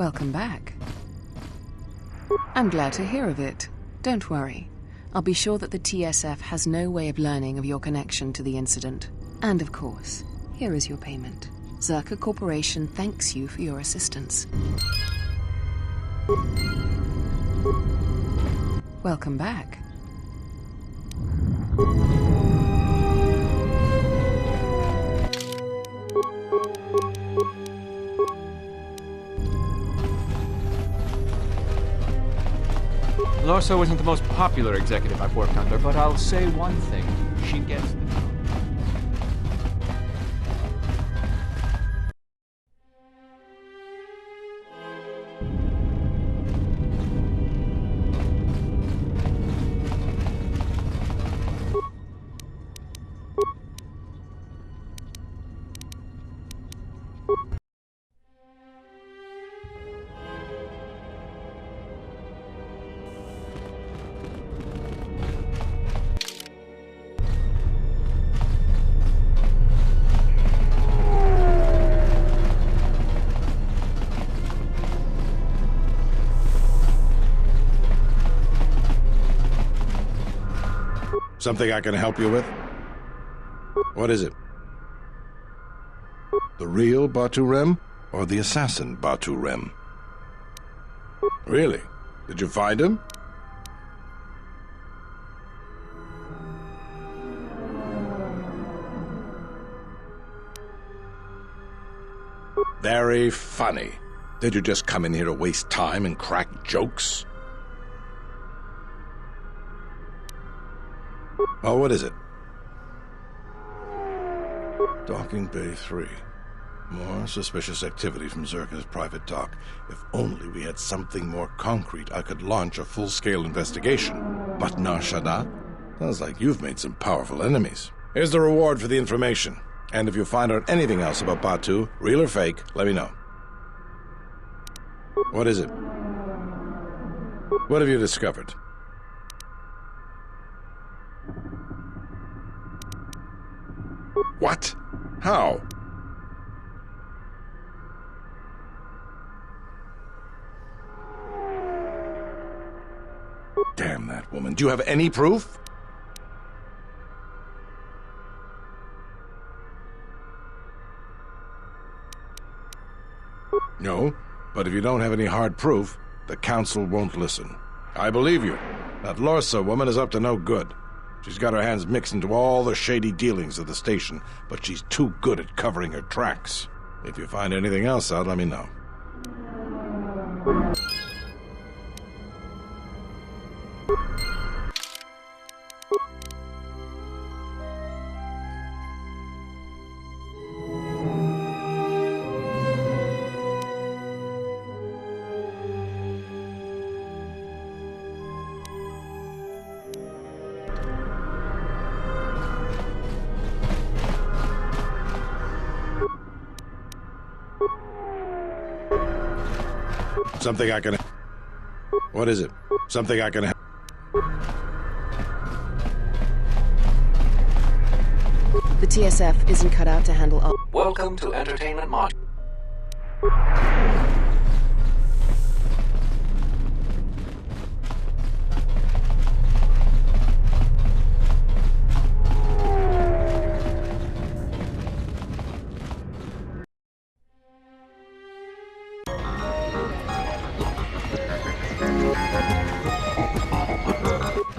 Welcome back. I'm glad to hear of it. Don't worry. I'll be sure that the TSF has no way of learning of your connection to the incident. And of course, here is your payment. Zerka Corporation thanks you for your assistance. Welcome back. Lorso isn't the most popular executive I've worked under, but I'll say one thing. She gets the job. Something I can help you with? What is it? The real Batu Rem or the assassin Batu Rem? Really? Did you find him? Very funny. Did you just come in here to waste time and crack jokes? Oh, what is it? Docking Bay 3. More suspicious activity from Zerka's private dock. If only we had something more concrete, I could launch a full-scale investigation. But Nar Shaddaa? Sounds like you've made some powerful enemies. Here's the reward for the information. And if you find out anything else about Batu, real or fake, let me know. What is it? What have you discovered? What? How? Damn that woman. Do you have any proof? No, but if you don't have any hard proof, the Council won't listen. I believe you. That Lorso woman is up to no good. She's got her hands mixed into all the shady dealings of the station, but she's too good at covering her tracks. If you find anything else out, let me know. Something I can... What is it? Something I can... The TSF isn't cut out to handle all... Welcome to Entertainment Mod.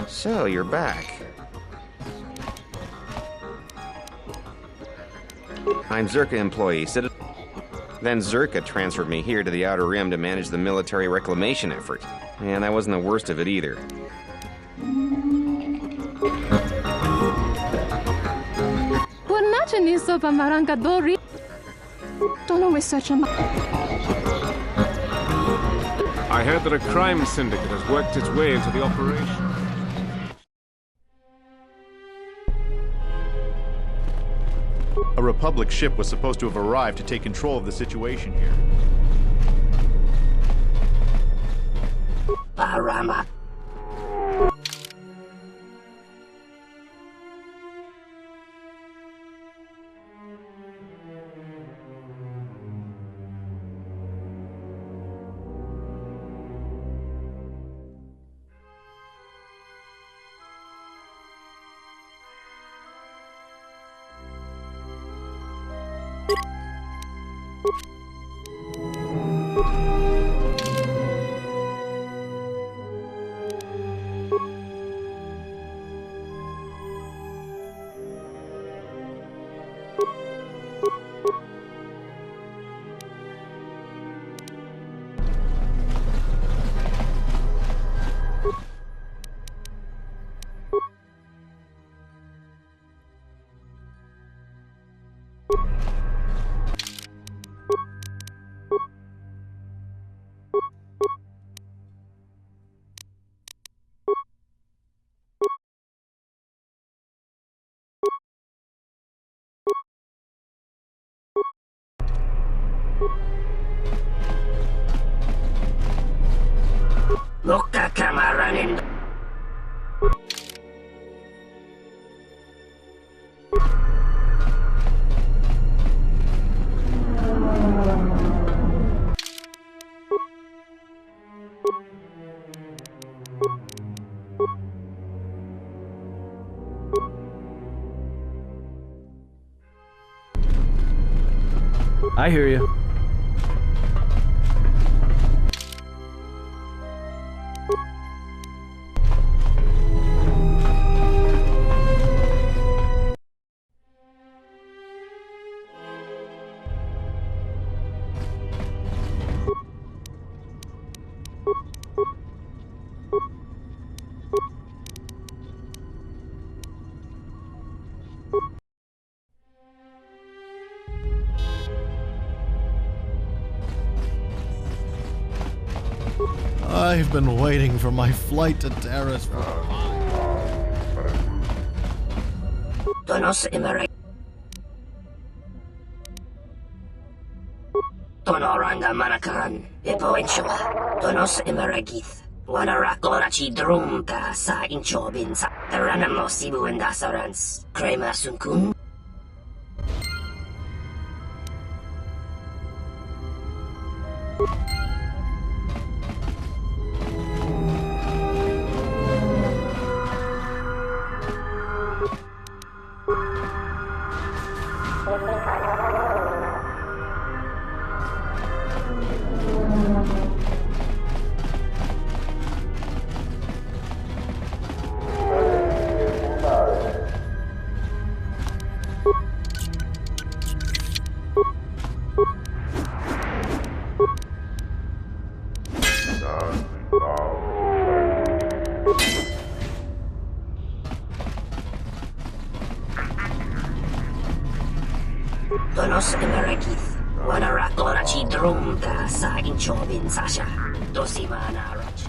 So, you're back. I'm Zerka employee, Citadel. Then Zerka transferred me here to the Outer Rim to manage the military reclamation effort. And that wasn't the worst of it either. I heard that a crime syndicate has worked its way into the operation. A Republic ship was supposed to have arrived to take control of the situation here. Parama. Loka kamaranin. I hear you. I've been waiting for my flight to Terrace for Tonos Emery. Tonoranga Manakaran, Epoenshua, Tonos Emeragith, Wanarakorachi Drumka sa Inchobin sa Taranamo Sibu and Dasarans, Kreia Sunkun. Tonos Emeragith, Wanarakorachi Drumka sa Inchobin Sasha, Dosimana Rach.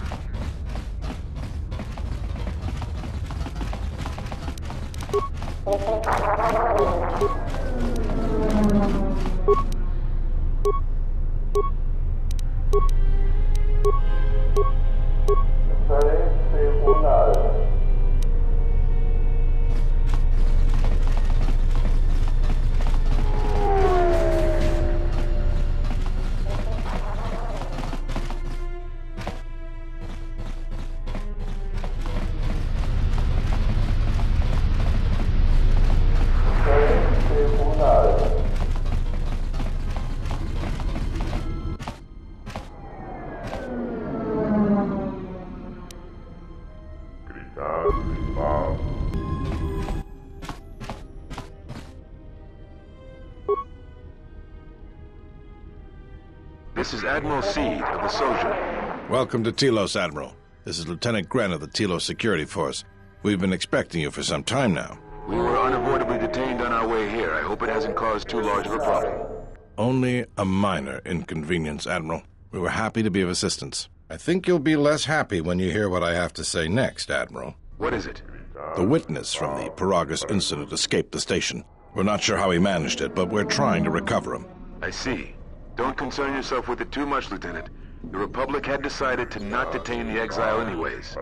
This is Admiral Seed of the Sojourn. Welcome to Telos, Admiral. This is Lieutenant Grenn of the Telos Security Force. We've been expecting you for some time now. We were unavoidably detained on our way here. I hope it hasn't caused too large of a problem. Only a minor inconvenience, Admiral. We were happy to be of assistance. I think you'll be less happy when you hear what I have to say next, Admiral. What is it? The witness from the Peragus incident escaped the station. We're not sure how he managed it, but we're trying to recover him. I see. Don't concern yourself with it too much, Lieutenant. The Republic had decided to not detain the exile anyways.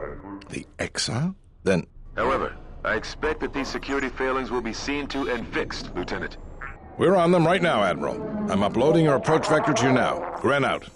The exile? Then... However, I expect that these security failings will be seen to and fixed, Lieutenant. We're on them right now, Admiral. I'm uploading your approach vector to you now. Grenn out.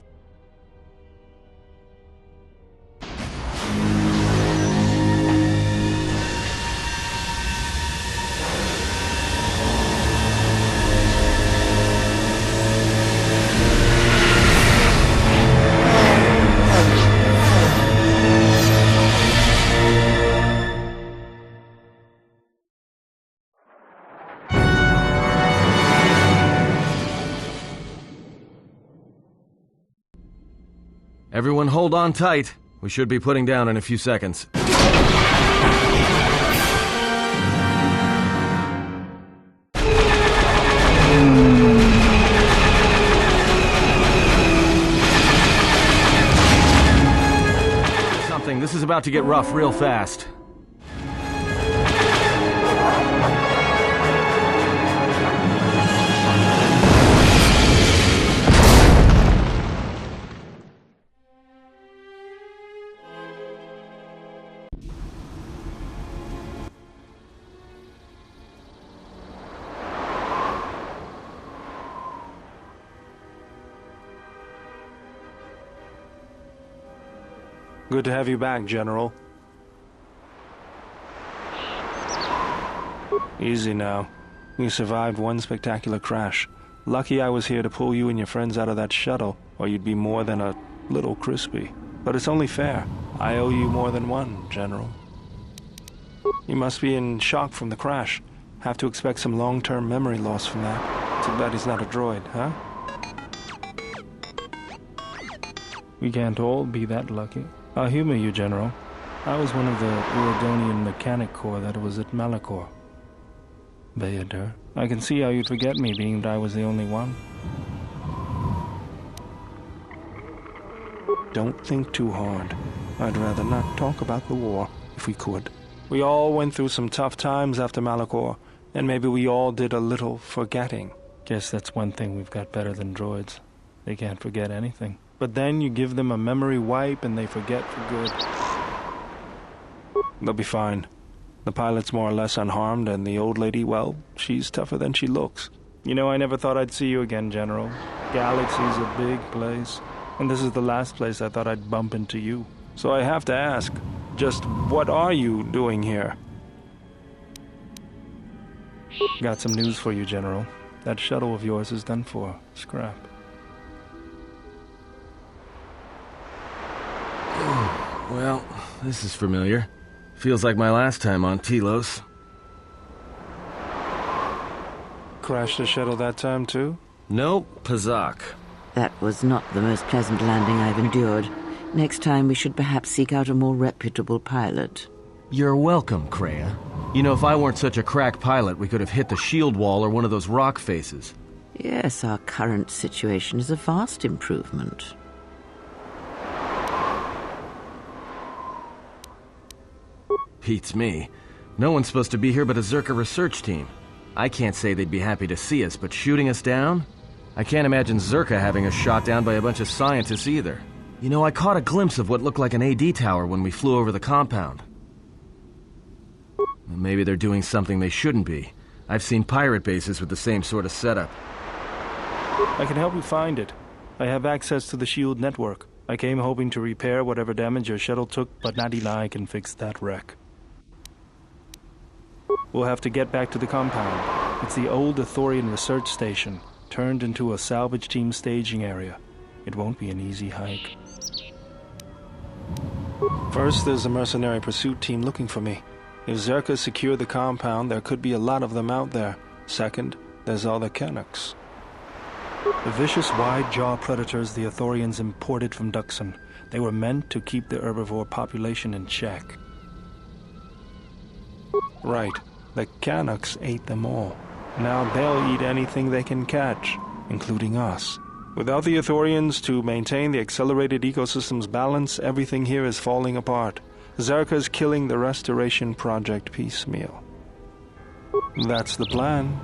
Everyone hold on tight. We should be putting down in a few seconds. Something. This is about to get rough real fast. Good to have you back, General. Easy now. You survived one spectacular crash. Lucky I was here to pull you and your friends out of that shuttle, or you'd be more than a little crispy. But it's only fair. I owe you more than one, General. You must be in shock from the crash. Have to expect some long-term memory loss from that. Too bad he's not a droid, huh? We can't all be that lucky. I'll humor you, General. I was one of the Uridonian Mechanic Corps that was at Malachor. Bayadur, I can see how you'd forget me, being that I was the only one. Don't think too hard. I'd rather not talk about the war, if we could. We all went through some tough times after Malachor, and maybe we all did a little forgetting. Guess that's one thing we've got better than droids. They can't forget anything. But then you give them a memory wipe and they forget for good. They'll be fine. The pilot's more or less unharmed, and the old lady, well, she's tougher than she looks. You know, I never thought I'd see you again, General. Galaxy's a big place, and this is the last place I thought I'd bump into you. So I have to ask, just what are you doing here? Got some news for you, General. That shuttle of yours is done for. Scrap. Well, this is familiar. Feels like my last time on Telos. Crashed the shuttle that time, too? Nope, Pazak. That was not the most pleasant landing I've endured. Next time we should perhaps seek out a more reputable pilot. You're welcome, Kreia. You know, if I weren't such a crack pilot, we could have hit the shield wall or one of those rock faces. Yes, our current situation is a vast improvement. Beats me. No one's supposed to be here but a Zerka research team. I can't say they'd be happy to see us, but shooting us down? I can't imagine Zerka having us shot down by a bunch of scientists either. You know, I caught a glimpse of what looked like an AD tower when we flew over the compound. Maybe they're doing something they shouldn't be. I've seen pirate bases with the same sort of setup. I can help you find it. I have access to the SHIELD network. I came hoping to repair whatever damage your shuttle took, but not Eli can fix that wreck. We'll have to get back to the compound. It's the old Athorian research station, turned into a salvage team staging area. It won't be an easy hike. First, there's a mercenary pursuit team looking for me. If Zerka secured the compound, there could be a lot of them out there. Second, there's all the Canucks. The vicious wide-jaw predators the Ithorians imported from Duxon. They were meant to keep the herbivore population in check. Right. The Canucks ate them all. Now they'll eat anything they can catch, including us. Without the Ithorians to maintain the accelerated ecosystem's balance, everything here is falling apart. Zerka's killing the Restoration Project piecemeal. That's the plan.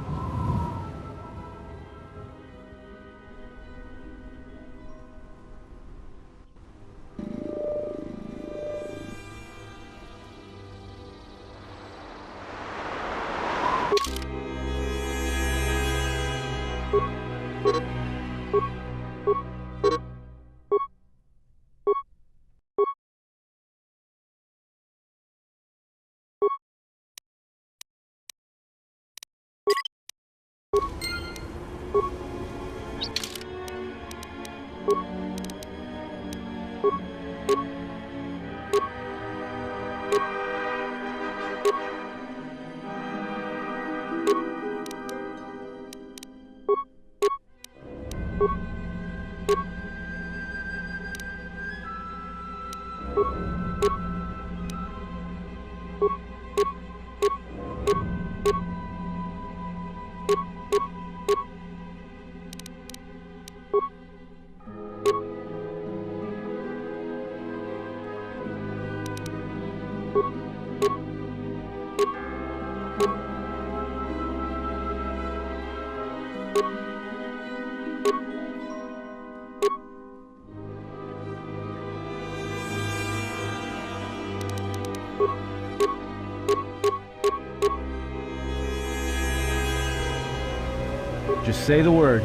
Just say the word.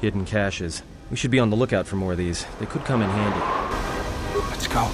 Hidden caches. We should be on the lookout for more of these. They could come in handy. Let's go.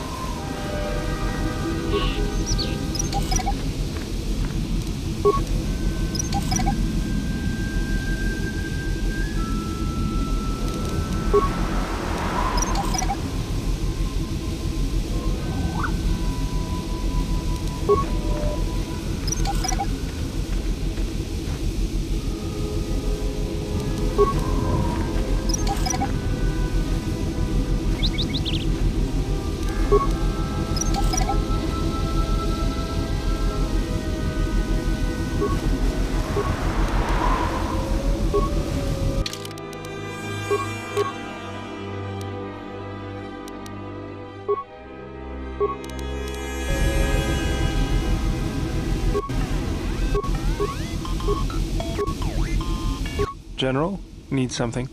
General, need something?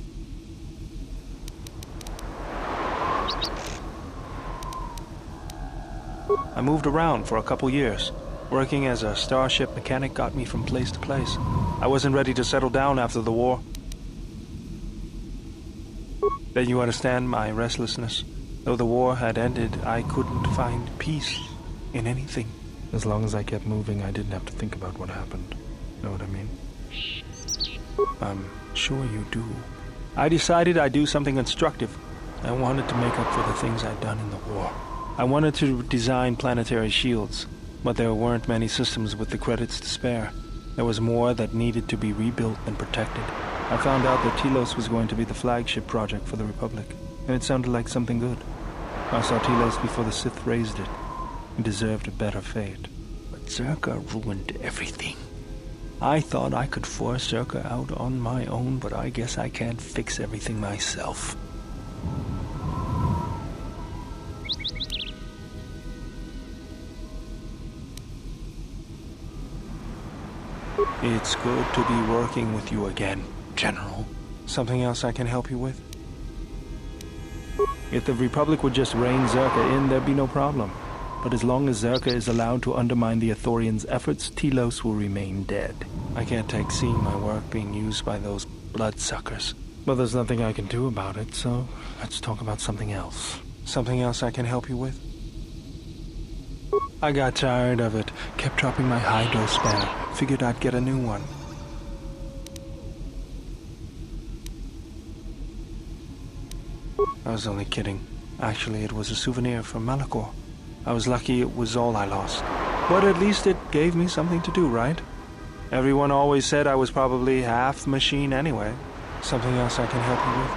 I moved around for a couple years. Working as a starship mechanic got me from place to place. I wasn't ready to settle down after the war. Then you understand my restlessness. Though the war had ended, I couldn't find peace in anything. As long as I kept moving, I didn't have to think about what happened. Know what I mean? I'm sure you do. I decided I'd do something constructive. I wanted to make up for the things I'd done in the war. I wanted to design planetary shields, but there weren't many systems with the credits to spare. There was more that needed to be rebuilt and protected. I found out that Telos was going to be the flagship project for the Republic, and it sounded like something good. I saw Telos before the Sith raised it. It deserved a better fate. But Zerka ruined everything. I thought I could force Zerka out on my own, but I guess I can't fix everything myself. It's good to be working with you again, General. Something else I can help you with? If the Republic would just rein Zerka in, there'd be no problem. But as long as Zerka is allowed to undermine the Ithorians' efforts, Telos will remain dead. I can't take seeing my work being used by those bloodsuckers. Well, there's nothing I can do about it, so let's talk about something else. Something else I can help you with? I got tired of it. Kept dropping my hydro spare. Figured I'd get a new one. I was only kidding. Actually, it was a souvenir from Malachor. I was lucky it was all I lost. But at least it gave me something to do, right? Everyone always said I was probably half machine anyway. Something else I can help you with?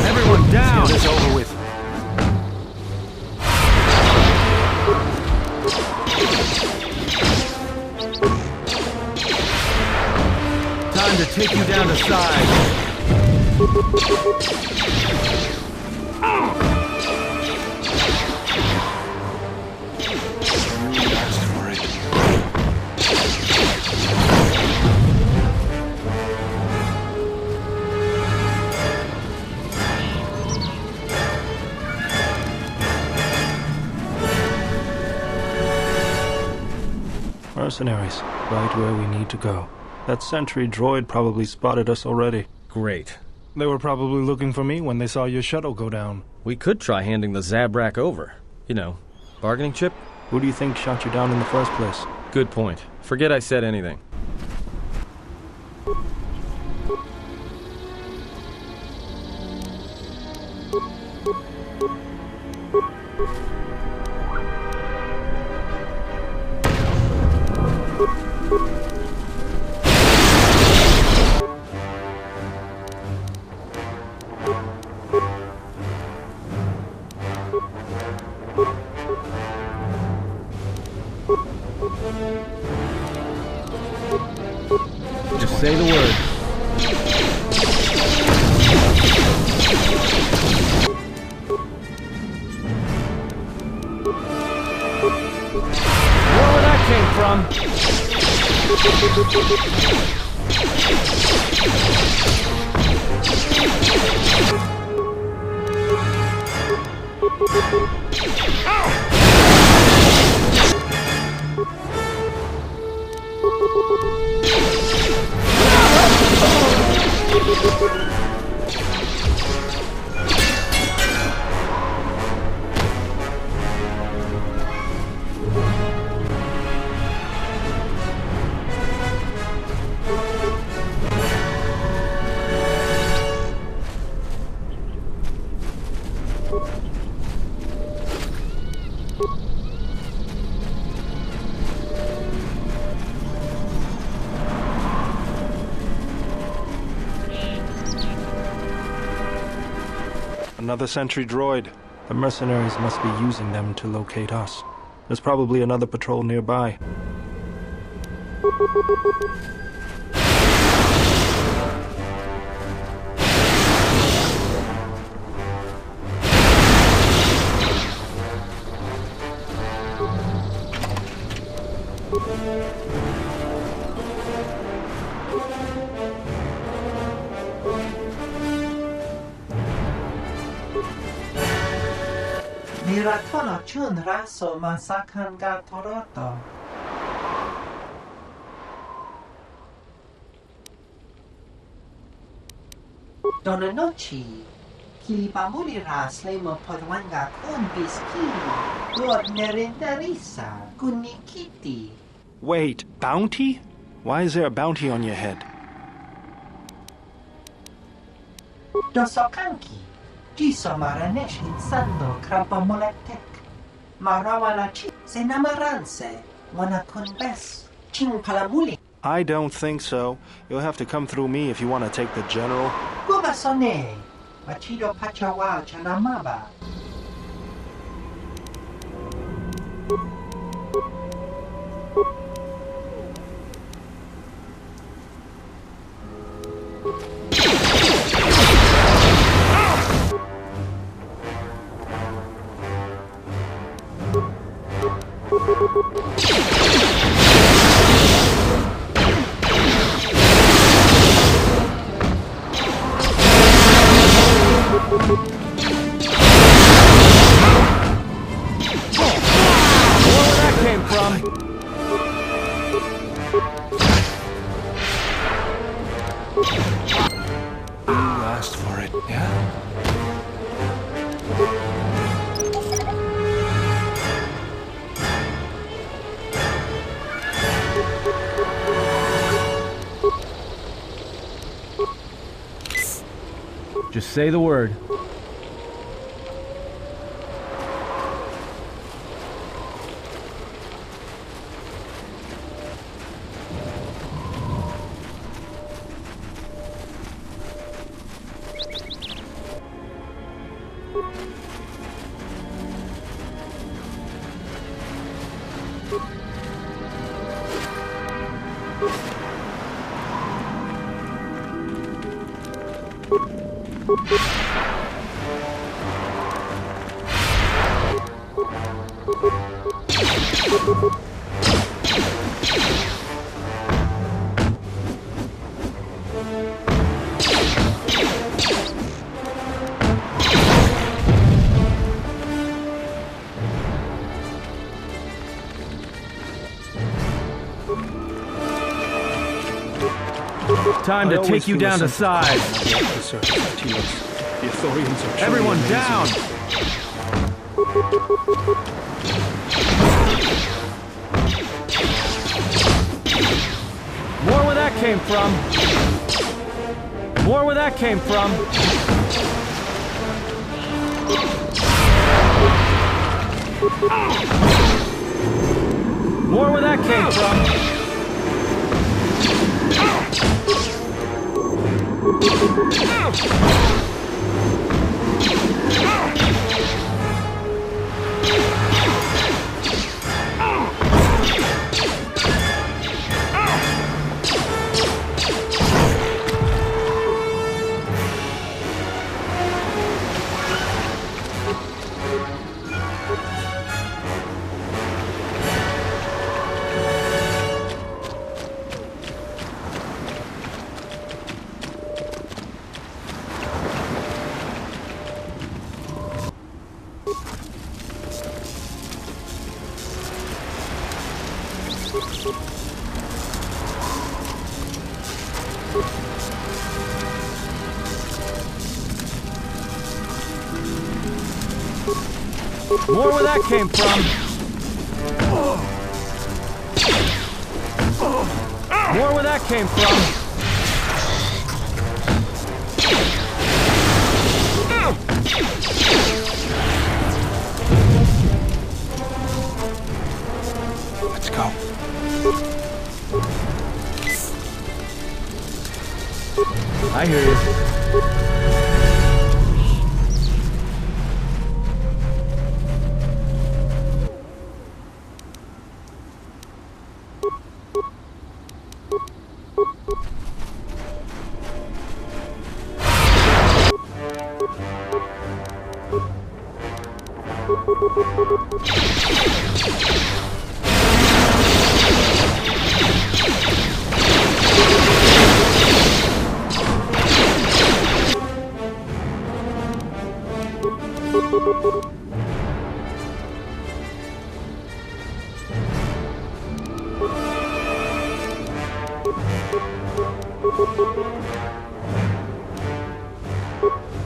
Everyone down! Let's get this over with. Time to take you down to size. You asked for it. Mercenaries, right where we need to go. That sentry droid probably spotted us already. Great. They were probably looking for me when they saw your shuttle go down. We could try handing the Zabrak over. You know, bargaining chip? Who do you think shot you down in the first place? Good point. Forget I said anything. Just say the word. Where that came from? Another sentry droid. The mercenaries must be using them to locate us. There's probably another patrol nearby. Miratono chun raso masakan ga toroto. Dona noci, kilipamuli ras lemo podwanga kun biski, Lord Nerindarisa, kunikiti. Wait, bounty? Why is there a bounty on your head? Dosokanki, jiso maranesh insando krapamoletek. Marawana chi se namaranse, wana kunbes, ching palamuli. I don't think so. You'll have to come through me if you want to take the general. Gubasone, machido pachawa chanamaba. Say the word. Time to take you down to size. Everyone down! More where that came from. More where that came from. More where that came from. More where that came from. More where that came from. Let's go. I hear you.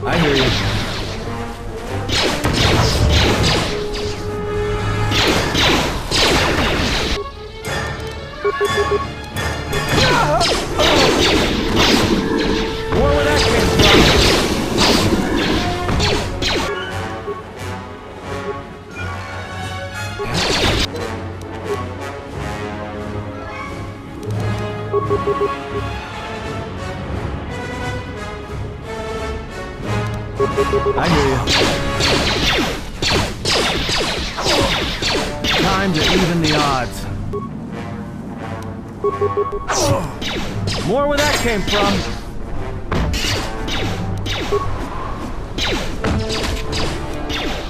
I hear you. More where that came I hear you. Time to even the odds. More where that came from.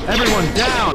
Everyone down!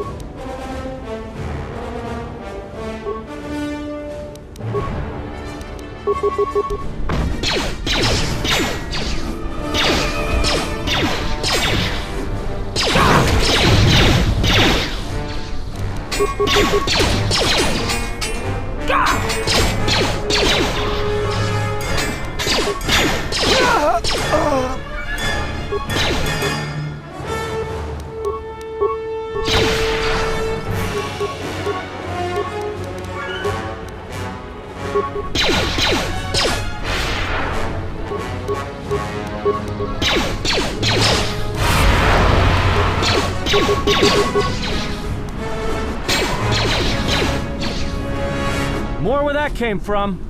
More where that came from.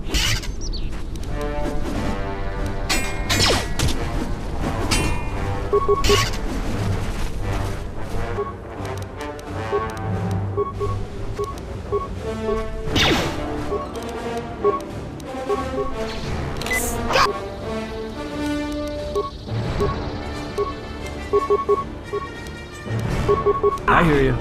I hear you.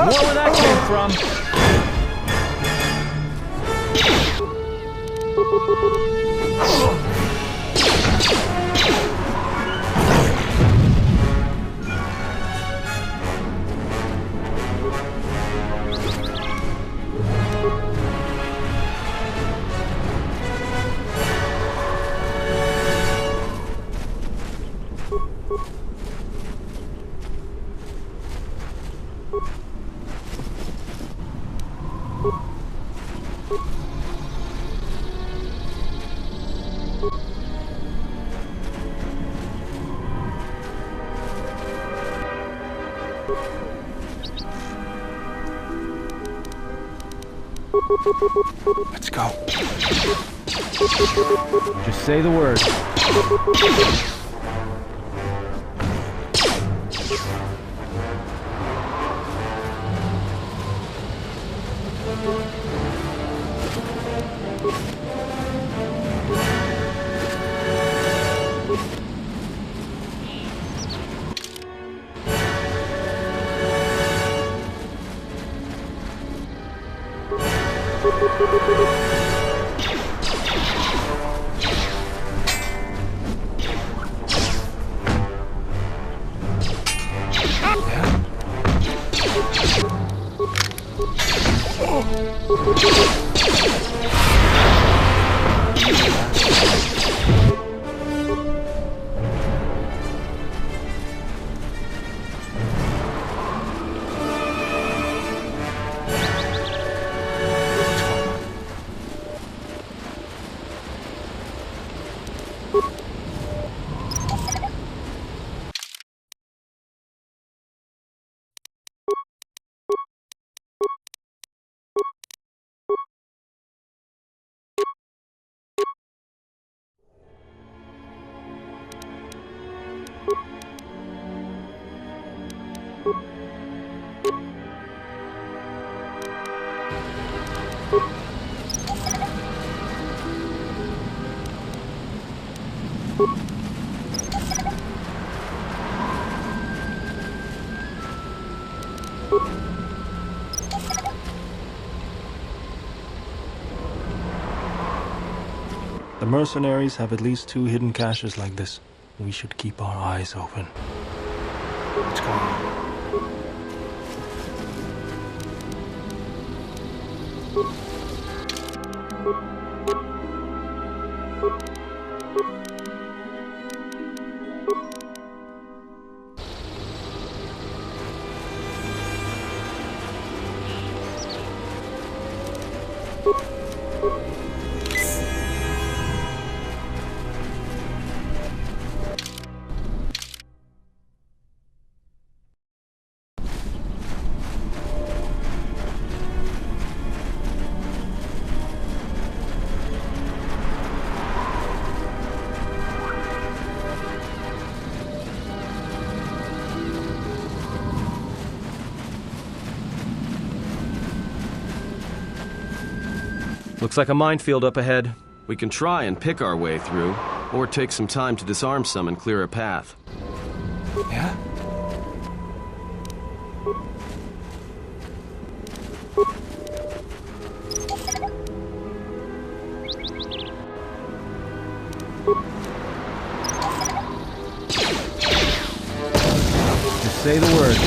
More where that came from. Let's go. Just say the word. The mercenaries have at least 2 hidden caches like this. We should keep our eyes open. Let's go. Looks like a minefield up ahead. We can try and pick our way through, or take some time to disarm some and clear a path. Yeah? Just say the word.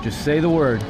Just say the word.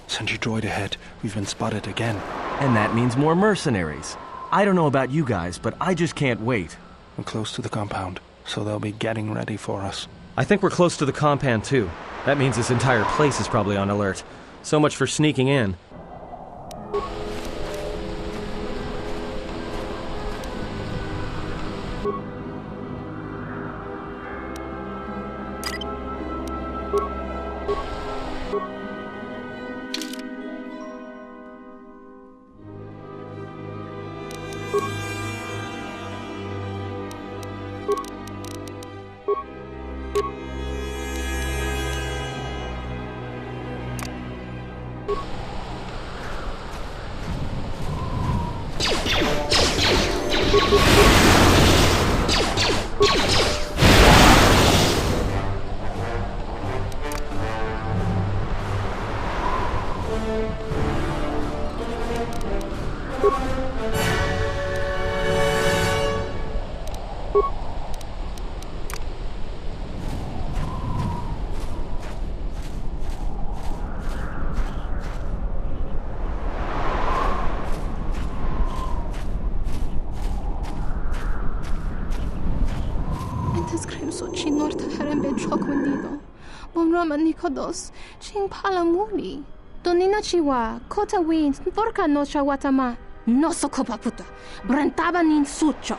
Sentry droid ahead. We've been spotted again. And that means more mercenaries. I don't know about you guys, but I just can't wait. We're close to the compound, so they'll be getting ready for us. I think we're close to the compound too. That means this entire place is probably on alert. So much for sneaking in. Nikodos, ching palamuli. Donina chiwa, kota win, porca nocha watama. No socopa puta, brantaba nin sucho.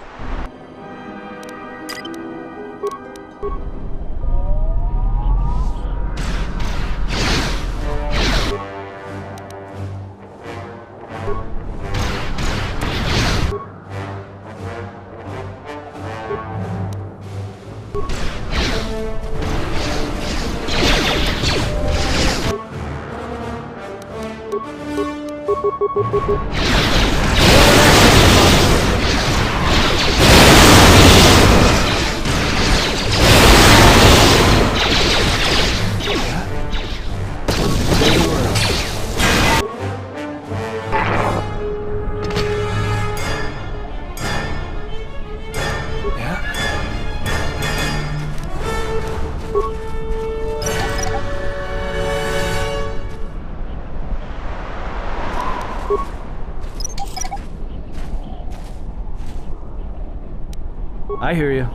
I hear you.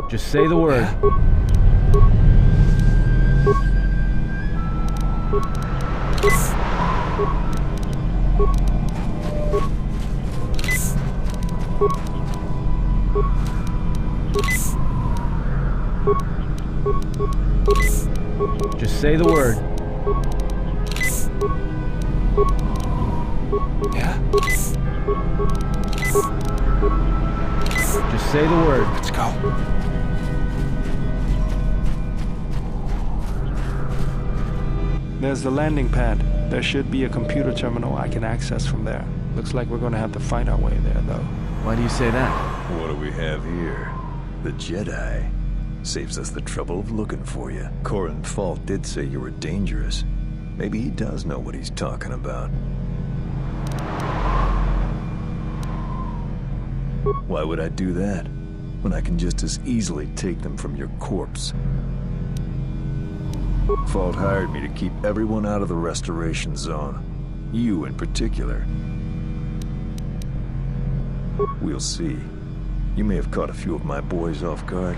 Just say the word. Just say the word. Yeah? Just say the word. Let's go. There's the landing pad. There should be a computer terminal I can access from there. Looks like we're gonna have to find our way there, though. Why do you say that? What do we have here? The Jedi. Saves us the trouble of looking for you. Corin Falk did say you were dangerous. Maybe he does know what he's talking about. Why would I do that, when I can just as easily take them from your corpse? Falk hired me to keep everyone out of the restoration zone. You in particular. We'll see. You may have caught a few of my boys off guard,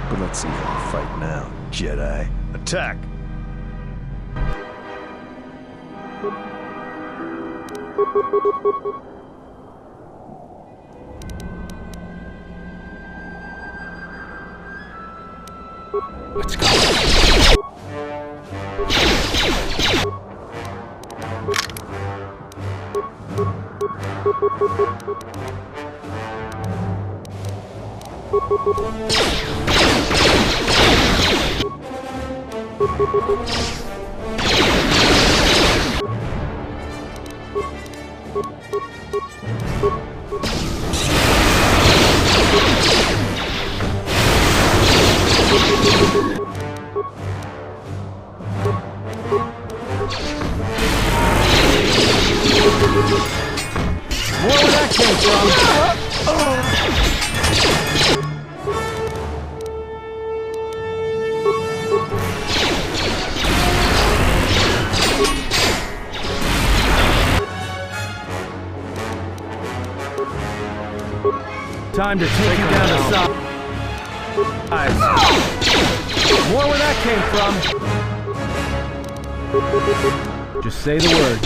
but let's see how you fight now, Jedi. Attack! Let's go. Where that came from? Time to take you down to size. More where that came from. Just say the word.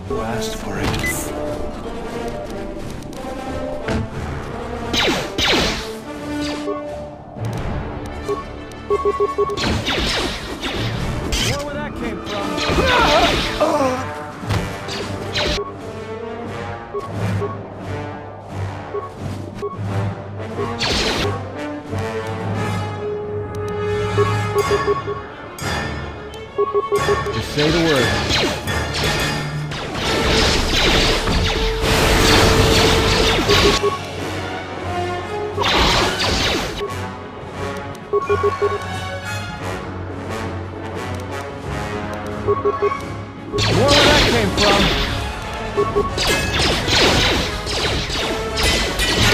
Blast for it. Where that came from? Just say the word. Where that came from?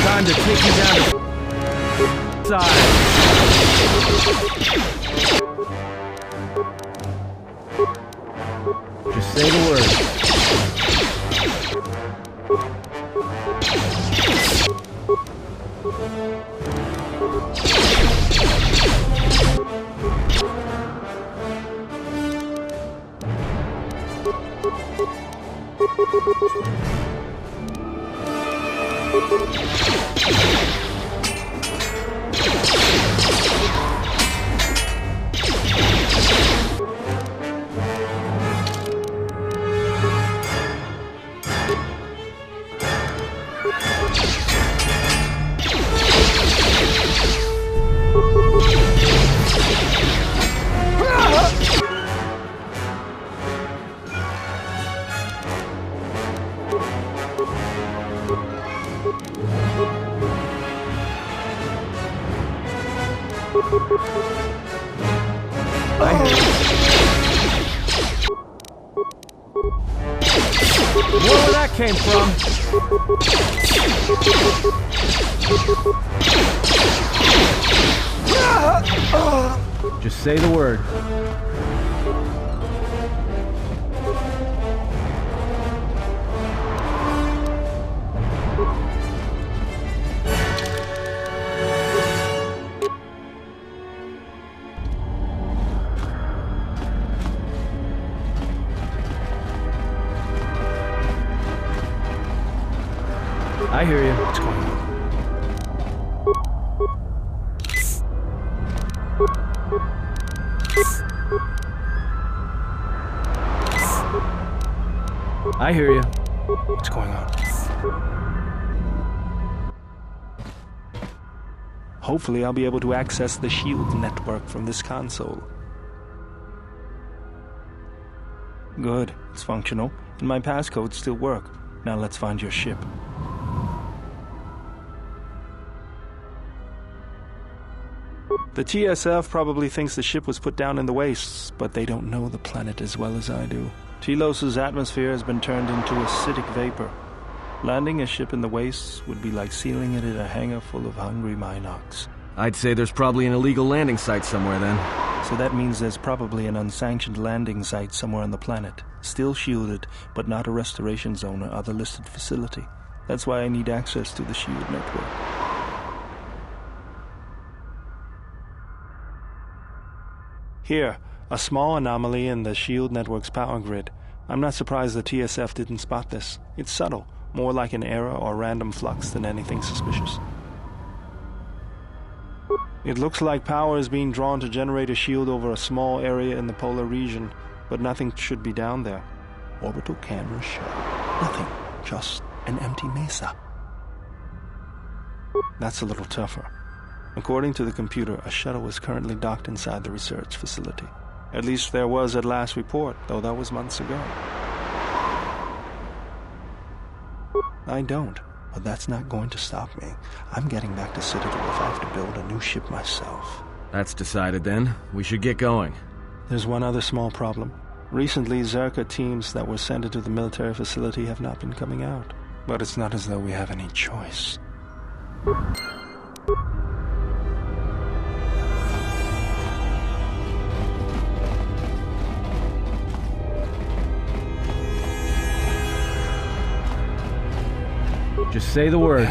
Time to take you down to side. Just say the word. More where that came from. Just say the word. I hear you. What's going on? I hear you. What's going on? Hopefully I'll be able to access the shield network from this console. Good, it's functional, and my passcodes still work. Now let's find your ship. The TSF probably thinks the ship was put down in the wastes, but they don't know the planet as well as I do. Telos' atmosphere has been turned into acidic vapor. Landing a ship in the wastes would be like sealing it in a hangar full of hungry Minox. I'd say there's probably an illegal landing site somewhere then. So that means there's probably an unsanctioned landing site somewhere on the planet. Still shielded, but not a restoration zone or other listed facility. That's why I need access to the shield network. Here, a small anomaly in the shield network's power grid. I'm not surprised the TSF didn't spot this. It's subtle, more like an error or random flux than anything suspicious. It looks like power is being drawn to generate a shield over a small area in the polar region, but nothing should be down there. Orbital cameras show nothing, just an empty mesa. That's a little tougher. According to the computer, a shuttle is currently docked inside the research facility. At least there was at last report, though that was months ago. I don't, but that's not going to stop me. I'm getting back to Citadel if I have to build a new ship myself. That's decided then. We should get going. There's one other small problem. Recently, Zerka teams that were sent into the military facility have not been coming out. But it's not as though we have any choice. Just say the word.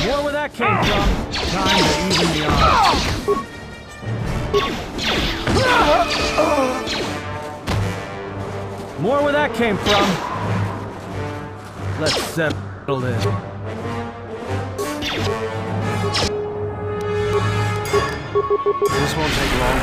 More where that came from. Time to even the odds. More where that came from. Let's settle this. This won't take long.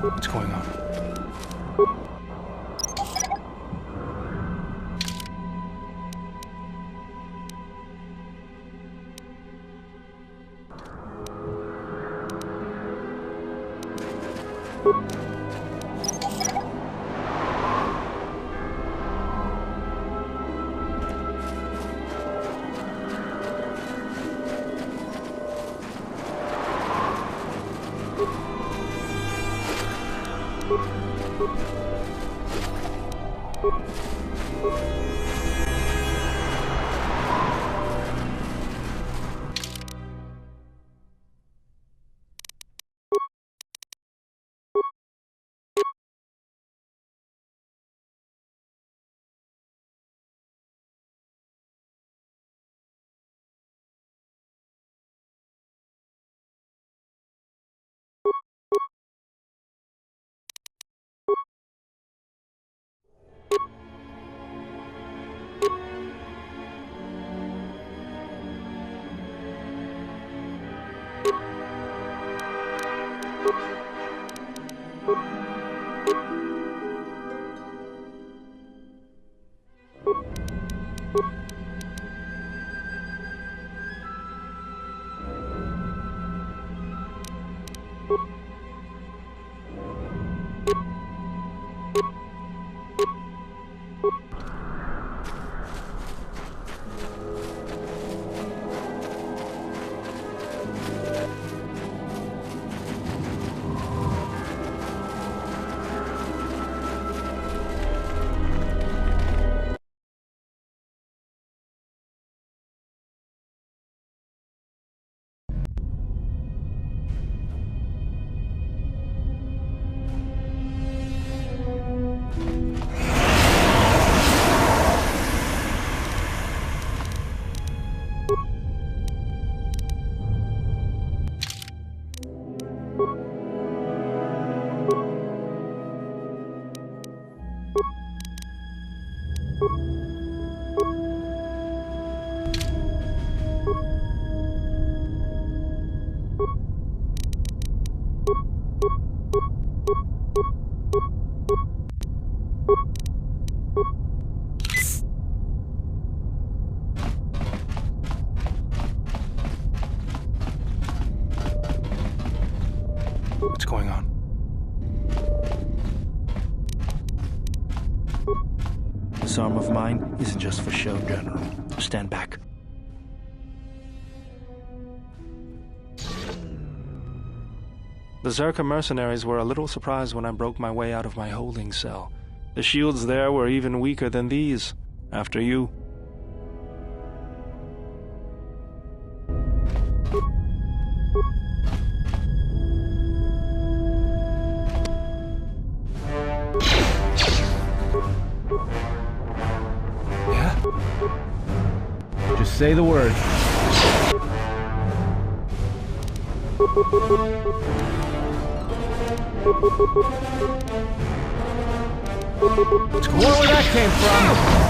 What's going on? What's going on? This arm of mine isn't just for show, General. Stand back. The Zerka mercenaries were a little surprised when I broke my way out of my holding cell. The shields there were even weaker than these. After you. Yeah? Just say the word. More where that came from!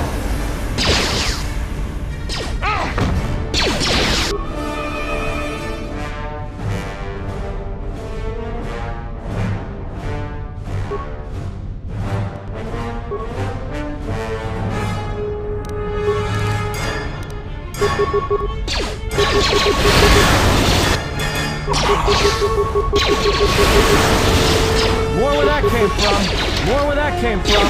More where that came from! More where that came from!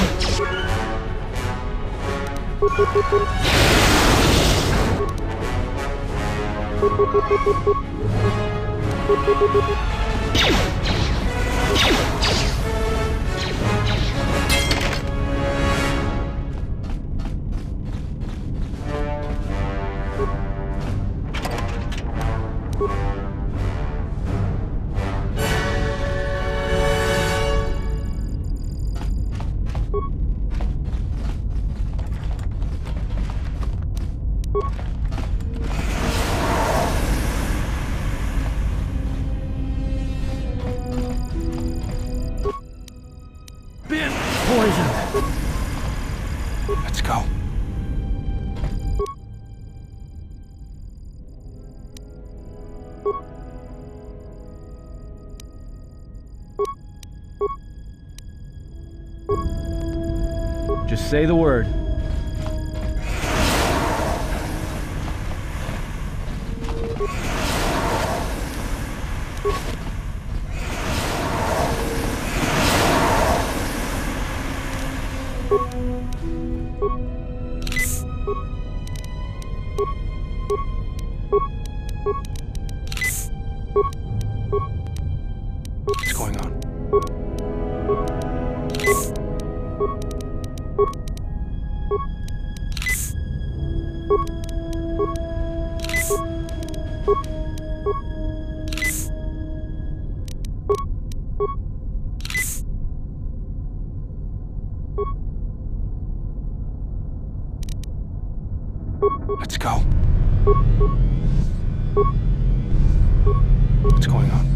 Let's go. Just say the word. What's going on? Let's go. What's going on?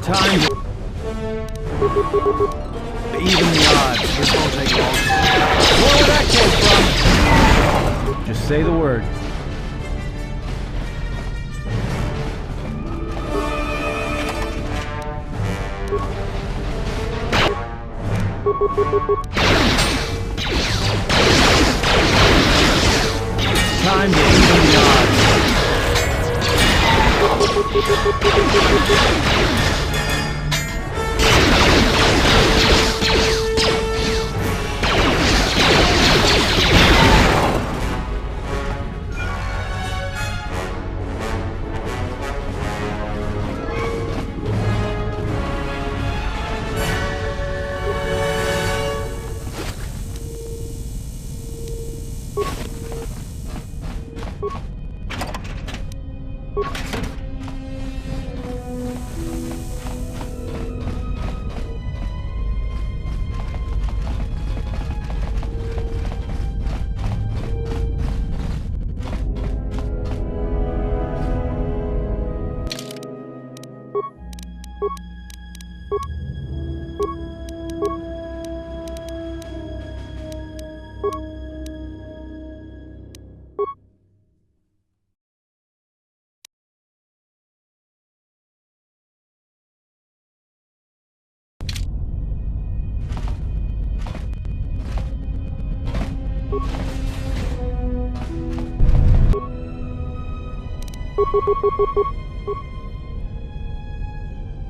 Time to even the odds. This won't take long. Where that came from? Just say the word. Time to even the odds.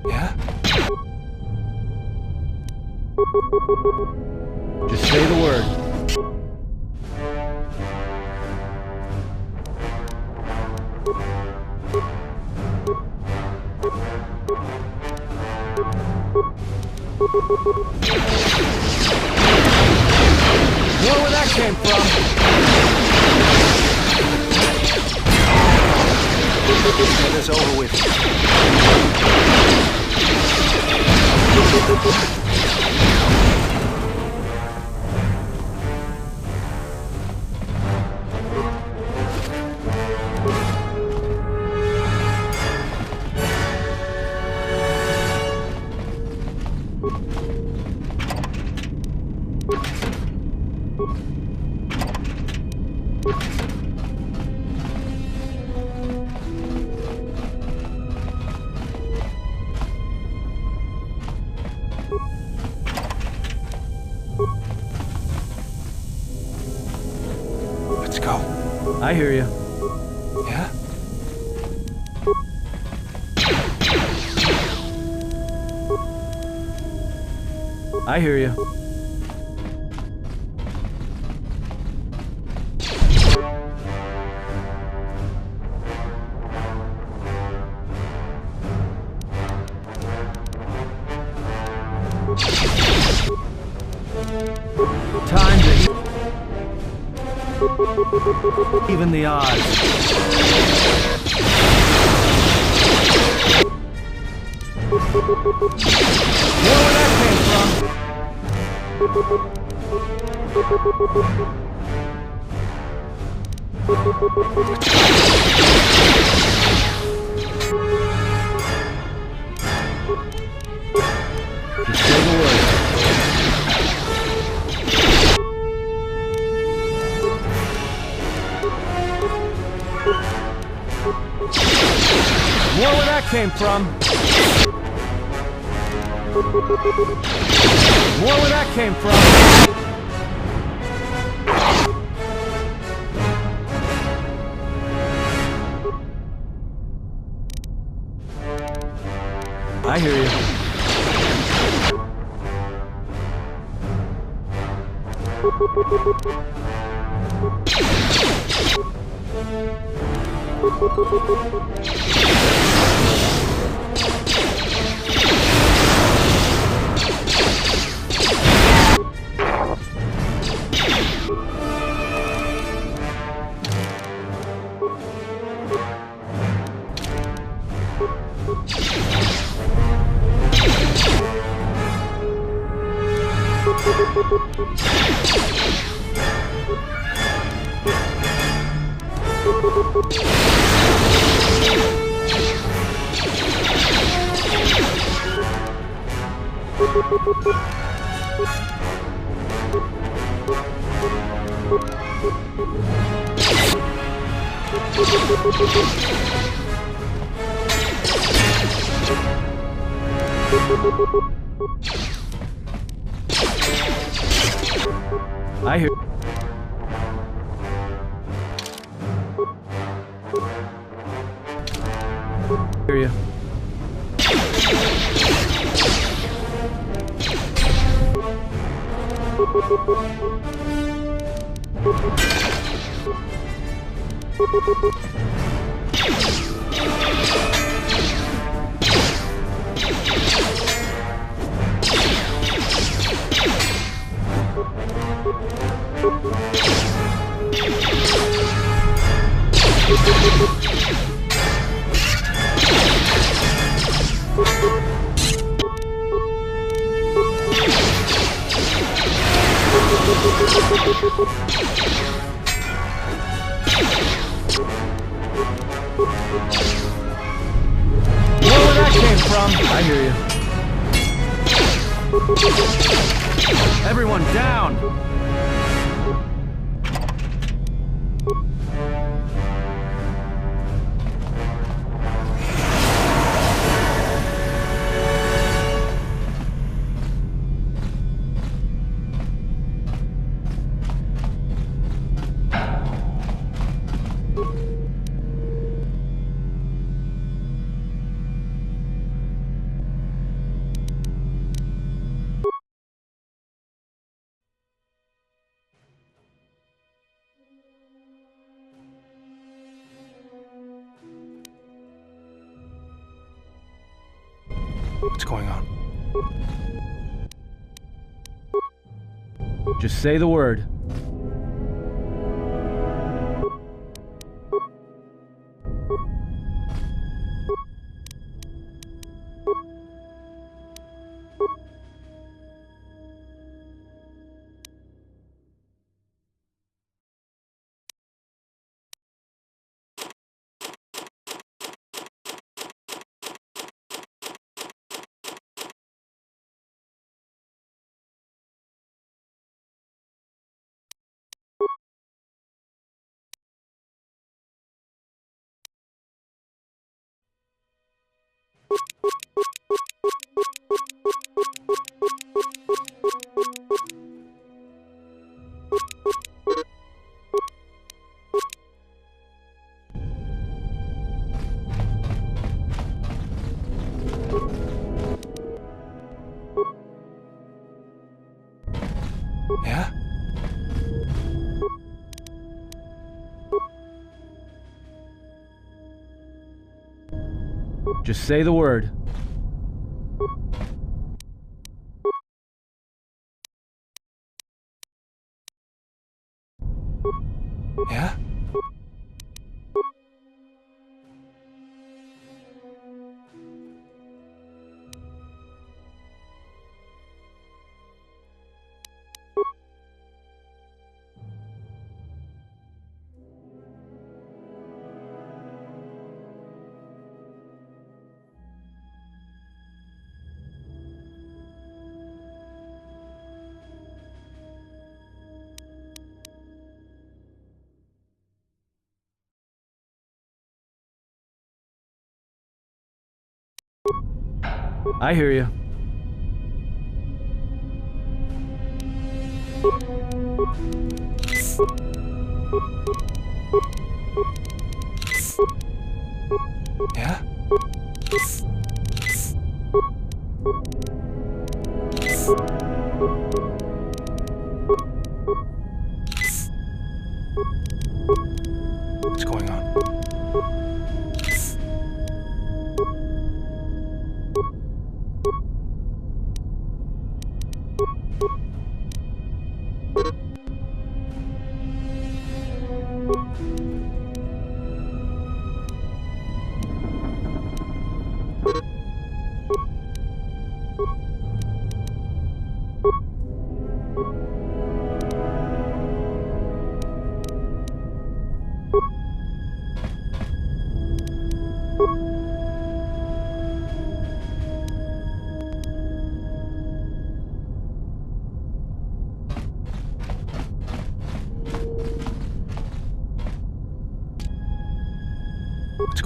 Yeah? Just say the word. Where that came from? Get this over with. Let's go. I hear you. Yeah? I hear you. Time to even the odds. Where that came from? Just say the word. Where that came from? Where that came from? I hear you. Where that came from? I hear you. Everyone down! What's going on? Just say the word. Yeah? Just say the word. Yeah? I hear you. Yeah?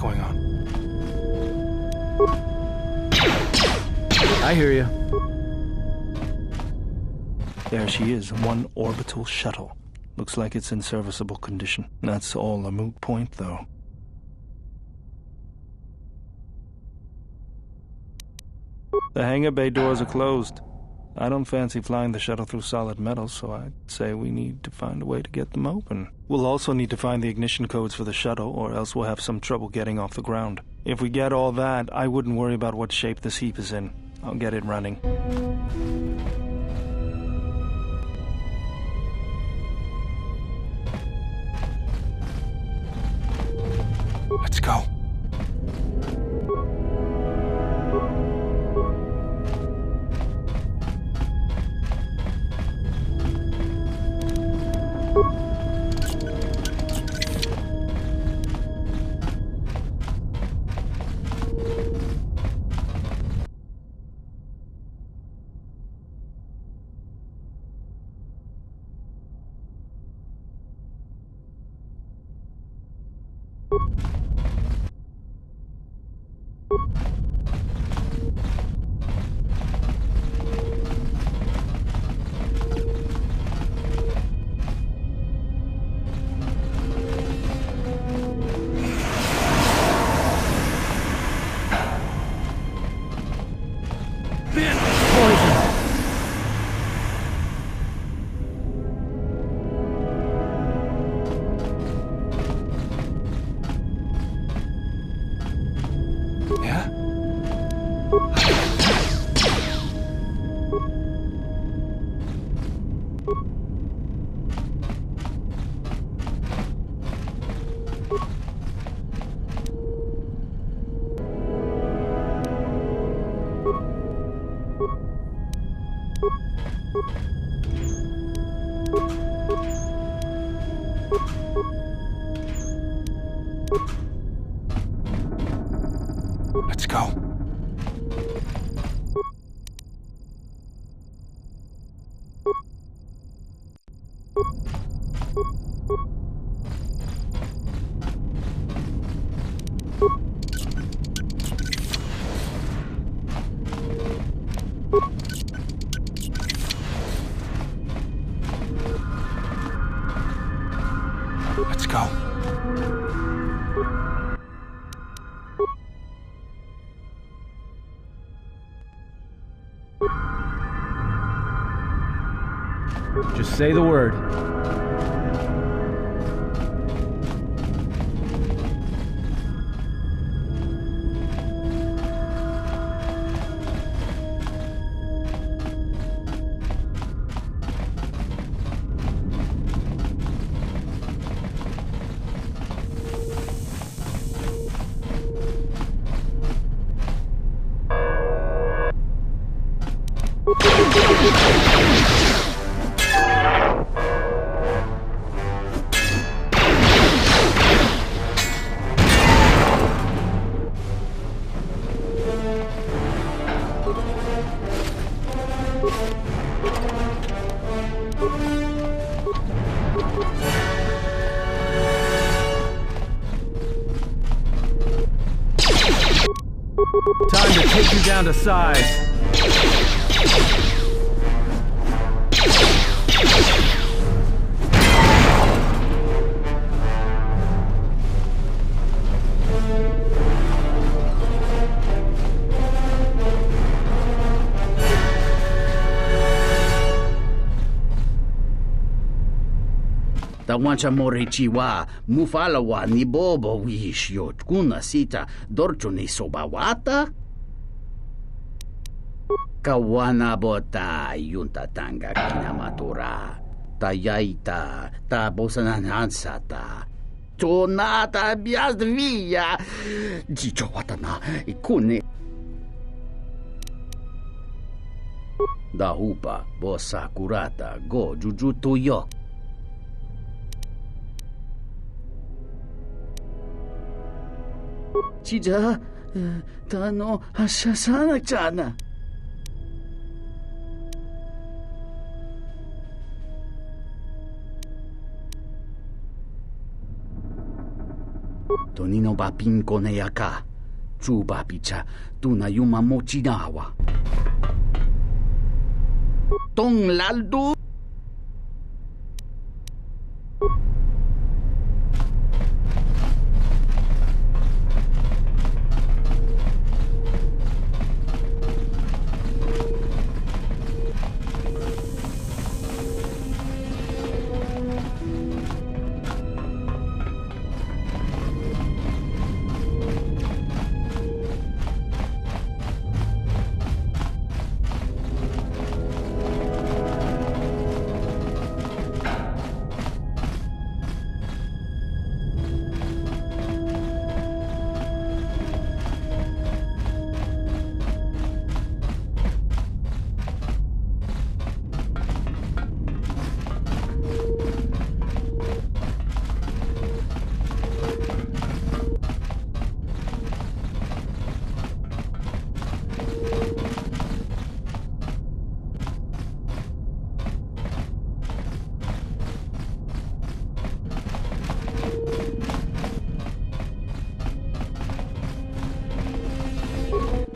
going on? I hear you. There she is, one orbital shuttle. Looks like it's in serviceable condition. That's all a moot point, though. The hangar bay doors are closed. I don't fancy flying the shuttle through solid metal, so I'd say we need to find a way to get them open. We'll also need to find the ignition codes for the shuttle, or else we'll have some trouble getting off the ground. If we get all that, I wouldn't worry about what shape this heap is in. I'll get it running. Let's go. Let's go. Let's go. Just say the word. Time to take you down to size. Tawancha morichiwa mufalawa ni bobo wish yot kuna sita dorcho ni sobawata kawana bota yunta tanga kinamatura tayaita ta bosananansata tonata biasdvia jicho watana ikune da hupa bosa kurata go jujutu yok Chija, tano hasasana chana. Tonino bapin koneyaka. Chuba picha tunayuma mochinawa. Tong laldu.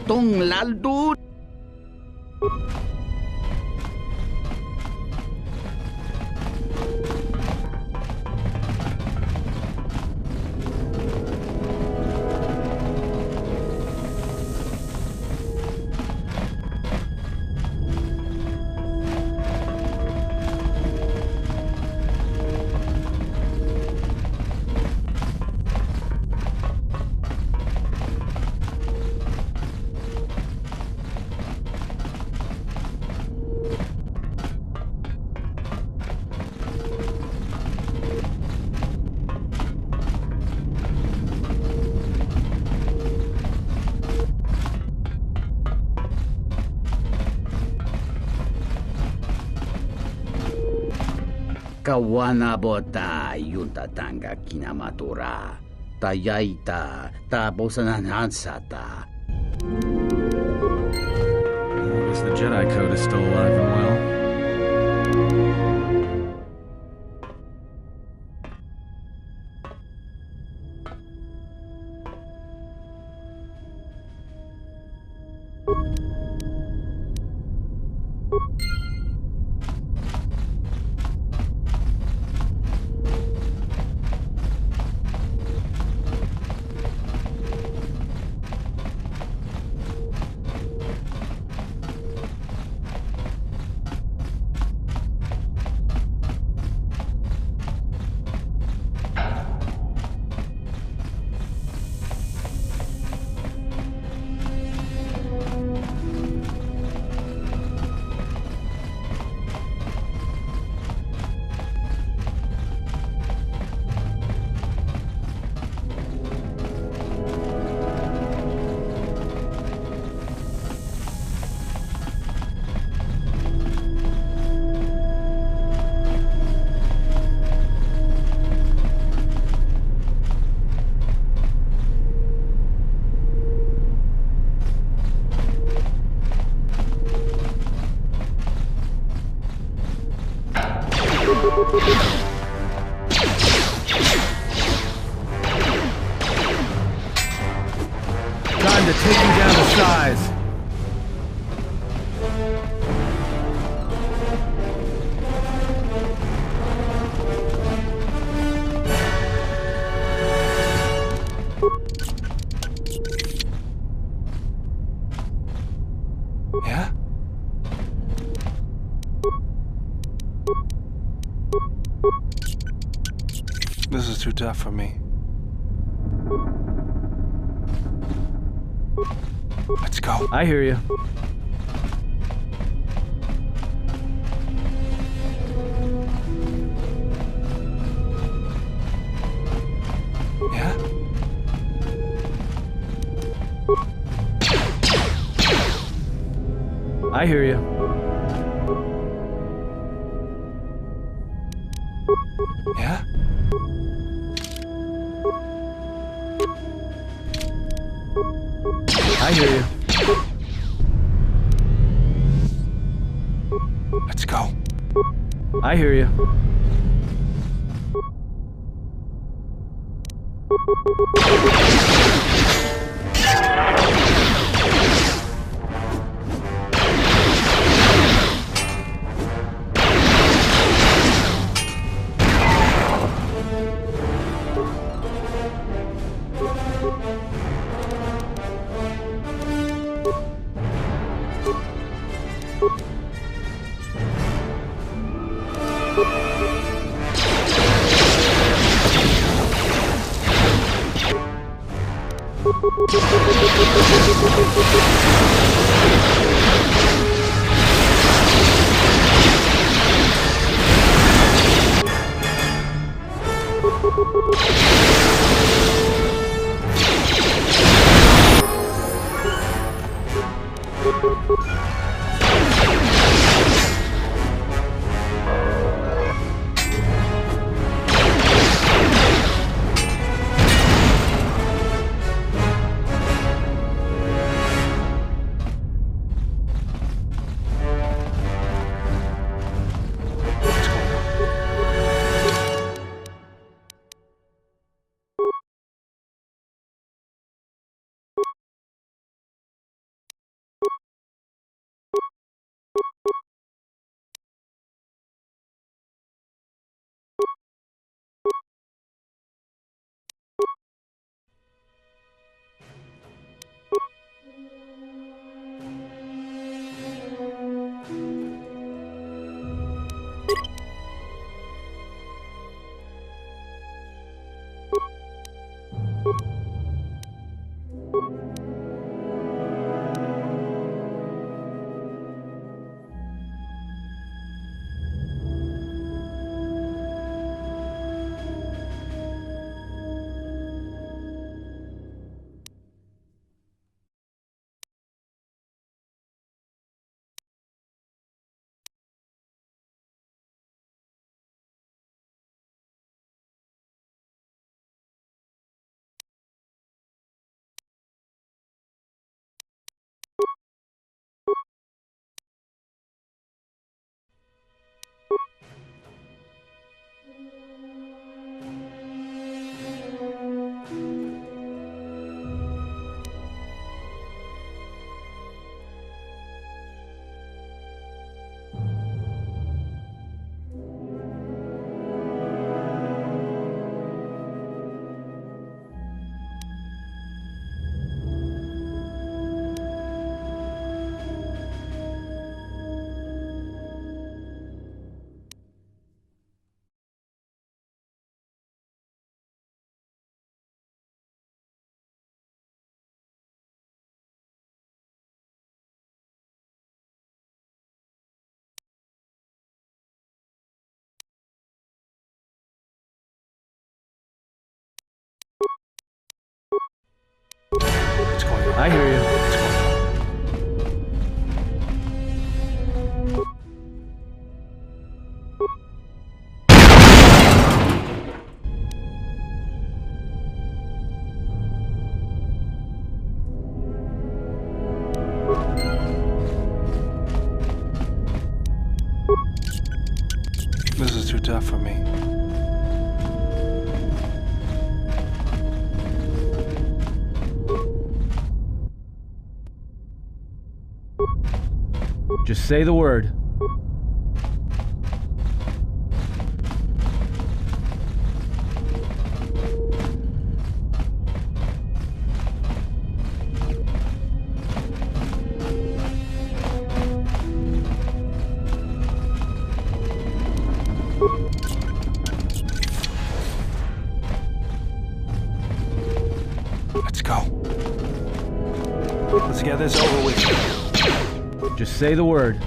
Tong laldu. Kawana bota yunta tanga kinamatura. Tayaita ta bosananansata. I guess the Jedi Code is still alive and well. Time to take you down to size. Yeah? This is too tough for me. Let's go. I hear you. Yeah? I hear you. Yeah? I hear you. Let's go. I hear you. I hear you. This is too tough for me. Just say the word. Let's go. Let's get this over with. Just say the word.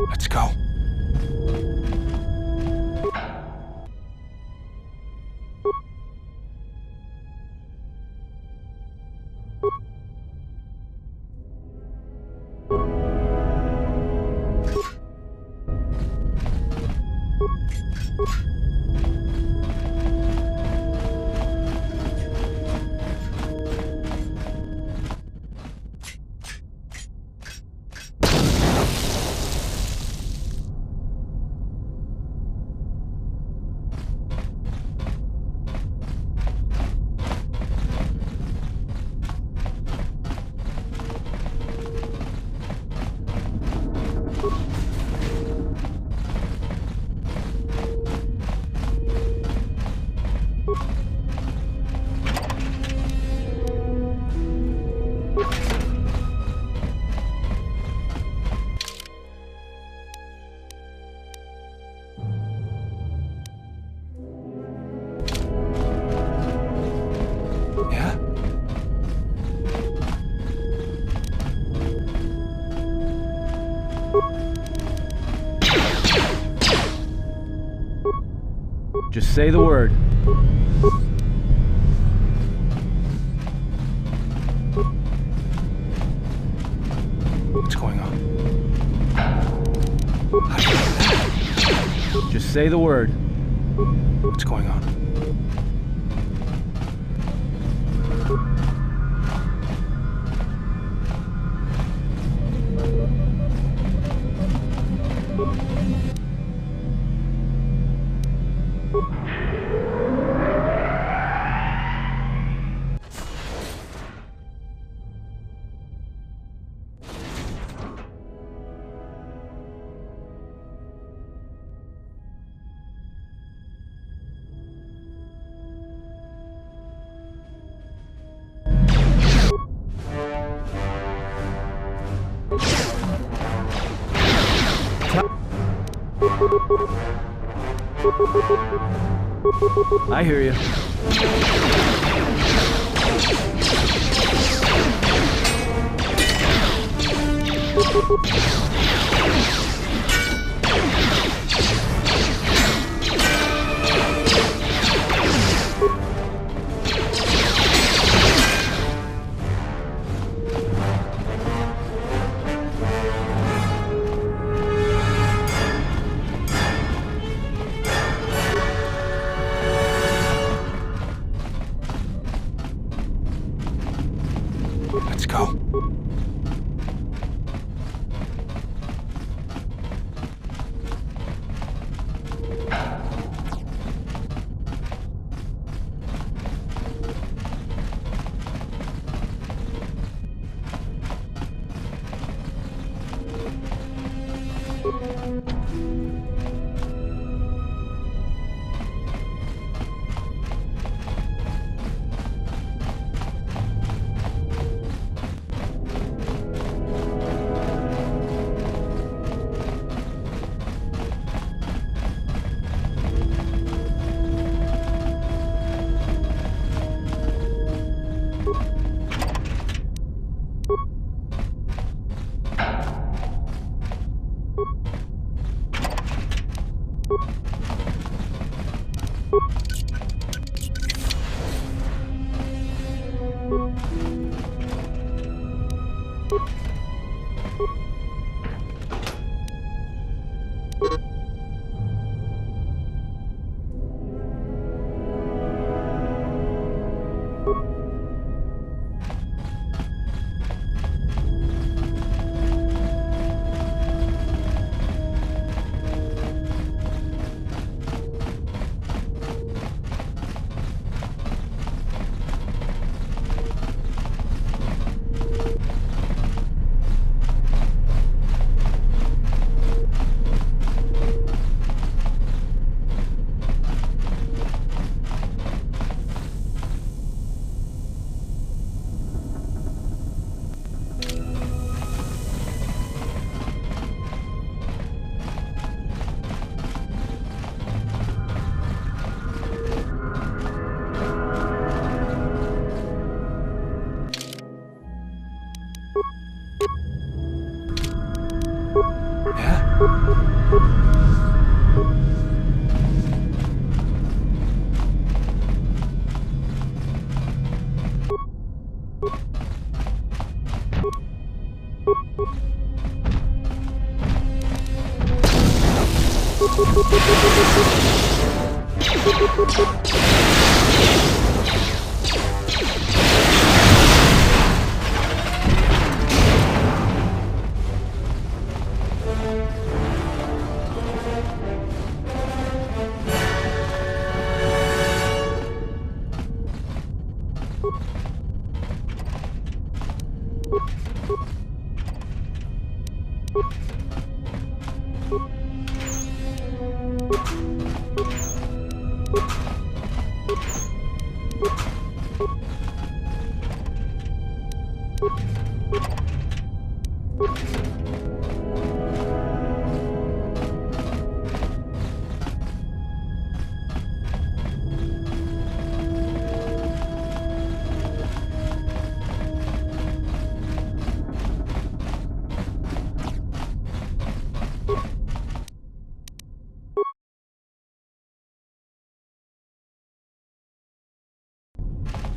Let's go. Just say the word. What's going on? Just say the word. What's going on? I hear you. Let's go.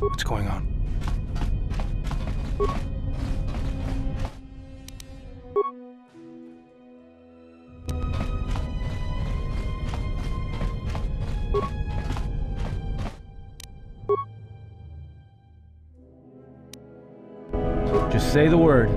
What's going on? Just say the word.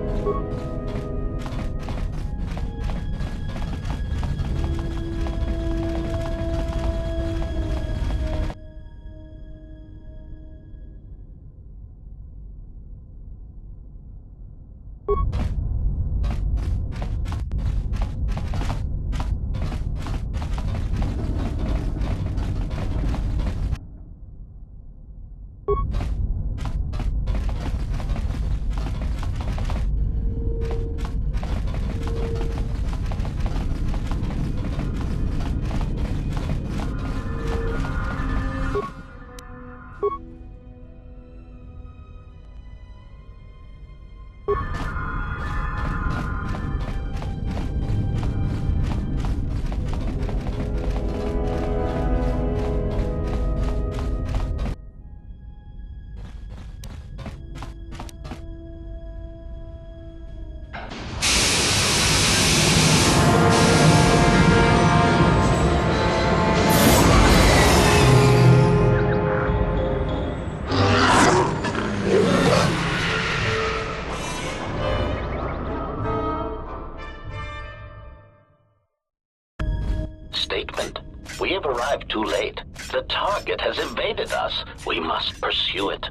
We have arrived too late. The target has evaded us. We must pursue it.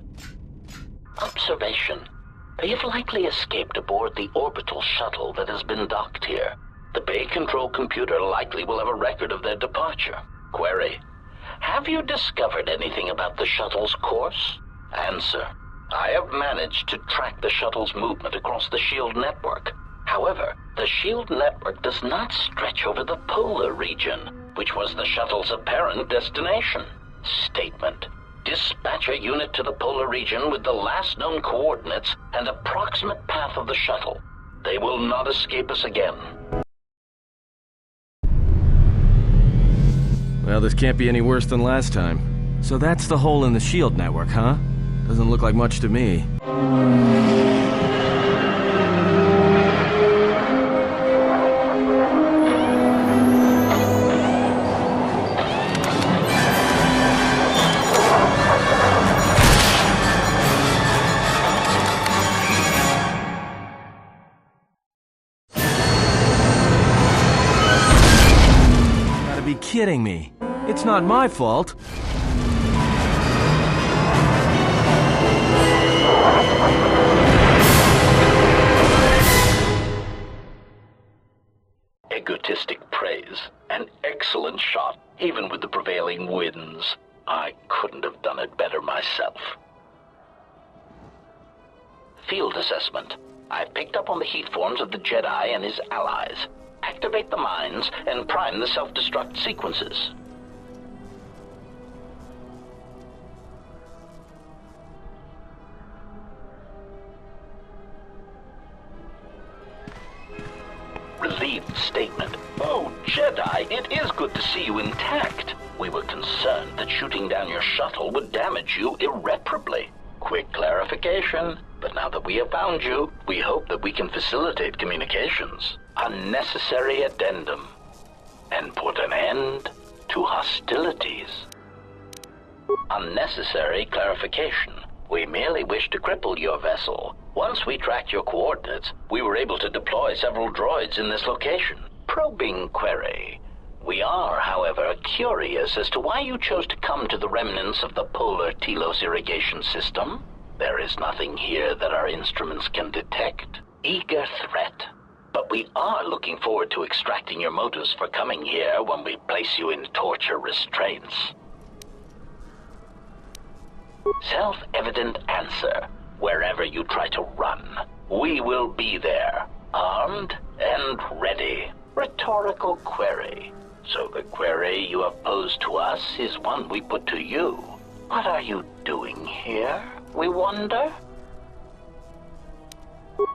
Observation. They have likely escaped aboard the orbital shuttle that has been docked here. The Bay Control computer likely will have a record of their departure. Query. Have you discovered anything about the shuttle's course? Answer. I have managed to track the shuttle's movement across the SHIELD network. However, the SHIELD network does not stretch over the polar region, which was the shuttle's apparent destination. Statement. Dispatch a unit to the polar region with the last known coordinates and approximate path of the shuttle. They will not escape us again. Well, this can't be any worse than last time. So that's the hole in the SHIELD network, huh? Doesn't look like much to me. Kidding me. It's not my fault. Egotistic praise. An excellent shot, even with the prevailing winds. I couldn't have done it better myself. Field assessment. I've picked up on the heat forms of the Jedi and his allies. Activate the mines and prime the self-destruct sequences. Relieved statement. Oh, Jedi, it is good to see you intact. We were concerned that shooting down your shuttle would damage you irreparably. Quick clarification. But now that we have found you, we hope that we can facilitate communications. Unnecessary addendum. And put an end to hostilities. Unnecessary clarification. We merely wish to cripple your vessel. Once we tracked your coordinates, we were able to deploy several droids in this location. Probing query. We are, however, curious as to why you chose to come to the remnants of the polar Telos irrigation system. There is nothing here that our instruments can detect. Eager threat. But we are looking forward to extracting your motives for coming here when we place you in torture restraints. Self-evident answer. Wherever you try to run, we will be there, armed and ready. Rhetorical query. So the query you have posed to us is one we put to you. What are you doing here, we wonder?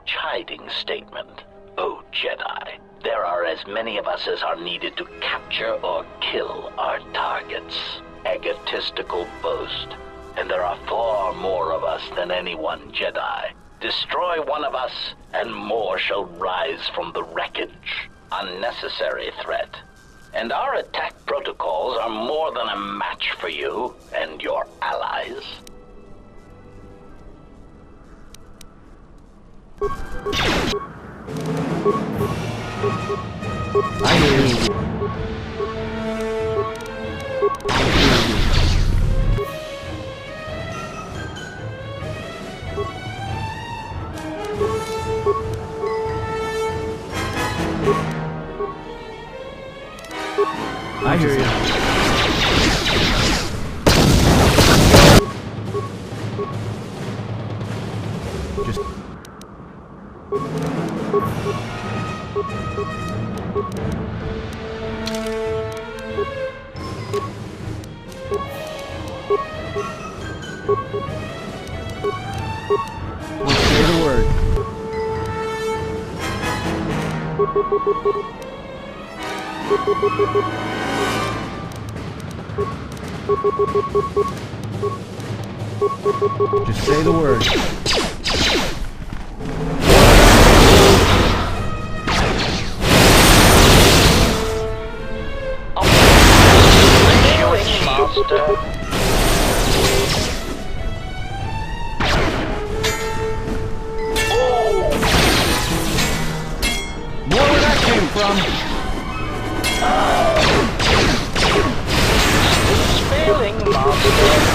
Chiding statement. Oh, Jedi, there are as many of us as are needed to capture or kill our targets. Egotistical boast. and there are far more of us than any one Jedi. Destroy one of us, and more shall rise from the wreckage. Unnecessary threat. And our attack protocols are more than a match for you and your allies. I hear you. I hear you. Just... Let's say the word. Just say the word. More where that came from. Failing master.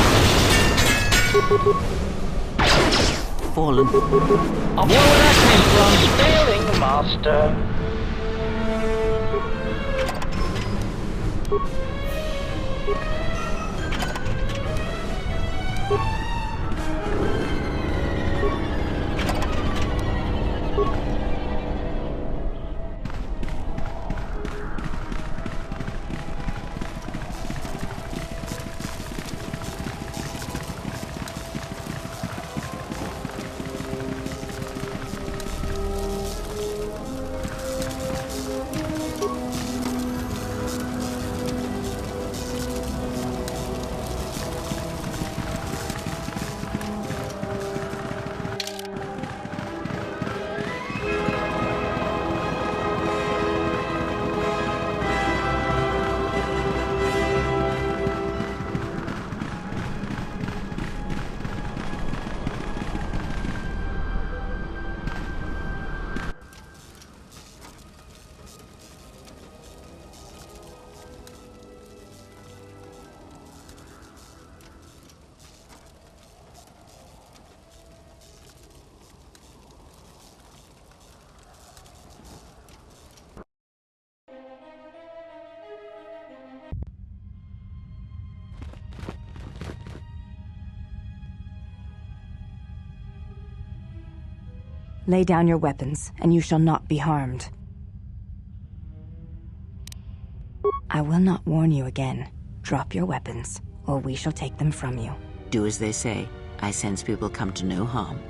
Fallen. More where that came from. Failing master. Lay down your weapons, and you shall not be harmed. I will not warn you again. Drop your weapons, or we shall take them from you. Do as they say. I sense we will come to no harm.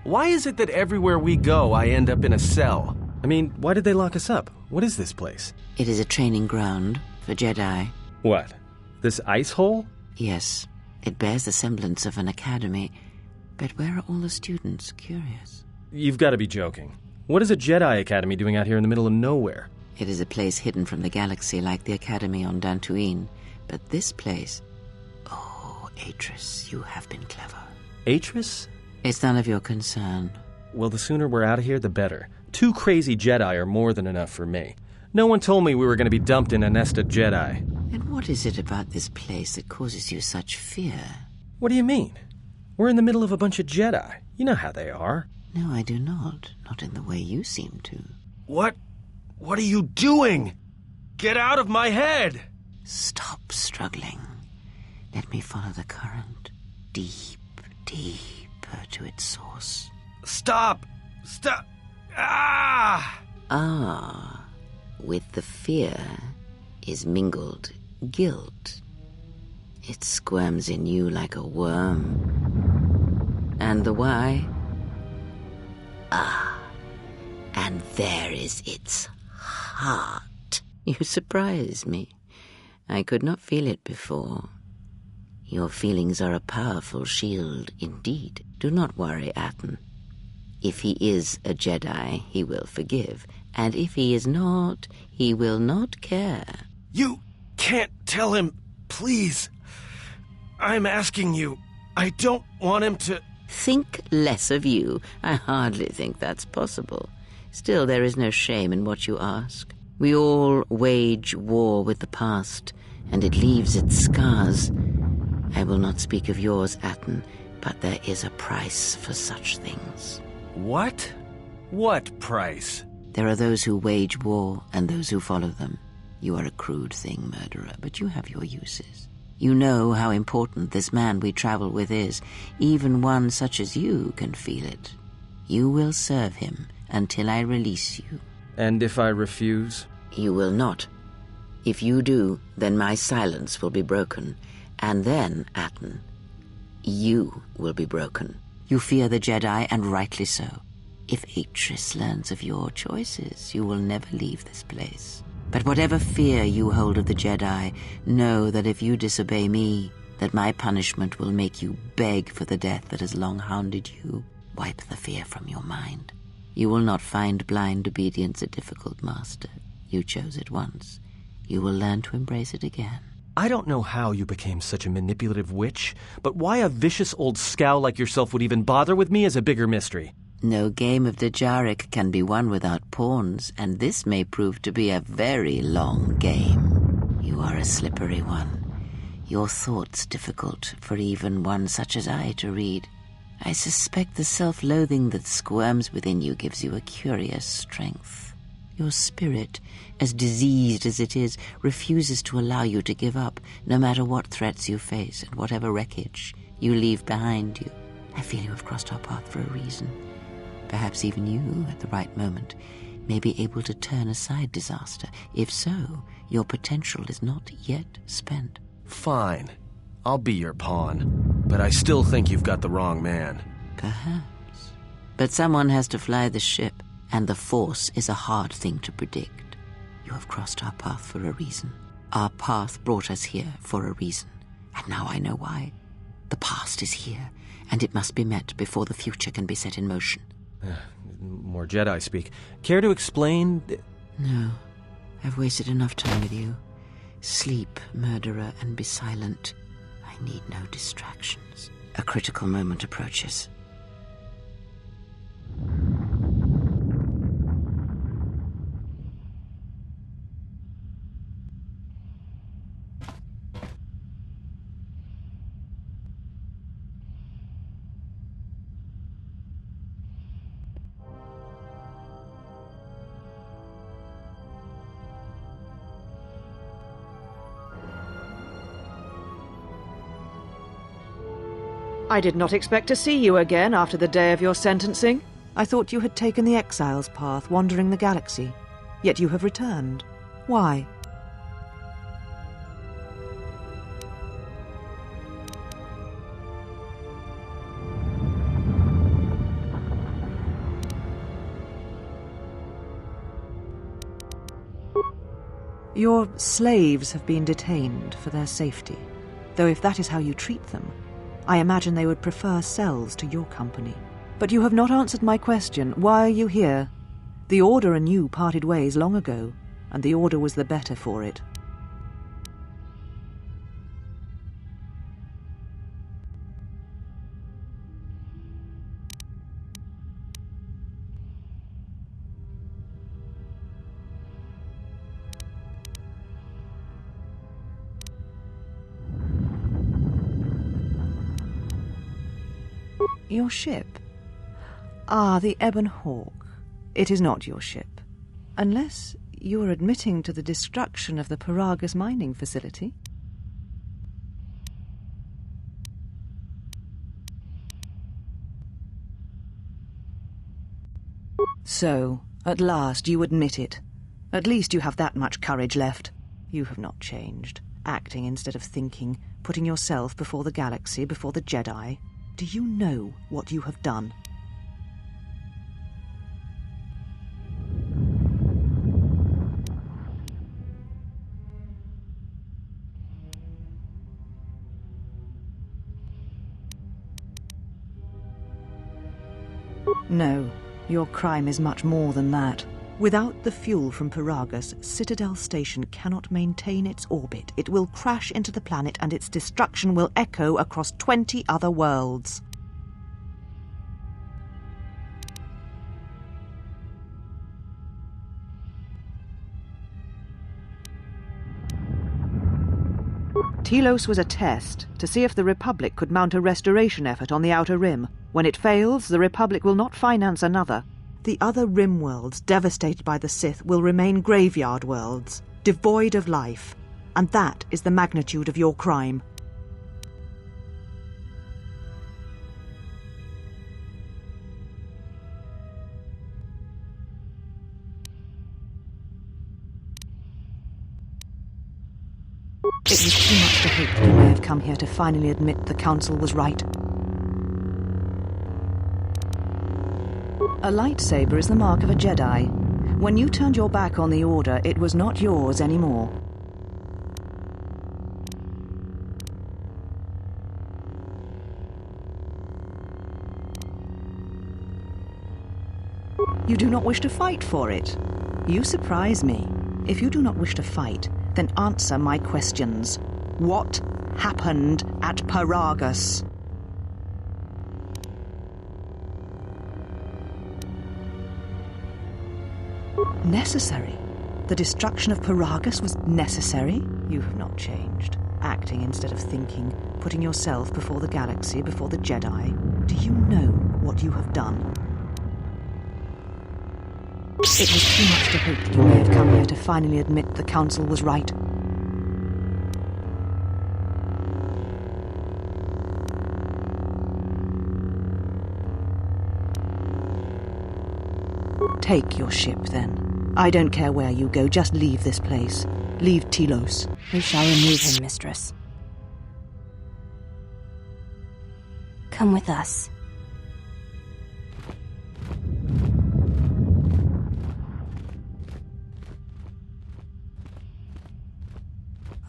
Why is it that everywhere we go, I end up in a cell? I mean, why did they lock us up? What is this place? It is a training ground for Jedi. What? This ice hole? Yes. It bears the semblance of an academy. But where are all the students? Curious. You've got to be joking. What is a Jedi Academy doing out here in the middle of nowhere? It is a place hidden from the galaxy like the Academy on Dantooine. But this place... Oh, Atris, you have been clever. Atris? It's none of your concern. Well, the sooner we're out of here, the better. 2 crazy Jedi are more than enough for me. No one told me we were going to be dumped in a nest of Jedi. And what is it about this place that causes you such fear? What do you mean? We're in the middle of a bunch of Jedi. You know how they are. No, I do not. Not in the way you seem to. What are you doing? Get out of my head! Stop struggling. Let me follow the current. Deep, deeper to its source. Stop! Stop! Ah! Ah, with the fear is mingled guilt. It squirms in you like a worm. And the why? Ah, and there is its heart. You surprise me. I could not feel it before. Your feelings are a powerful shield indeed. Do not worry, Atten. If he is a Jedi, he will forgive. And if he is not, he will not care. You can't tell him, please. I'm asking you. I don't want him to... Think less of you. I hardly think that's possible. Still, there is no shame in what you ask. We all wage war with the past, and it leaves its scars. I will not speak of yours, Atten, but there is a price for such things. What? What price? There are those who wage war and those who follow them. You are a crude thing, murderer, but you have your uses. You know how important this man we travel with is. Even one such as you can feel it. You will serve him until I release you. And if I refuse? You will not. If you do, then my silence will be broken. And then, Atten, you will be broken. You fear the Jedi, and rightly so. If Atris learns of your choices, you will never leave this place. But whatever fear you hold of the Jedi, know that if you disobey me, that my punishment will make you beg for the death that has long hounded you. Wipe the fear from your mind. You will not find blind obedience a difficult master. You chose it once. You will learn to embrace it again. I don't know how you became such a manipulative witch, but why a vicious old scowl like yourself would even bother with me is a bigger mystery. No game of Dejaric can be won without pawns, and this may prove to be a very long game. You are a slippery one. Your thoughts difficult for even one such as I to read. I suspect the self-loathing that squirms within you gives you a curious strength. Your spirit, as diseased as it is, refuses to allow you to give up, no matter what threats you face and whatever wreckage you leave behind you. I feel you have crossed our path for a reason. Perhaps even you, at the right moment, may be able to turn aside disaster. If so, your potential is not yet spent. Fine. I'll be your pawn. But I still think you've got the wrong man. Perhaps. But someone has to fly the ship, and the Force is a hard thing to predict. You have crossed our path for a reason. Our path brought us here for a reason. And now I know why. The past is here, and it must be met before the future can be set in motion. More Jedi speak. Care to explain? No. I've wasted enough time with you. Sleep, murderer, and be silent. I need no distractions. A critical moment approaches. I did not expect to see you again after the day of your sentencing. I thought you had taken the exile's path, wandering the galaxy. Yet you have returned. Why? Your slaves have been detained for their safety. Though if that is how you treat them, I imagine they would prefer cells to your company. But you have not answered my question. Why are you here? The Order and you parted ways long ago, and the Order was the better for it. Your ship? Ah, the Ebon Hawk. It is not your ship. Unless you are admitting to the destruction of the Peragus mining facility. So, at last you admit it. At least you have that much courage left. You have not changed. Acting instead of thinking, putting yourself before the galaxy, before the Jedi. Do you know what you have done? No, your crime is much more than that. Without the fuel from Peragus, Citadel Station cannot maintain its orbit. It will crash into the planet and its destruction will echo across 20 other worlds. Telos was a test to see if the Republic could mount a restoration effort on the Outer Rim. When it fails, the Republic will not finance another. The other Rim worlds, devastated by the Sith, will remain graveyard worlds, devoid of life. And that is the magnitude of your crime. It was too much to hope that you may have come here to finally admit the Council was right. A lightsaber is the mark of a Jedi. When you turned your back on the Order, it was not yours anymore. You do not wish to fight for it. You surprise me. If you do not wish to fight, then answer my questions. What happened at Peragus? Necessary? The destruction of Peragus was necessary? You have not changed. Acting instead of thinking, putting yourself before the galaxy, before the Jedi. Do you know what you have done? It was too much to hope that you may have come here to finally admit the Council was right. Take your ship, then. I don't care where you go, just leave this place. Leave Telos. We shall remove him, Mistress. Come with us.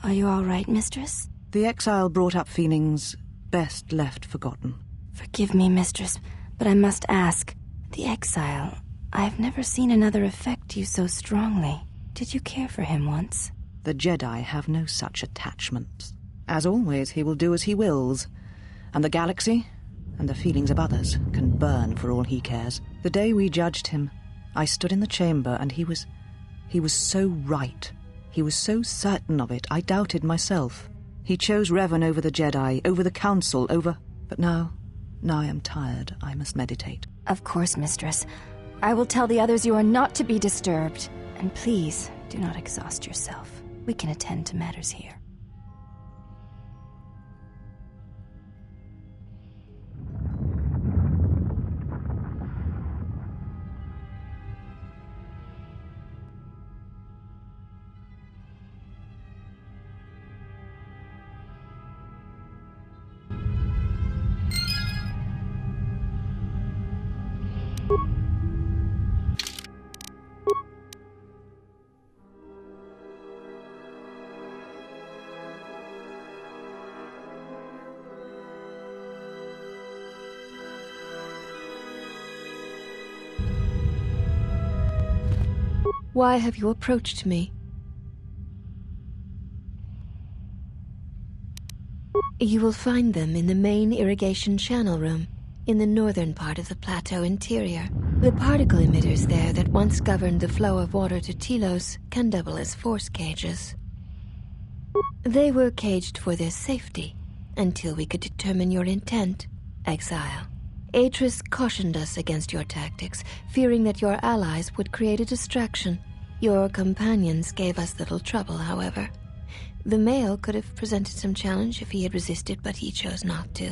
Are you all right, Mistress? The exile brought up feelings best left forgotten. Forgive me, Mistress, but I must ask. The exile, I've never seen another affect you so strongly. Did you care for him once? The Jedi have no such attachments. As always, he will do as he wills. And the galaxy, and the feelings of others, can burn for all he cares. The day we judged him, I stood in the chamber and he was so right. He was so certain of it, I doubted myself. He chose Revan over the Jedi, over the Council, over... But now I am tired. I must meditate. Of course, Mistress. I will tell the others you are not to be disturbed. And please, do not exhaust yourself. We can attend to matters here. Why have you approached me? You will find them in the main irrigation channel room, in the northern part of the plateau interior. The particle emitters there that once governed the flow of water to Telos can double as force cages. They were caged for their safety, until we could determine your intent, Exile. Atris cautioned us against your tactics, fearing that your allies would create a distraction. Your companions gave us little trouble, however. The male could have presented some challenge if he had resisted, but he chose not to.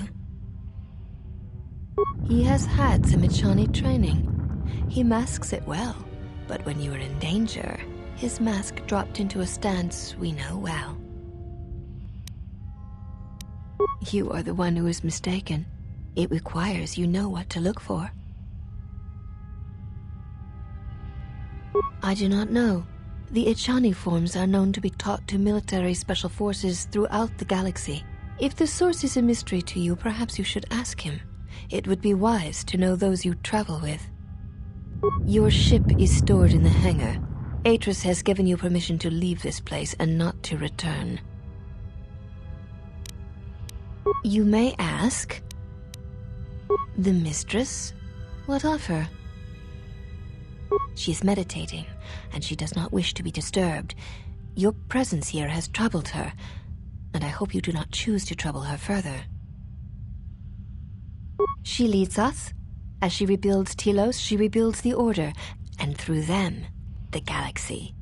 He has had some Echani training. He masks it well, but when you are in danger, his mask dropped into a stance we know well. You are the one who is mistaken. It requires you know what to look for. I do not know. The Echani forms are known to be taught to military special forces throughout the galaxy. If the source is a mystery to you, perhaps you should ask him. it would be wise to know those you travel with. Your ship is stored in the hangar. Atris has given you permission to leave this place and not to return. You may ask, the mistress? What of her? She is meditating, and she does not wish to be disturbed. Your presence here has troubled her, and I hope you do not choose to trouble her further. She leads us. As she rebuilds Telos, she rebuilds the Order, and through them, the galaxy.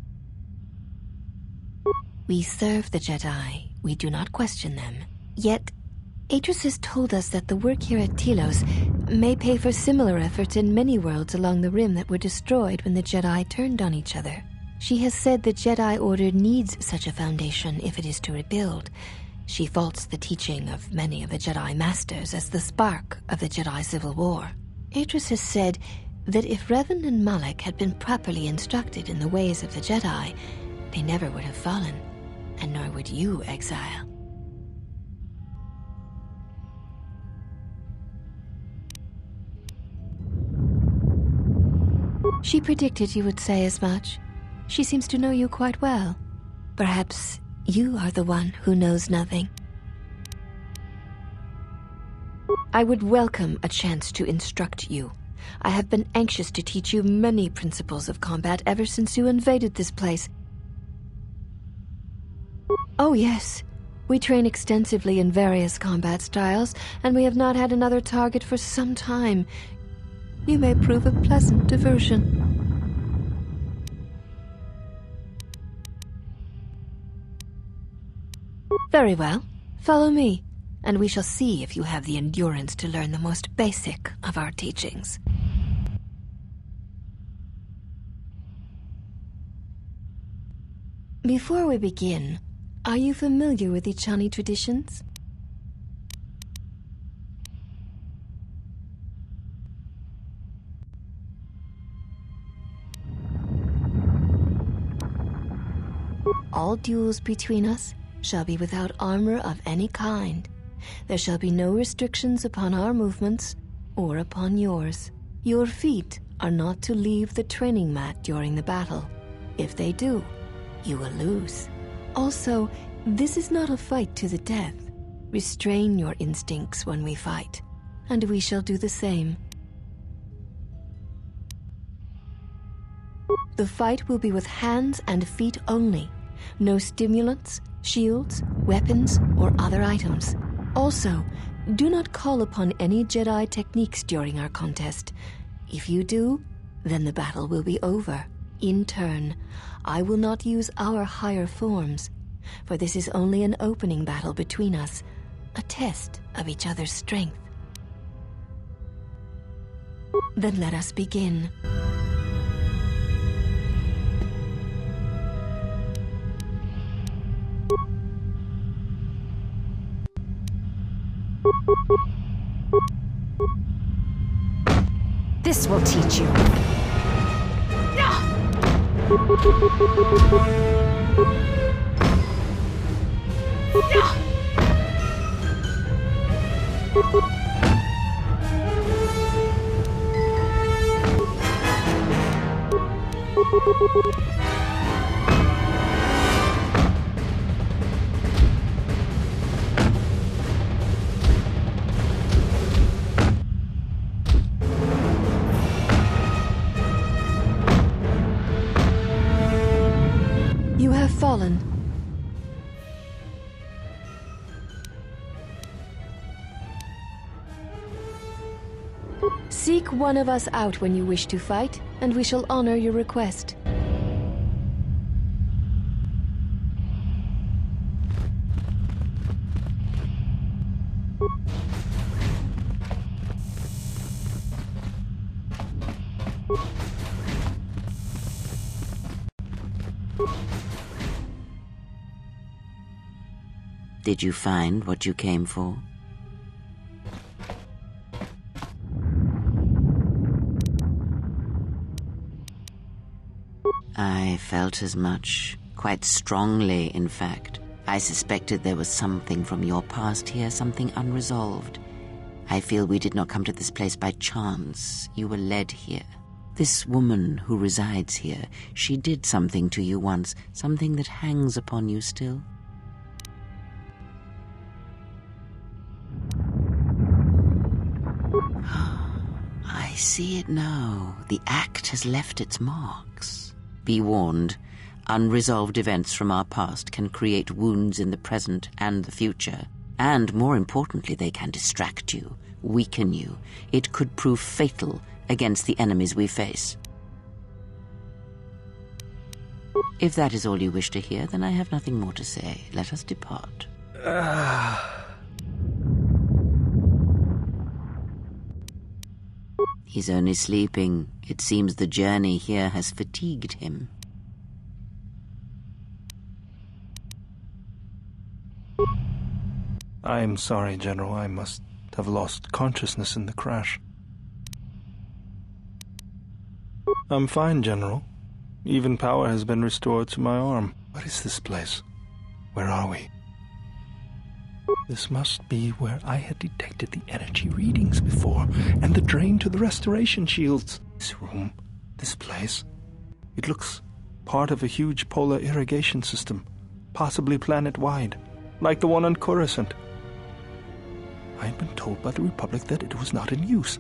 We serve the Jedi. We do not question them. Yet, Atris has told us that the work here at Telos may pay for similar efforts in many worlds along the Rim that were destroyed when the Jedi turned on each other. She has said the Jedi Order needs such a foundation if it is to rebuild. She faults the teaching of many of the Jedi Masters as the spark of the Jedi Civil War. Atris has said that if Revan and Malak had been properly instructed in the ways of the Jedi, they never would have fallen, and nor would you, Exile. She predicted you would say as much. She seems to know you quite well. Perhaps you are the one who knows nothing. I would welcome a chance to instruct you. I have been anxious to teach you many principles of combat ever since you invaded this place. Oh yes, we train extensively in various combat styles, and we have not had another target for some time. You may prove a pleasant diversion. Very well. Follow me, and we shall see if you have the endurance to learn the most basic of our teachings. Before we begin, are you familiar with Ichani traditions? All duels between us shall be without armor of any kind. There shall be no restrictions upon our movements or upon yours. Your feet are not to leave the training mat during the battle. If they do, you will lose. Also, this is not a fight to the death. Restrain your instincts when we fight, and we shall do the same. The fight will be with hands and feet only. No stimulants, shields, weapons, or other items. Also, do not call upon any Jedi techniques during our contest. If you do, then the battle will be over. In turn, I will not use our higher forms, for this is only an opening battle between us, a test of each other's strength. Then let us begin. This will teach you. You have fallen. Seek one of us out when you wish to fight, and we shall honor your request. Did you find what you came for? I felt as much, quite strongly, in fact. I suspected there was something from your past here, something unresolved. I feel we did not come to this place by chance. You were led here. This woman who resides here, she did something to you once, something that hangs upon you still. I see it now. The act has left its marks. Be warned, unresolved events from our past can create wounds in the present and the future. And more importantly, they can distract you, weaken you. It could prove fatal against the enemies we face. If that is all you wish to hear, then I have nothing more to say. Let us depart. He's only sleeping. It seems the journey here has fatigued him. I am sorry, General. I must have lost consciousness in the crash. I'm fine, General. Even power has been restored to my arm. What is this place? Where are we? This must be where I had detected the energy readings before, and the drain to the restoration shields. This room, this place, it looks part of a huge polar irrigation system, possibly planet-wide, like the one on Coruscant. I had been told by the Republic that it was not in use.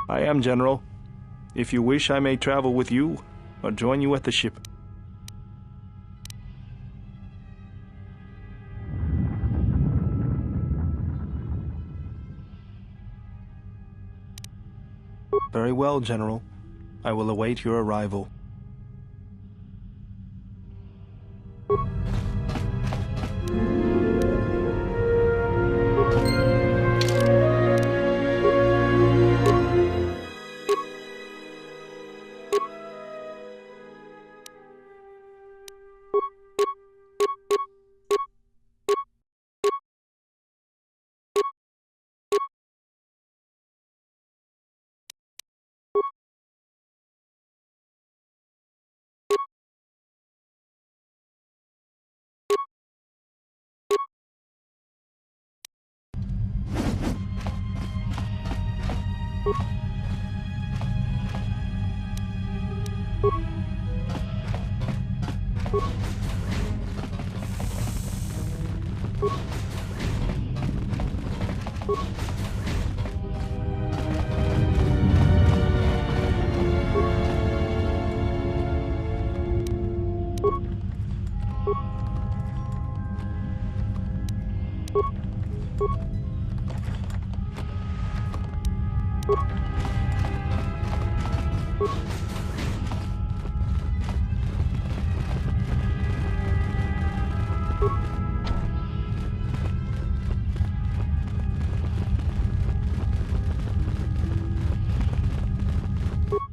I am, General. If you wish, I may travel with you, or join you at the ship. Very well, General. I will await your arrival.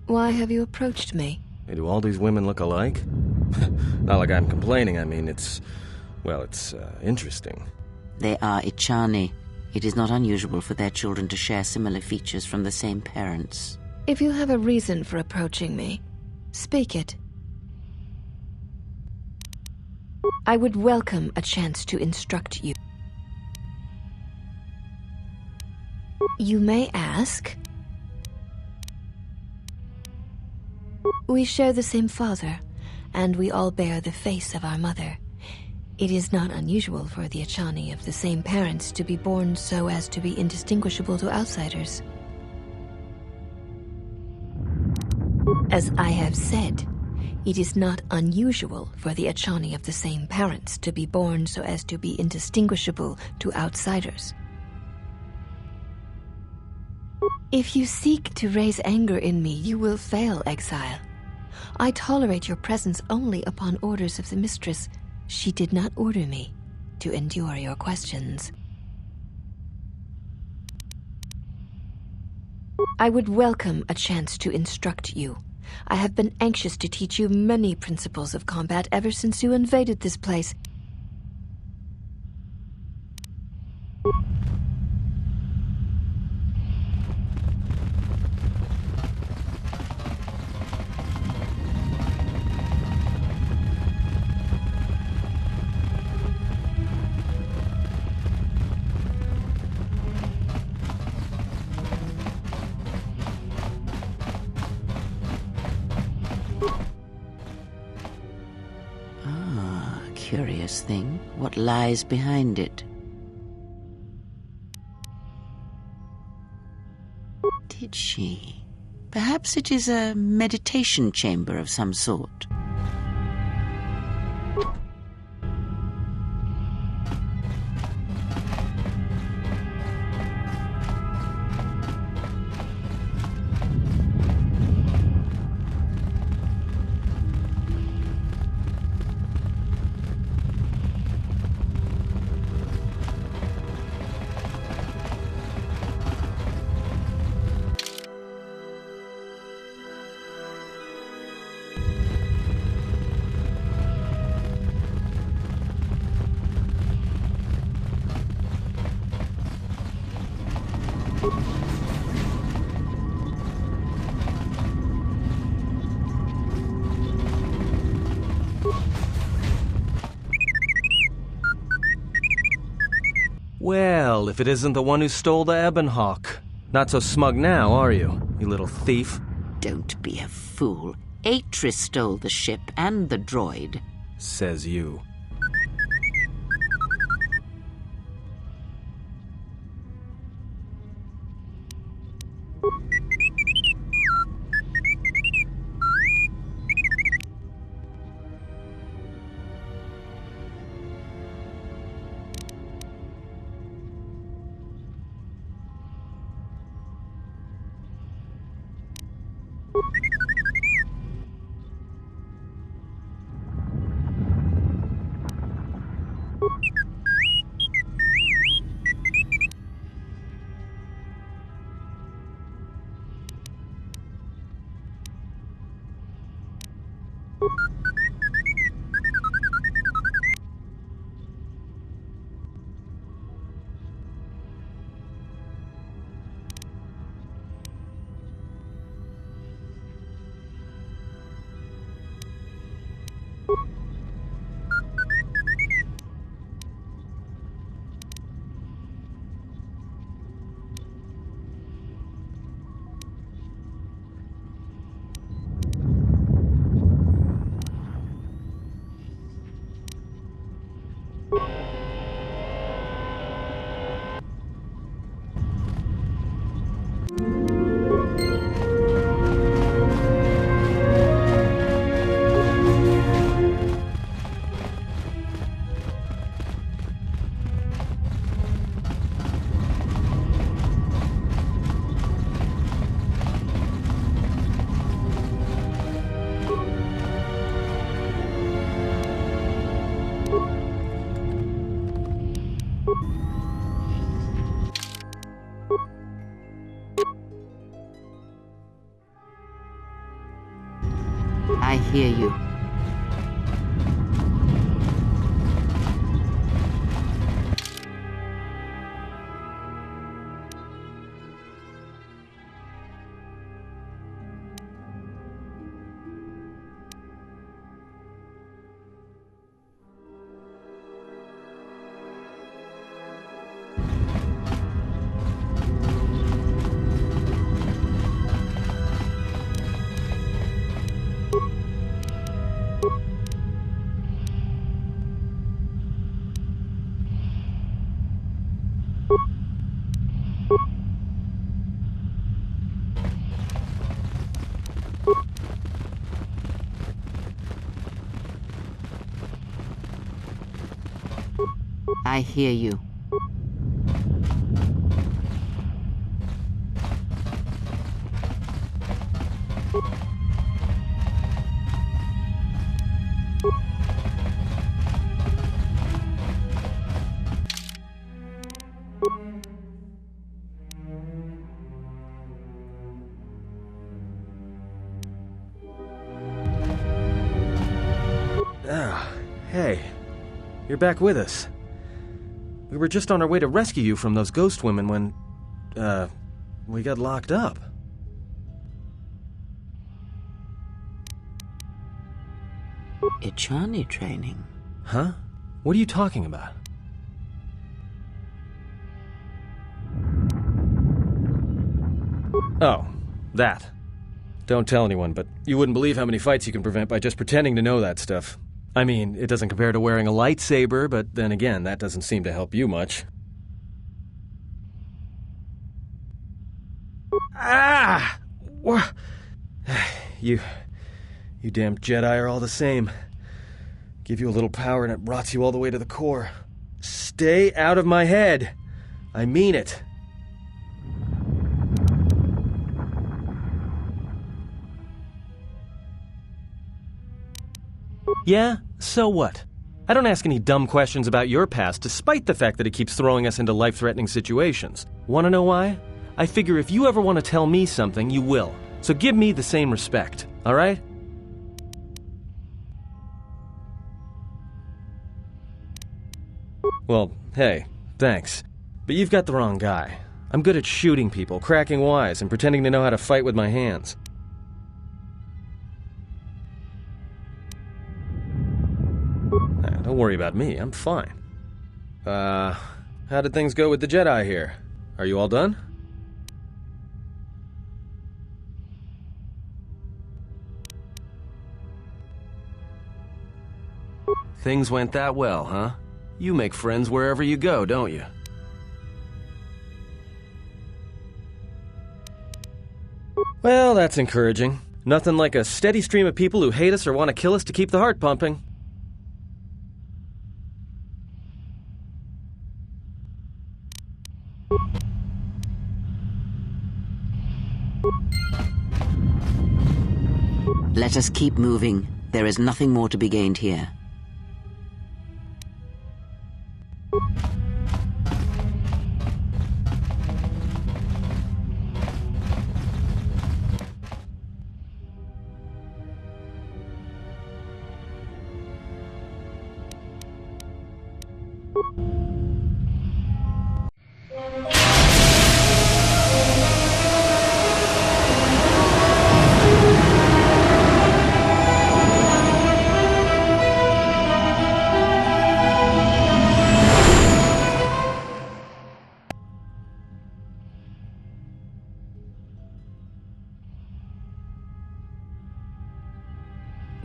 Why have you approached me? Hey, do all these women look alike? Not like I'm complaining, I mean, it's interesting. They are Ichani. It is not unusual for their children to share similar features from the same parents. If you have a reason for approaching me, speak it. I would welcome a chance to instruct you. You may ask. We share the same father, and we all bear the face of our mother. It is not unusual for the Ichani of the same parents to be born so as to be indistinguishable to outsiders. As I have said, it is not unusual for the Ichani of the same parents to be born so as to be indistinguishable to outsiders. If you seek to raise anger in me, you will fail, exile. I tolerate your presence only upon orders of the mistress. She did not order me to endure your questions. I would welcome a chance to instruct you. I have been anxious to teach you many principles of combat ever since you invaded this place. curious thing. What lies behind it? Did she? Perhaps it is a meditation chamber of some sort. Well, if it isn't the one who stole the Ebon Hawk. Not so smug now, are you little thief? Don't be a fool. Atris stole the ship and the droid. Says you. I hear you. I hear you. Ah, hey, you're back with us. We were just on our way to rescue you from those ghost women when, we got locked up. Ichani training? Huh? What are you talking about? Oh, that. Don't tell anyone, but you wouldn't believe how many fights you can prevent by just pretending to know that stuff. I mean, it doesn't compare to wearing a lightsaber, but then again, that doesn't seem to help you much. Ah! You damn Jedi are all the same. Give you a little power and it rots you all the way to the core. Stay out of my head. I mean it. Yeah? So what? I don't ask any dumb questions about your past, despite the fact that it keeps throwing us into life-threatening situations. Want to know why? I figure if you ever want to tell me something, you will. So give me the same respect, alright? Well, hey, thanks. But you've got the wrong guy. I'm good at shooting people, cracking wise, and pretending to know how to fight with my hands. Don't worry about me, I'm fine. How did things go with the Jedi here? Are you all done? Things went that well, huh? You make friends wherever you go, don't you? Well, that's encouraging. Nothing like a steady stream of people who hate us or want to kill us to keep the heart pumping. Let us keep moving. There is nothing more to be gained here.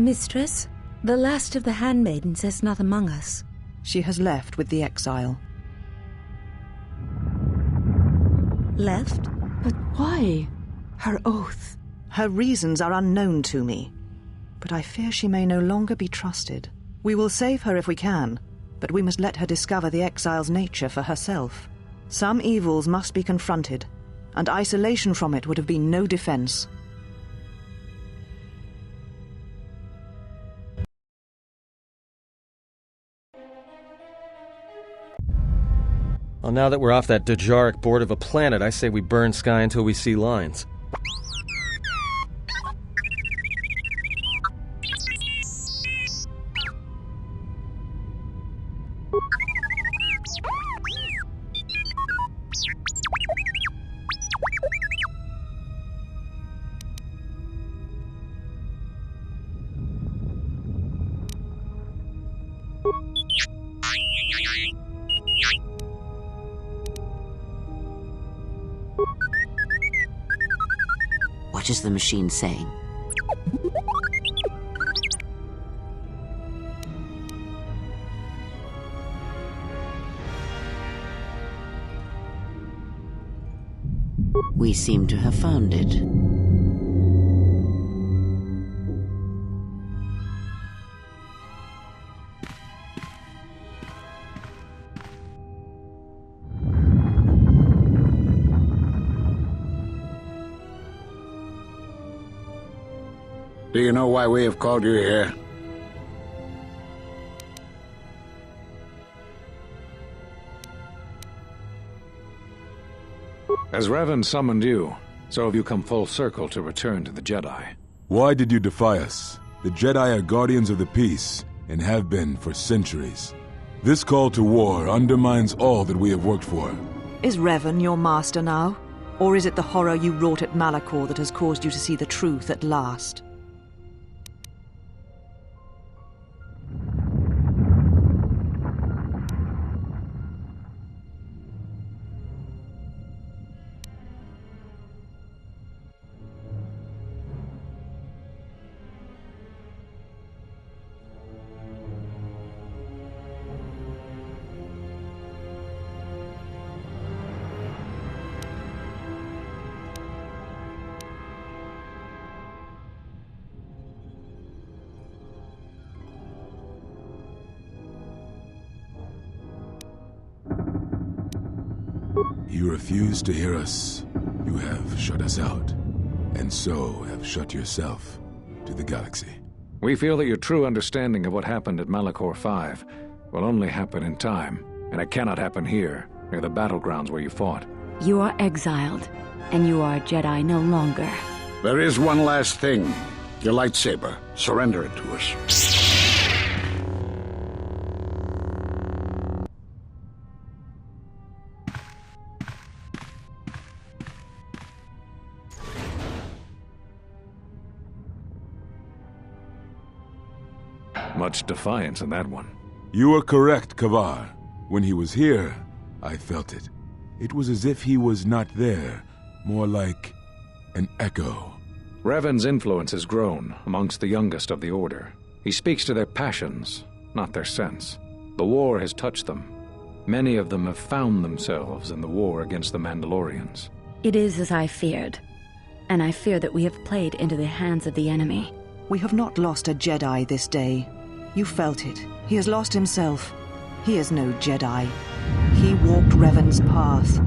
Mistress, the last of the handmaidens is not among us. She has left with the exile. Left? But why? Her oath. Her reasons are unknown to me, but I fear she may no longer be trusted. We will save her if we can, but we must let her discover the exile's nature for herself. Some evils must be confronted, and isolation from it would have been no defense. Well, now that we're off that Dejaric board of a planet, I say we burn sky until we see lines. What is the machine saying? We seem to have found it. Do you know why we have called you here? As Revan summoned you, so have you come full circle to return to the Jedi. Why did you defy us? The Jedi are guardians of the peace, and have been for centuries. This call to war undermines all that we have worked for. Is Revan your master now? Or is it the horror you wrought at Malachor that has caused you to see the truth at last? You refuse to hear us. You have shut us out, and so have shut yourself to the galaxy. We feel that your true understanding of what happened at Malachor V will only happen in time, and it cannot happen here, near the battlegrounds where you fought. You are exiled, and you are Jedi no longer. There is one last thing. Your lightsaber. Surrender it to us. Much defiance in that one. You are correct, Kavar. When he was here, I felt it. It was as if he was not there, more like an echo. Revan's influence has grown amongst the youngest of the Order. He speaks to their passions, not their sense. The war has touched them. Many of them have found themselves in the war against the Mandalorians. It is as I feared, and I fear that we have played into the hands of the enemy. We have not lost a Jedi this day. You felt it. He has lost himself. He is no Jedi. He walked Revan's path,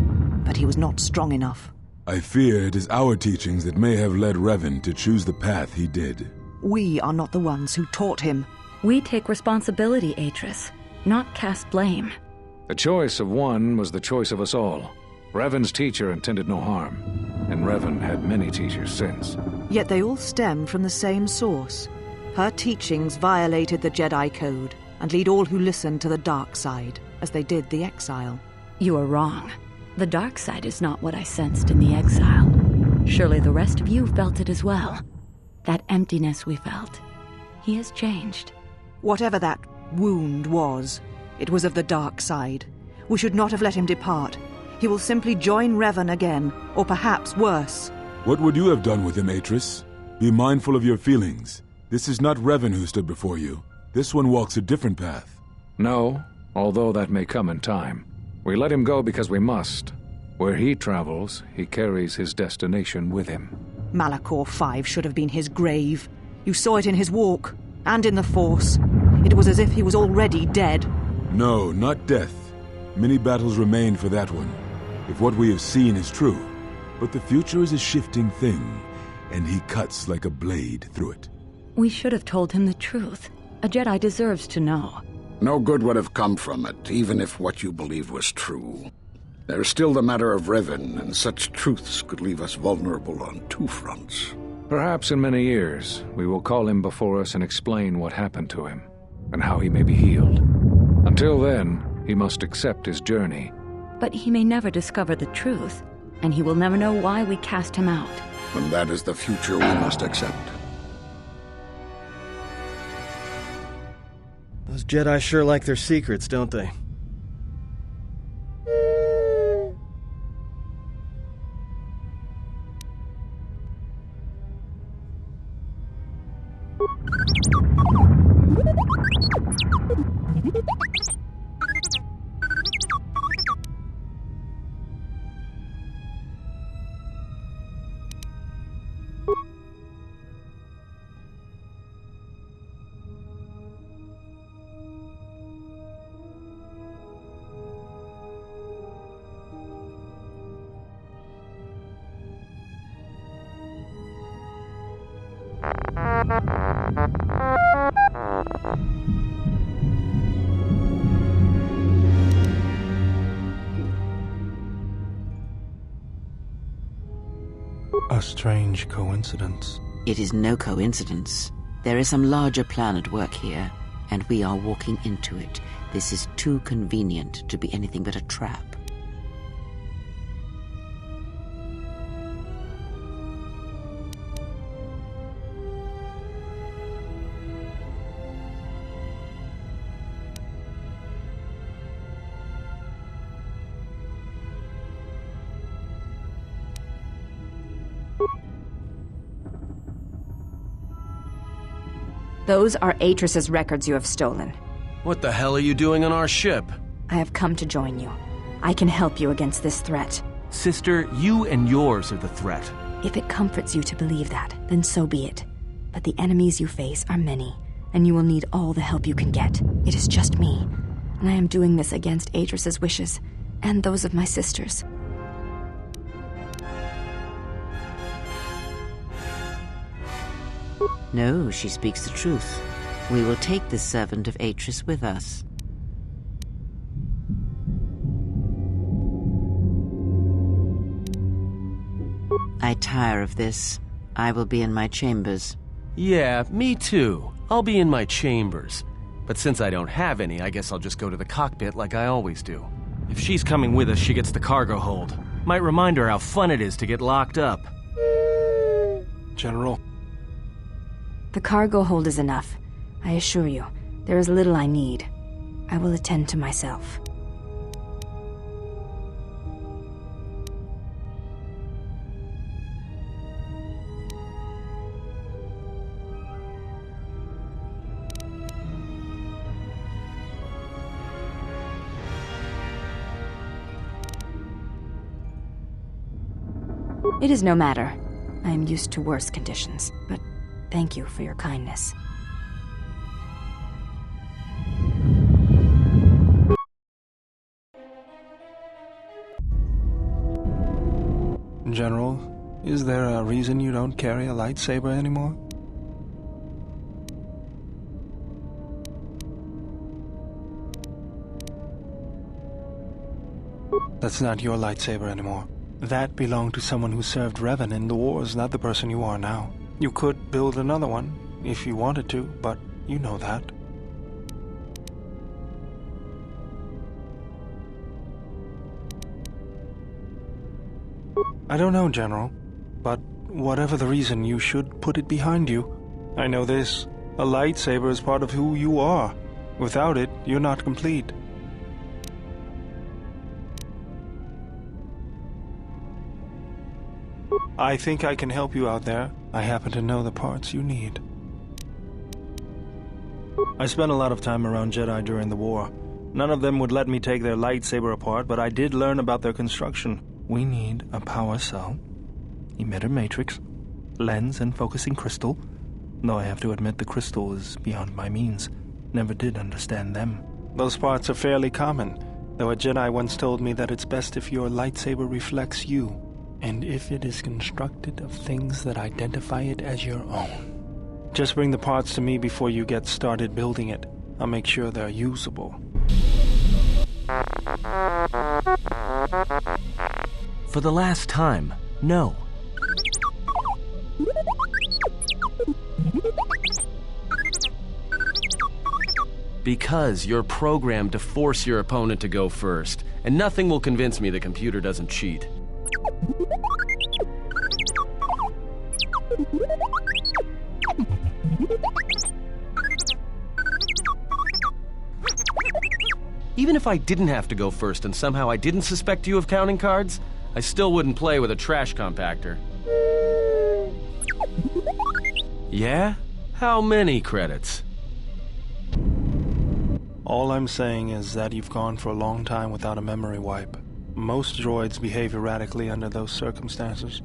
but he was not strong enough. I fear it is our teachings that may have led Revan to choose the path he did. We are not the ones who taught him. We take responsibility, Atris, not cast blame. The choice of one was the choice of us all. Revan's teacher intended no harm, and Revan had many teachers since. Yet they all stem from the same source. Her teachings violated the Jedi Code and lead all who listen to the dark side, as they did the exile. You are wrong. The dark side is not what I sensed in the exile. Surely the rest of you felt it as well. That emptiness we felt. He has changed. Whatever that wound was, it was of the dark side. We should not have let him depart. He will simply join Revan again, or perhaps worse. What would you have done with him, Atris? Be mindful of your feelings. This is not Revan who stood before you. This one walks a different path. No, although that may come in time. We let him go because we must. Where he travels, he carries his destination with him. Malachor V should have been his grave. You saw it in his walk, and in the Force. It was as if he was already dead. No, not death. Many battles remain for that one, if what we have seen is true. But the future is a shifting thing, and he cuts like a blade through it. We should have told him the truth. A Jedi deserves to know. No good would have come from it, even if what you believed was true. There's still the matter of Revan, and such truths could leave us vulnerable on two fronts. Perhaps in many years, we will call him before us and explain what happened to him, and how he may be healed. Until then, he must accept his journey. But he may never discover the truth, and he will never know why we cast him out. And that is the future we must accept. Those Jedi sure like their secrets, don't they? A strange coincidence. It is no coincidence. There is some larger plan at work here, and we are walking into it. This is too convenient to be anything but a trap. Those are Atris's records you have stolen. What the hell are you doing on our ship? I have come to join you. I can help you against this threat. Sister, you and yours are the threat. If it comforts you to believe that, then so be it. But the enemies you face are many, and you will need all the help you can get. It is just me, and I am doing this against Atris's wishes, and those of my sisters. No, she speaks the truth. We will take this servant of Atris with us. I tire of this. I will be in my chambers. Yeah, me too. I'll be in my chambers. But since I don't have any, I guess I'll just go to the cockpit like I always do. If she's coming with us, she gets the cargo hold. Might remind her how fun it is to get locked up. General. The cargo hold is enough. I assure you, there is little I need. I will attend to myself. It is no matter. I am used to worse conditions, but thank you for your kindness. General, is there a reason you don't carry a lightsaber anymore? That's not your lightsaber anymore. That belonged to someone who served Revan in the wars, not the person you are now. You could build another one, if you wanted to, but you know that. I don't know, General, but whatever the reason, you should put it behind you. I know this. A lightsaber is part of who you are. Without it, you're not complete. I think I can help you out there. I happen to know the parts you need. I spent a lot of time around Jedi during the war. None of them would let me take their lightsaber apart, but I did learn about their construction. We need a power cell, emitter matrix, lens and focusing crystal. Though I have to admit the crystal is beyond my means. Never did understand them. Those parts are fairly common, though a Jedi once told me that it's best if your lightsaber reflects you, and if it is constructed of things that identify it as your own. Just bring the parts to me before you get started building it. I'll make sure they're usable. For the last time, no. Because you're programmed to force your opponent to go first, and nothing will convince me the computer doesn't cheat. Even if I didn't have to go first and somehow I didn't suspect you of counting cards, I still wouldn't play with a trash compactor. Yeah? How many credits? All I'm saying is that you've gone for a long time without a memory wipe. Most droids behave erratically under those circumstances.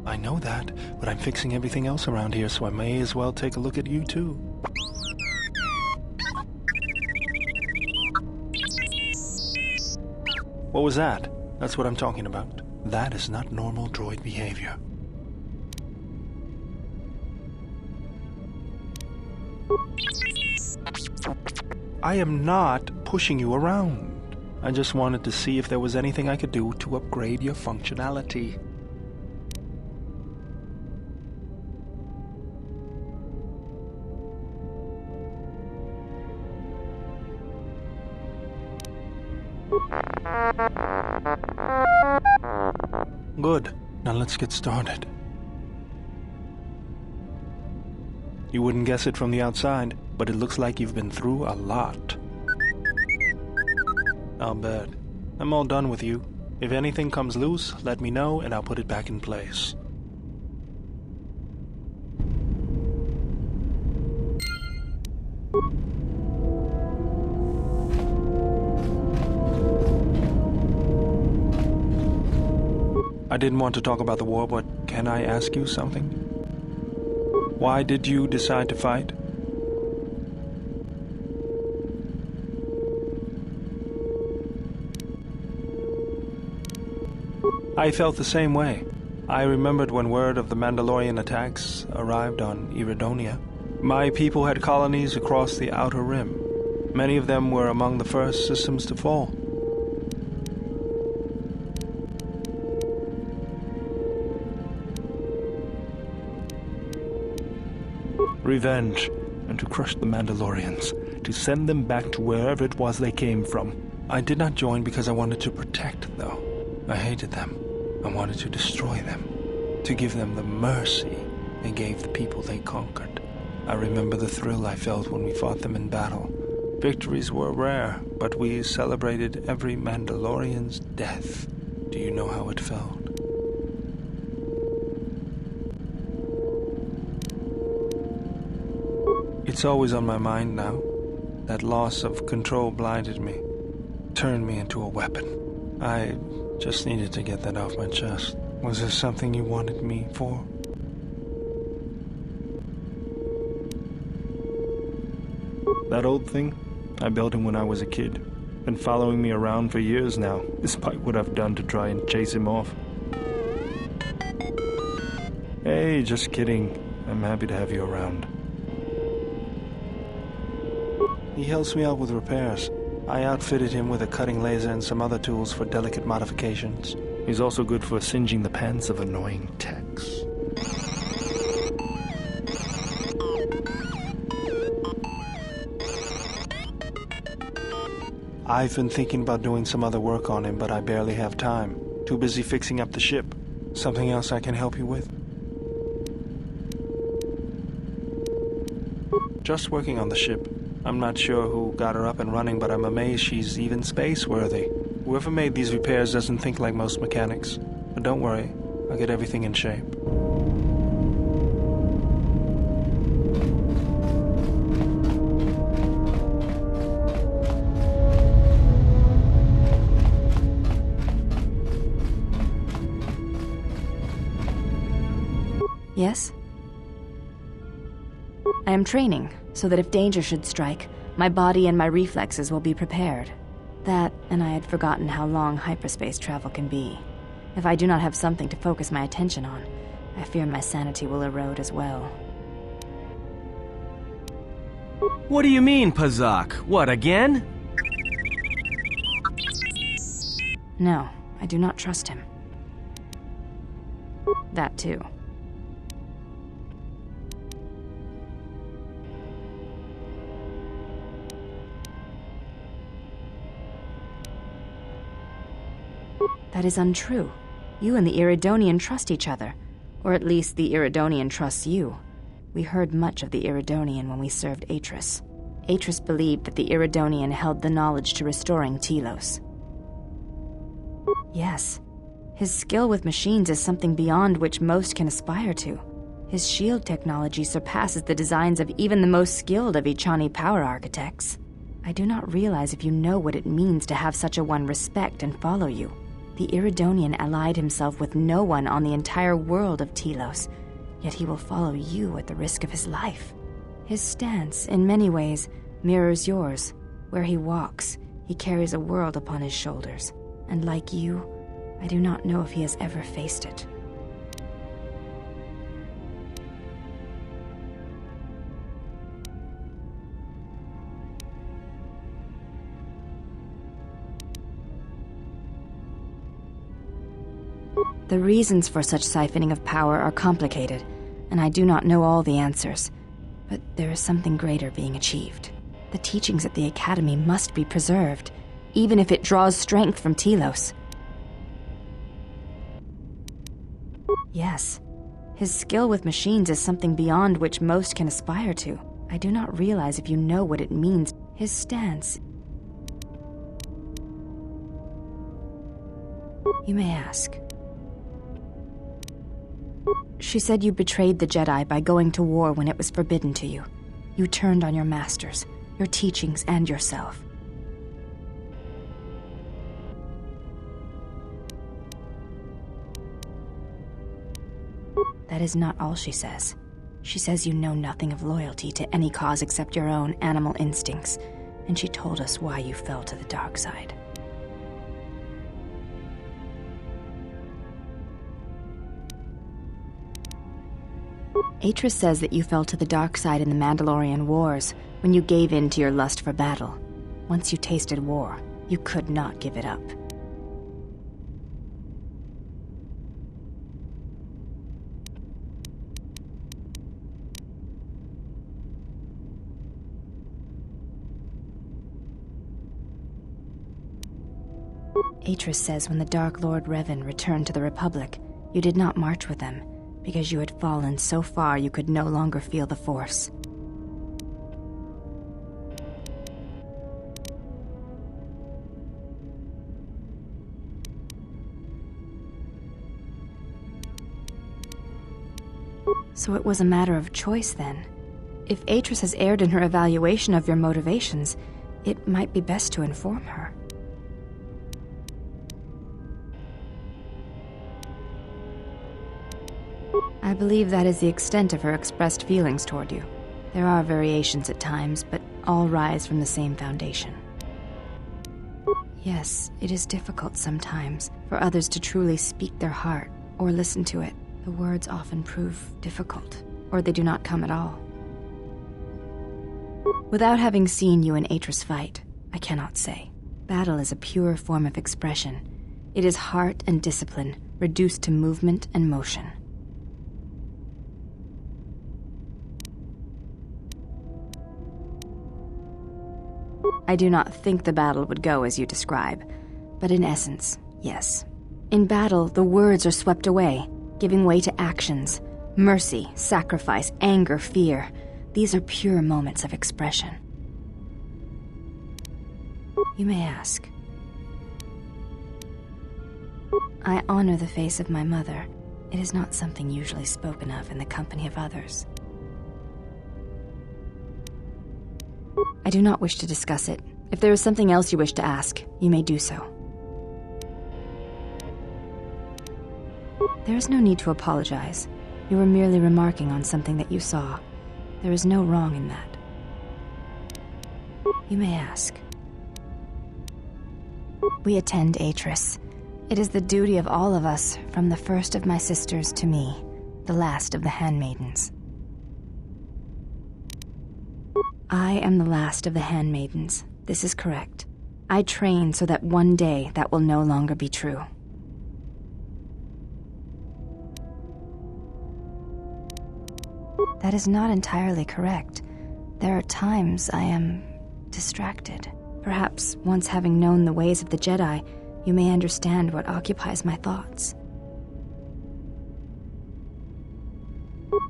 I know that, but I'm fixing everything else around here, so I may as well take a look at you too. What was that? That's what I'm talking about. That is not normal droid behavior. I am not pushing you around. I just wanted to see if there was anything I could do to upgrade your functionality. Good. Now let's get started. You wouldn't guess it from the outside, but it looks like you've been through a lot. I'll bet. I'm all done with you. If anything comes loose, let me know and I'll put it back in place. I didn't want to talk about the war, but can I ask you something? Why did you decide to fight? I felt the same way. I remembered when word of the Mandalorian attacks arrived on Iridonia. My people had colonies across the Outer Rim. Many of them were among the first systems to fall. Revenge, and to crush the Mandalorians, to send them back to wherever it was they came from. I did not join because I wanted to protect, though. I hated them. I wanted to destroy them, to give them the mercy they gave the people they conquered. I remember the thrill I felt when we fought them in battle. Victories were rare, but we celebrated every Mandalorian's death. Do you know how it felt? It's always on my mind now. That loss of control blinded me, turned me into a weapon. I just needed to get that off my chest. Was there something you wanted me for? That old thing? I built him when I was a kid. Been following me around for years now, despite what I've done to try and chase him off. Hey, just kidding. I'm happy to have you around. He helps me out with repairs. I outfitted him with a cutting laser and some other tools for delicate modifications. He's also good for singeing the pants of annoying techs. I've been thinking about doing some other work on him, but I barely have time. Too busy fixing up the ship. Something else I can help you with? Just working on the ship. I'm not sure who got her up and running, but I'm amazed she's even space-worthy. Whoever made these repairs doesn't think like most mechanics. But don't worry, I'll get everything in shape. Yes? I am training, so that if danger should strike, my body and my reflexes will be prepared. That, and I had forgotten how long hyperspace travel can be. If I do not have something to focus my attention on, I fear my sanity will erode as well. What do you mean, Pazak? What, again? No, I do not trust him. That too. That is untrue. You and the Iridonian trust each other. Or at least the Iridonian trusts you. We heard much of the Iridonian when we served Atris. Atris believed that the Iridonian held the knowledge to restoring Telos. Yes. His skill with machines is something beyond which most can aspire to. His shield technology surpasses the designs of even the most skilled of Ichani power architects. I do not realize if you know what it means to have such a one respect and follow you. The Iridonian allied himself with no one on the entire world of Telos, yet he will follow you at the risk of his life. His stance, in many ways, mirrors yours. Where he walks, he carries a world upon his shoulders, and like you, I do not know if he has ever faced it. The reasons for such siphoning of power are complicated, and I do not know all the answers. But there is something greater being achieved. The teachings at the Academy must be preserved, even if it draws strength from Telos. Yes, his skill with machines is something beyond which most can aspire to. I do not realize if you know what it means. His stance. You may ask. She said you betrayed the Jedi by going to war when it was forbidden to you. You turned on your masters, your teachings, and yourself. That is not all she says. She says you know nothing of loyalty to any cause except your own animal instincts, and she told us why you fell to the dark side. Atris says that you fell to the dark side in the Mandalorian Wars when you gave in to your lust for battle. Once you tasted war, you could not give it up. Atris says when the Dark Lord Revan returned to the Republic, you did not march with them, because you had fallen so far you could no longer feel the Force. So it was a matter of choice then. If Atris has erred in her evaluation of your motivations, it might be best to inform her. I believe that is the extent of her expressed feelings toward you. There are variations at times, but all rise from the same foundation. Yes, it is difficult sometimes for others to truly speak their heart or listen to it. The words often prove difficult, or they do not come at all. Without having seen you and Atris fight, I cannot say. Battle is a pure form of expression. It is heart and discipline, reduced to movement and motion. I do not think the battle would go as you describe, but in essence, yes. In battle, the words are swept away, giving way to actions. Mercy, sacrifice, anger, fear. These are pure moments of expression. You may ask. I honor the face of my mother. It is not something usually spoken of in the company of others. I do not wish to discuss it. If there is something else you wish to ask, you may do so. There is no need to apologize. You were merely remarking on something that you saw. There is no wrong in that. You may ask. We attend Atris. It is the duty of all of us, from the first of my sisters to me, the last of the handmaidens. I am the last of the handmaidens. This is correct. I train so that one day that will no longer be true. That is not entirely correct. There are times I am distracted. Perhaps once having known the ways of the Jedi, you may understand what occupies my thoughts.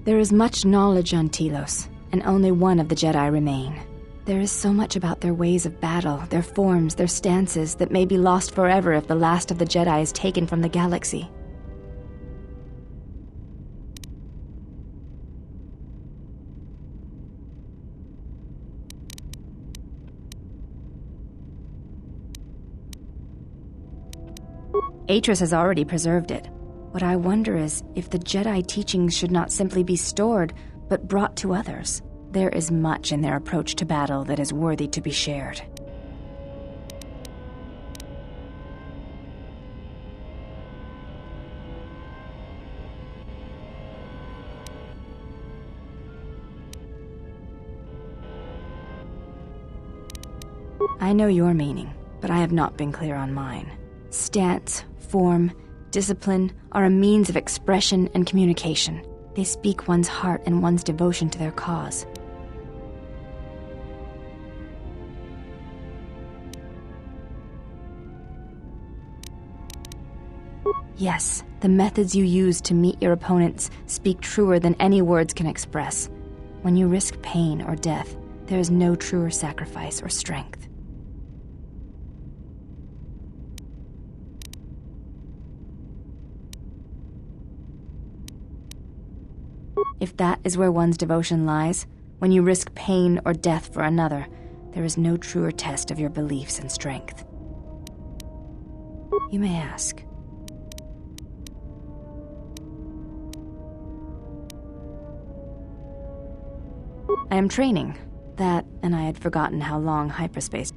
There is much knowledge on Telos, and only one of the Jedi remain. There is so much about their ways of battle, their forms, their stances, that may be lost forever if the last of the Jedi is taken from the galaxy. Atris has already preserved it. What I wonder is if the Jedi teachings should not simply be stored, but brought to others. There is much in their approach to battle that is worthy to be shared. I know your meaning, but I have not been clear on mine. Stance, form, discipline are a means of expression and communication. They speak one's heart and one's devotion to their cause. Yes, the methods you use to meet your opponents speak truer than any words can express. When you risk pain or death, there is no truer sacrifice or strength. If that is where one's devotion lies, when you risk pain or death for another, there is no truer test of your beliefs and strength. You may ask. I am training. That, and I had forgotten how long hyperspace.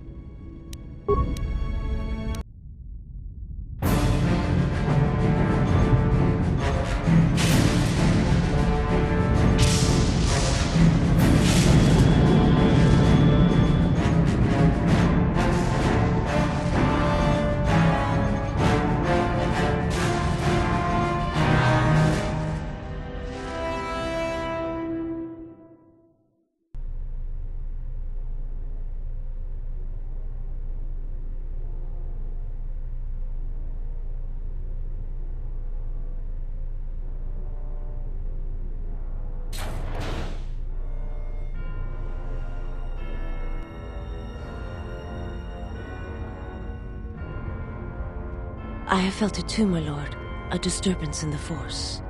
I have felt it too, my lord. A disturbance in the Force.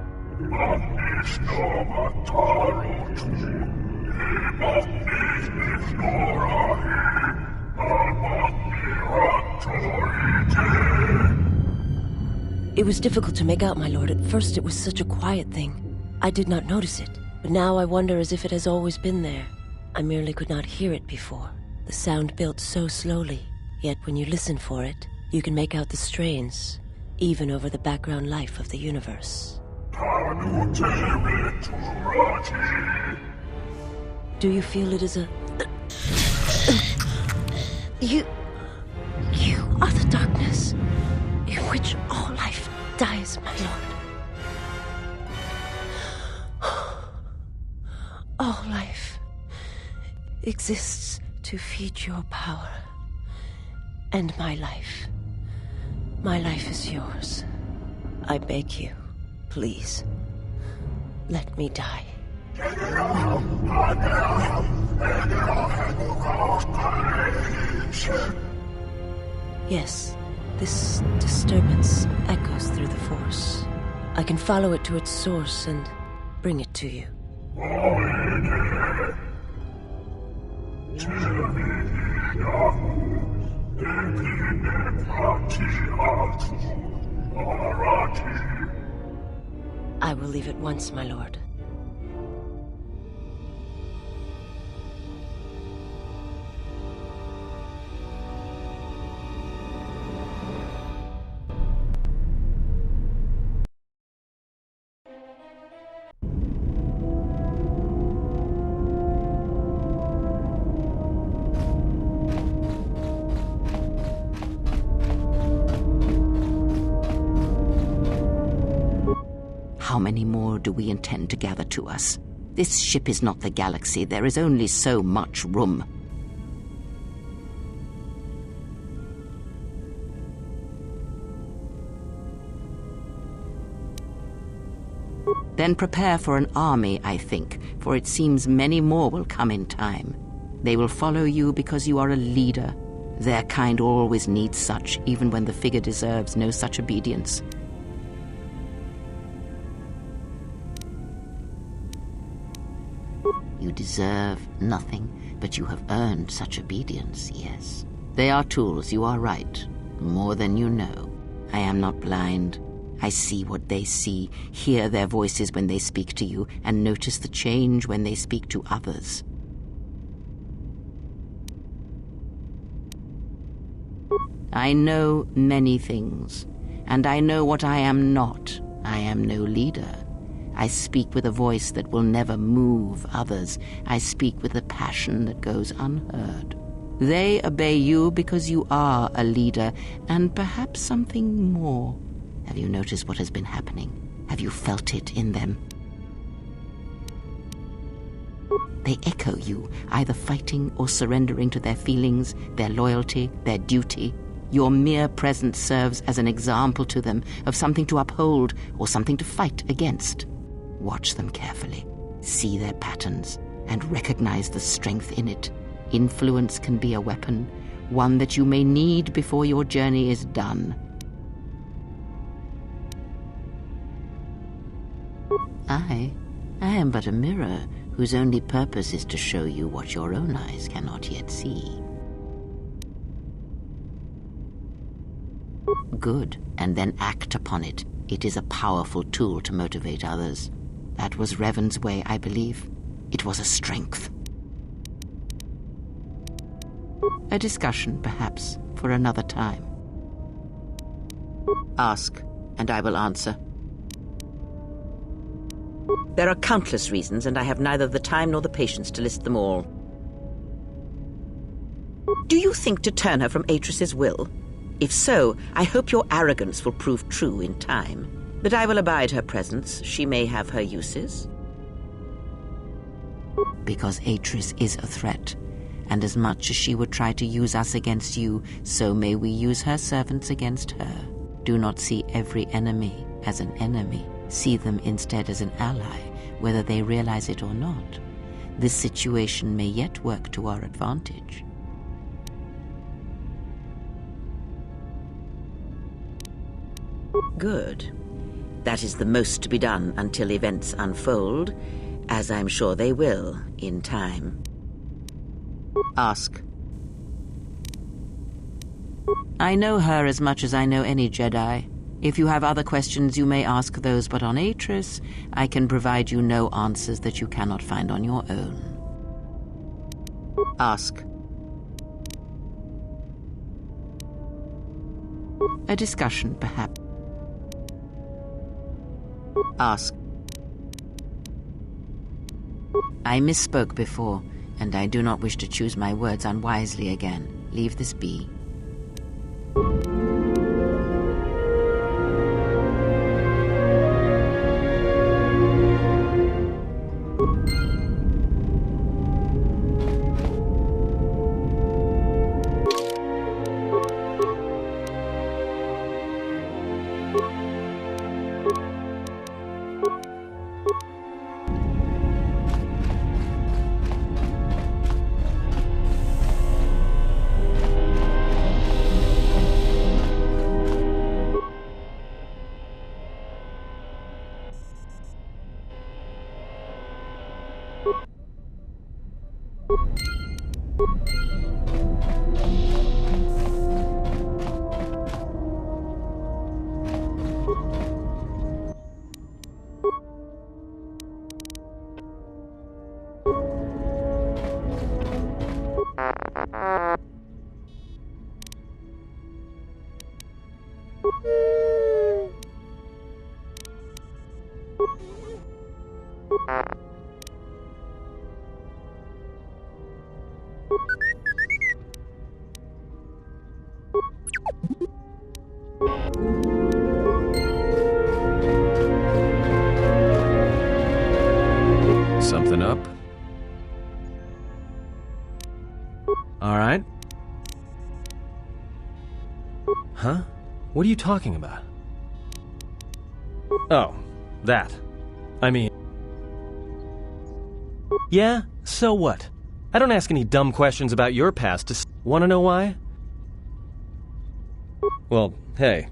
It was difficult to make out, my lord. At first it was such a quiet thing. I did not notice it, but now I wonder as if it has always been there. I merely could not hear it before. The sound built so slowly, yet when you listen for it, you can make out the strains, even over the background life of the universe. Do you feel it is a... You are the darkness in which all life dies, my lord. All life exists to feed your power. And my life is yours. I beg you, please, let me die. Yes, this disturbance echoes through the Force. I can follow it to its source and bring it to you. I will leave at once, my lord. How many more do we intend to gather to us? This ship is not the galaxy. There is only so much room. Then prepare for an army, I think, for it seems many more will come in time. They will follow you because you are a leader. Their kind always needs such, even when the figure deserves no such obedience. You deserve nothing, but you have earned such obedience, yes. They are tools, you are right. More than you know. I am not blind. I see what they see, hear their voices when they speak to you, and notice the change when they speak to others. I know many things, and I know what I am not. I am no leader. I speak with a voice that will never move others. I speak with a passion that goes unheard. They obey you because you are a leader, and perhaps something more. Have you noticed what has been happening? Have you felt it in them? They echo you, either fighting or surrendering to their feelings, their loyalty, their duty. Your mere presence serves as an example to them of something to uphold or something to fight against. Watch them carefully, see their patterns, and recognize the strength in it. Influence can be a weapon, one that you may need before your journey is done. I am but a mirror whose only purpose is to show you what your own eyes cannot yet see. Good, and then act upon it. It is a powerful tool to motivate others. That was Revan's way, I believe. It was a strength. A discussion, perhaps, for another time. Ask, and I will answer. There are countless reasons, and I have neither the time nor the patience to list them all. Do you think to turn her from Atris's will? If so, I hope your arrogance will prove true in time. But I will abide her presence. She may have her uses. Because Atris is a threat, and as much as she would try to use us against you, so may we use her servants against her. Do not see every enemy as an enemy. See them instead as an ally, whether they realize it or not. This situation may yet work to our advantage. Good. That is the most to be done until events unfold, as I'm sure they will in time. Ask. I know her as much as I know any Jedi. If you have other questions, you may ask those, but on Atris, I can provide you no answers that you cannot find on your own. Ask. A discussion, perhaps. Ask. I misspoke before, and I do not wish to choose my words unwisely again. Leave this be. Something up? All right. Huh? What are you talking about? Oh, that. I mean... Yeah? So what? I don't ask any dumb questions about your past to... Wanna know why? Well, hey,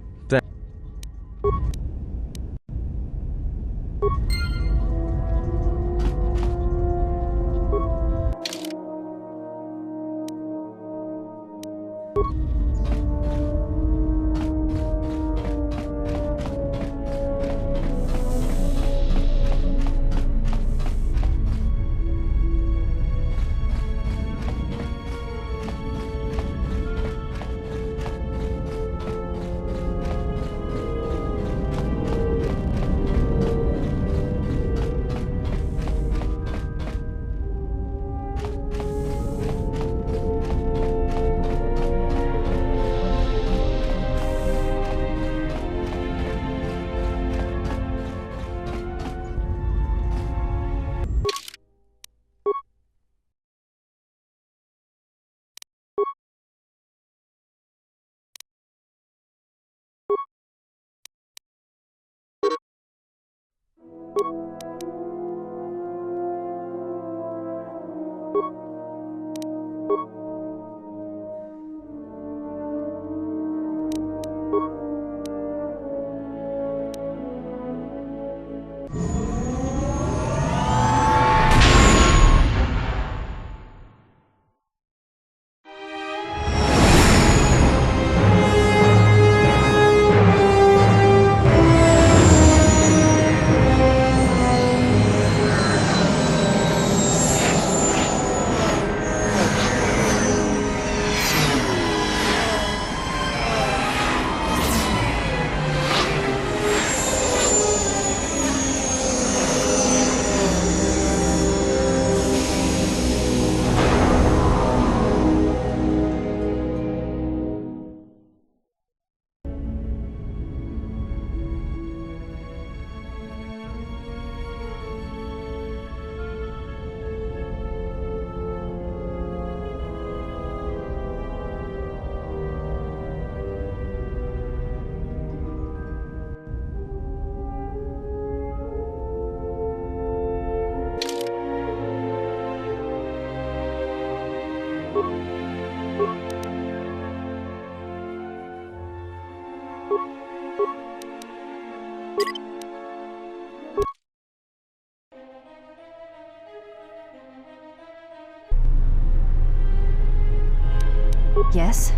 Yes.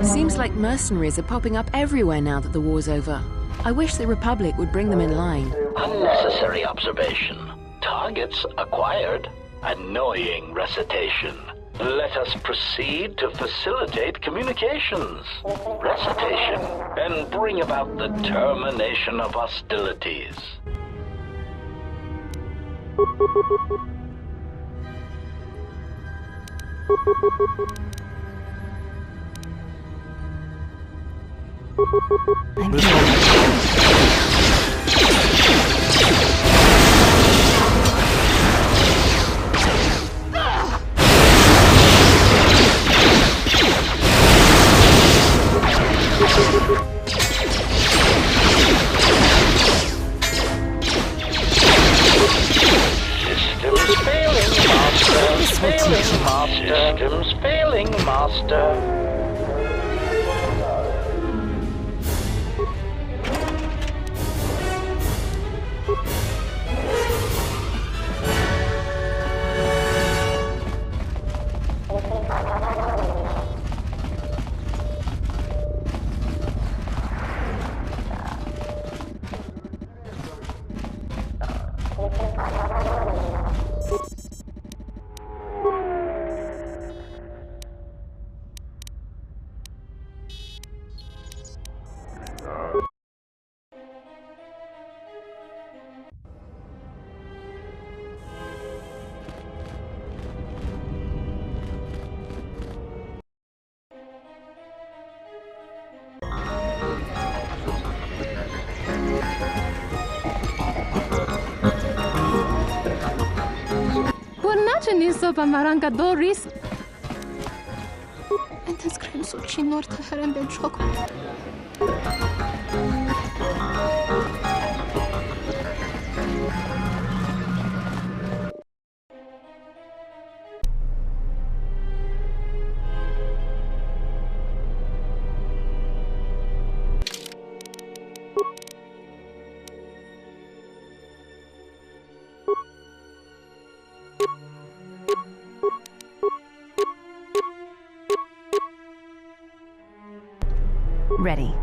Seems like mercenaries are popping up everywhere now that the war's over. I wish the Republic would bring them in line. Unnecessary observation. Targets acquired. Annoying recitation. Let us proceed to facilitate communications. Recitation. And bring about the termination of hostilities. Systems failing, Master. Systems failing, Master. Sopa maranga Doris. And then screams so chinor to her and then choke. Ready.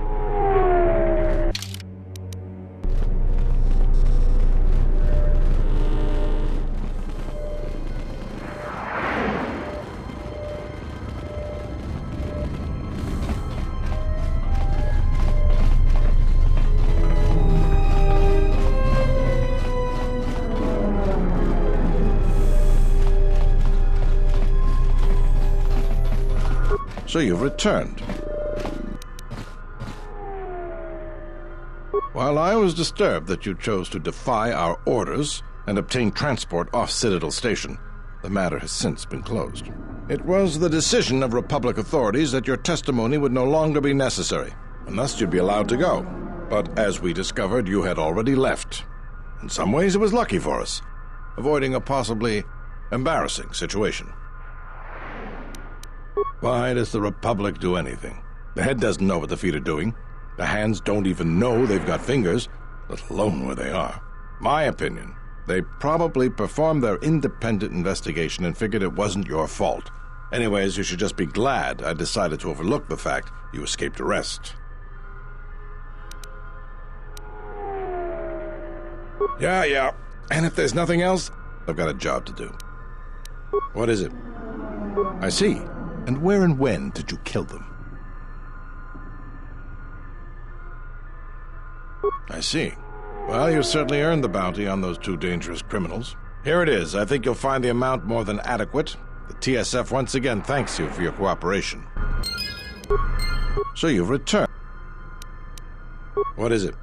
So you've returned. While I was disturbed that you chose to defy our orders, and obtained transport off Citadel Station. The matter has since been closed. It was the decision of Republic authorities that your testimony would no longer be necessary, and thus you'd be allowed to go. But as we discovered, you had already left. In some ways, it was lucky for us, avoiding a possibly embarrassing situation. Why does the Republic do anything? The head doesn't know what the feet are doing. The hands don't even know they've got fingers, let alone where they are. My opinion, they probably performed their independent investigation and figured it wasn't your fault. Anyways, you should just be glad I decided to overlook the fact you escaped arrest. Yeah. And if there's nothing else, I've got a job to do. What is it? I see. And where and when did you kill them? I see. Well, you certainly earned the bounty on those two dangerous criminals. Here it is. I think you'll find the amount more than adequate. The TSF once again thanks you for your cooperation. So you've returned. What is it?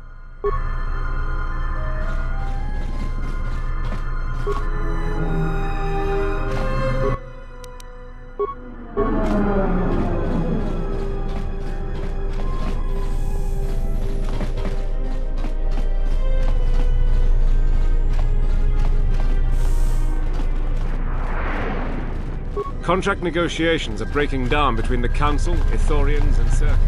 Contract negotiations are breaking down between the Council, Ithorians, and Circa.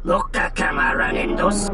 Loka camaranindos.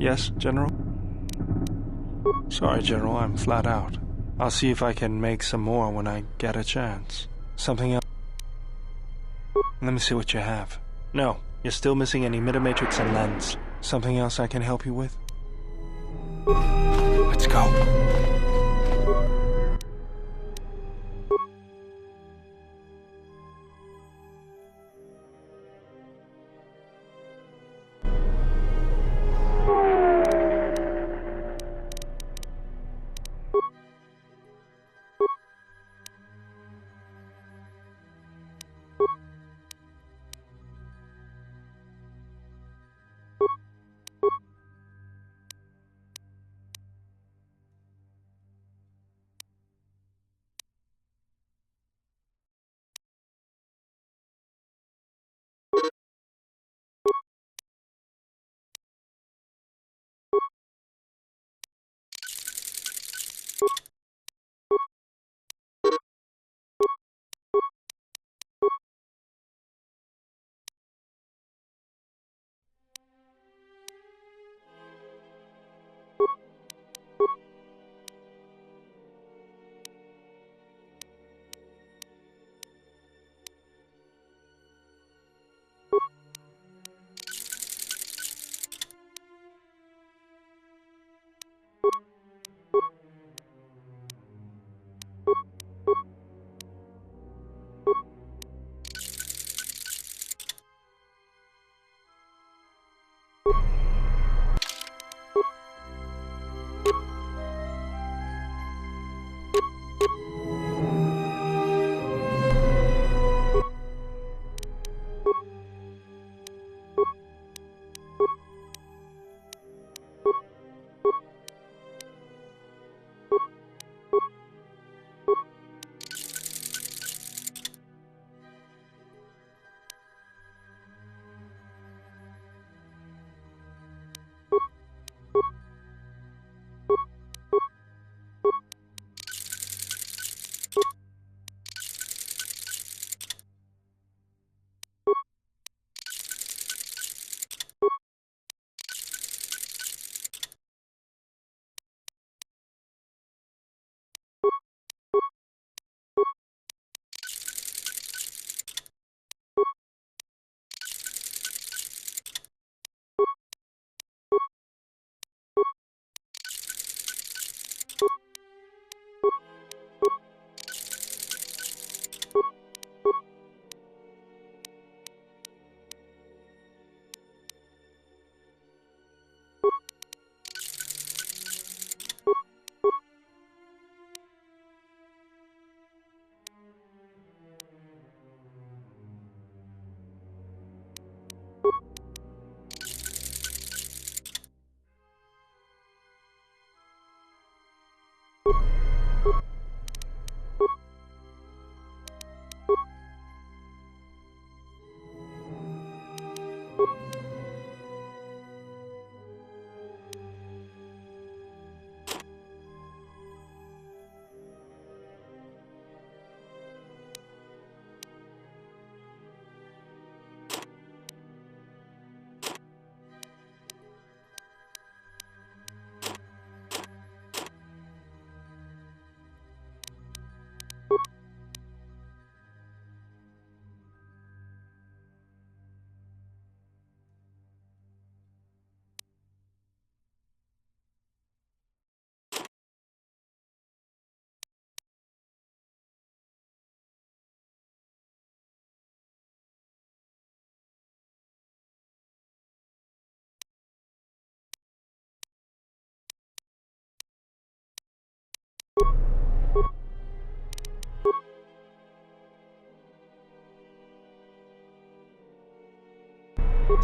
Yes, General? Sorry, General, I'm flat out. I'll see if I can make some more when I get a chance. Something else? Let me see what you have. No, you're still missing any emitter and lens. Something else I can help you with? Let's go.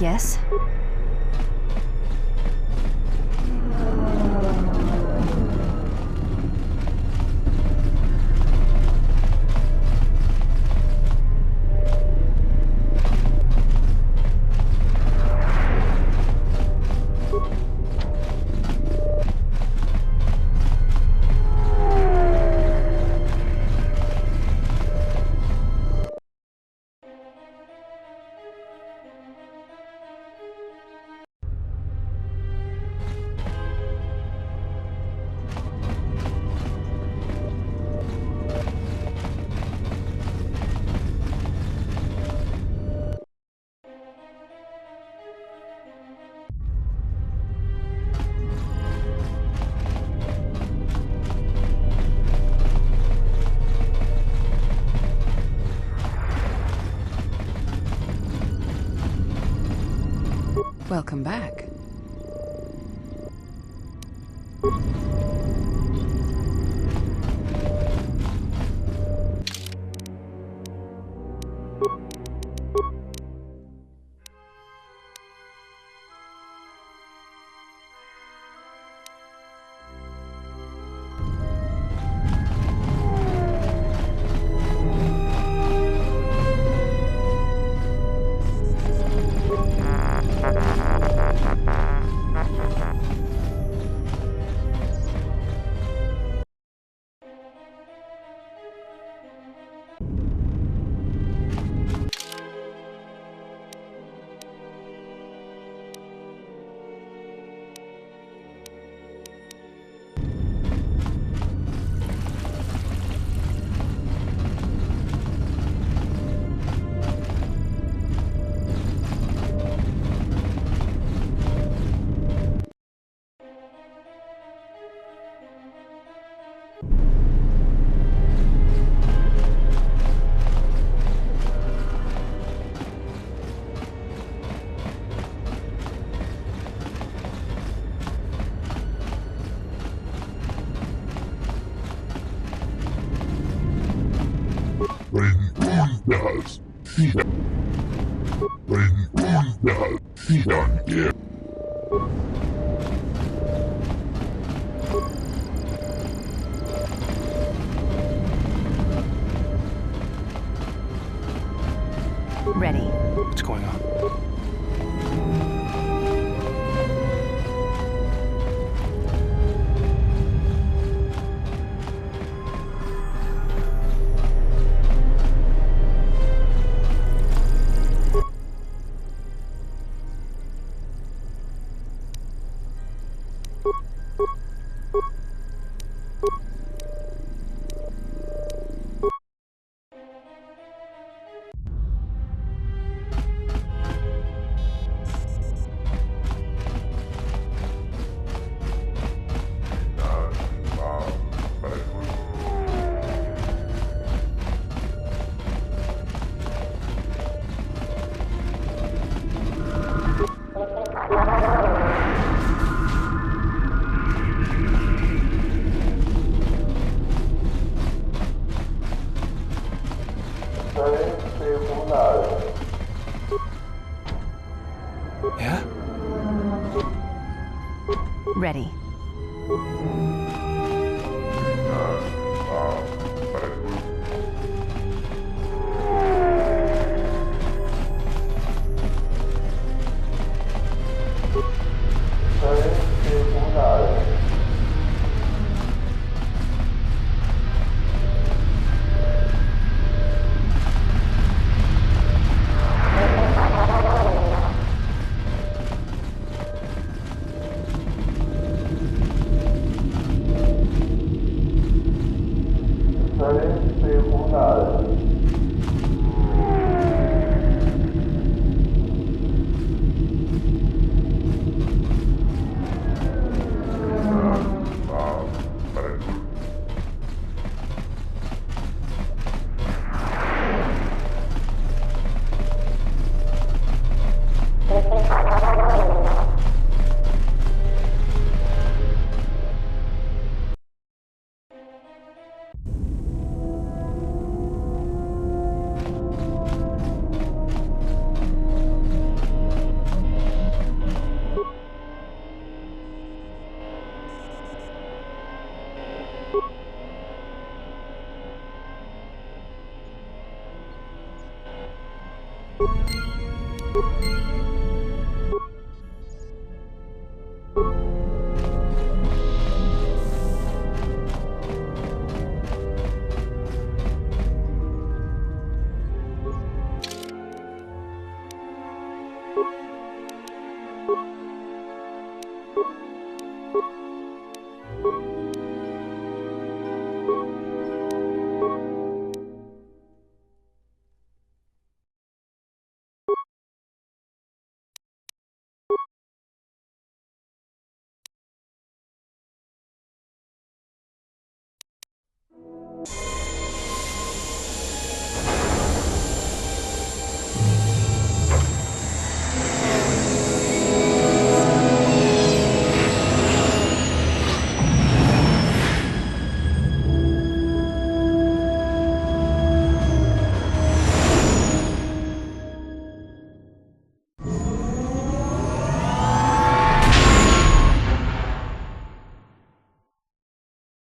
Yes? Welcome back. Ready. What's going on? Yeah? Ready.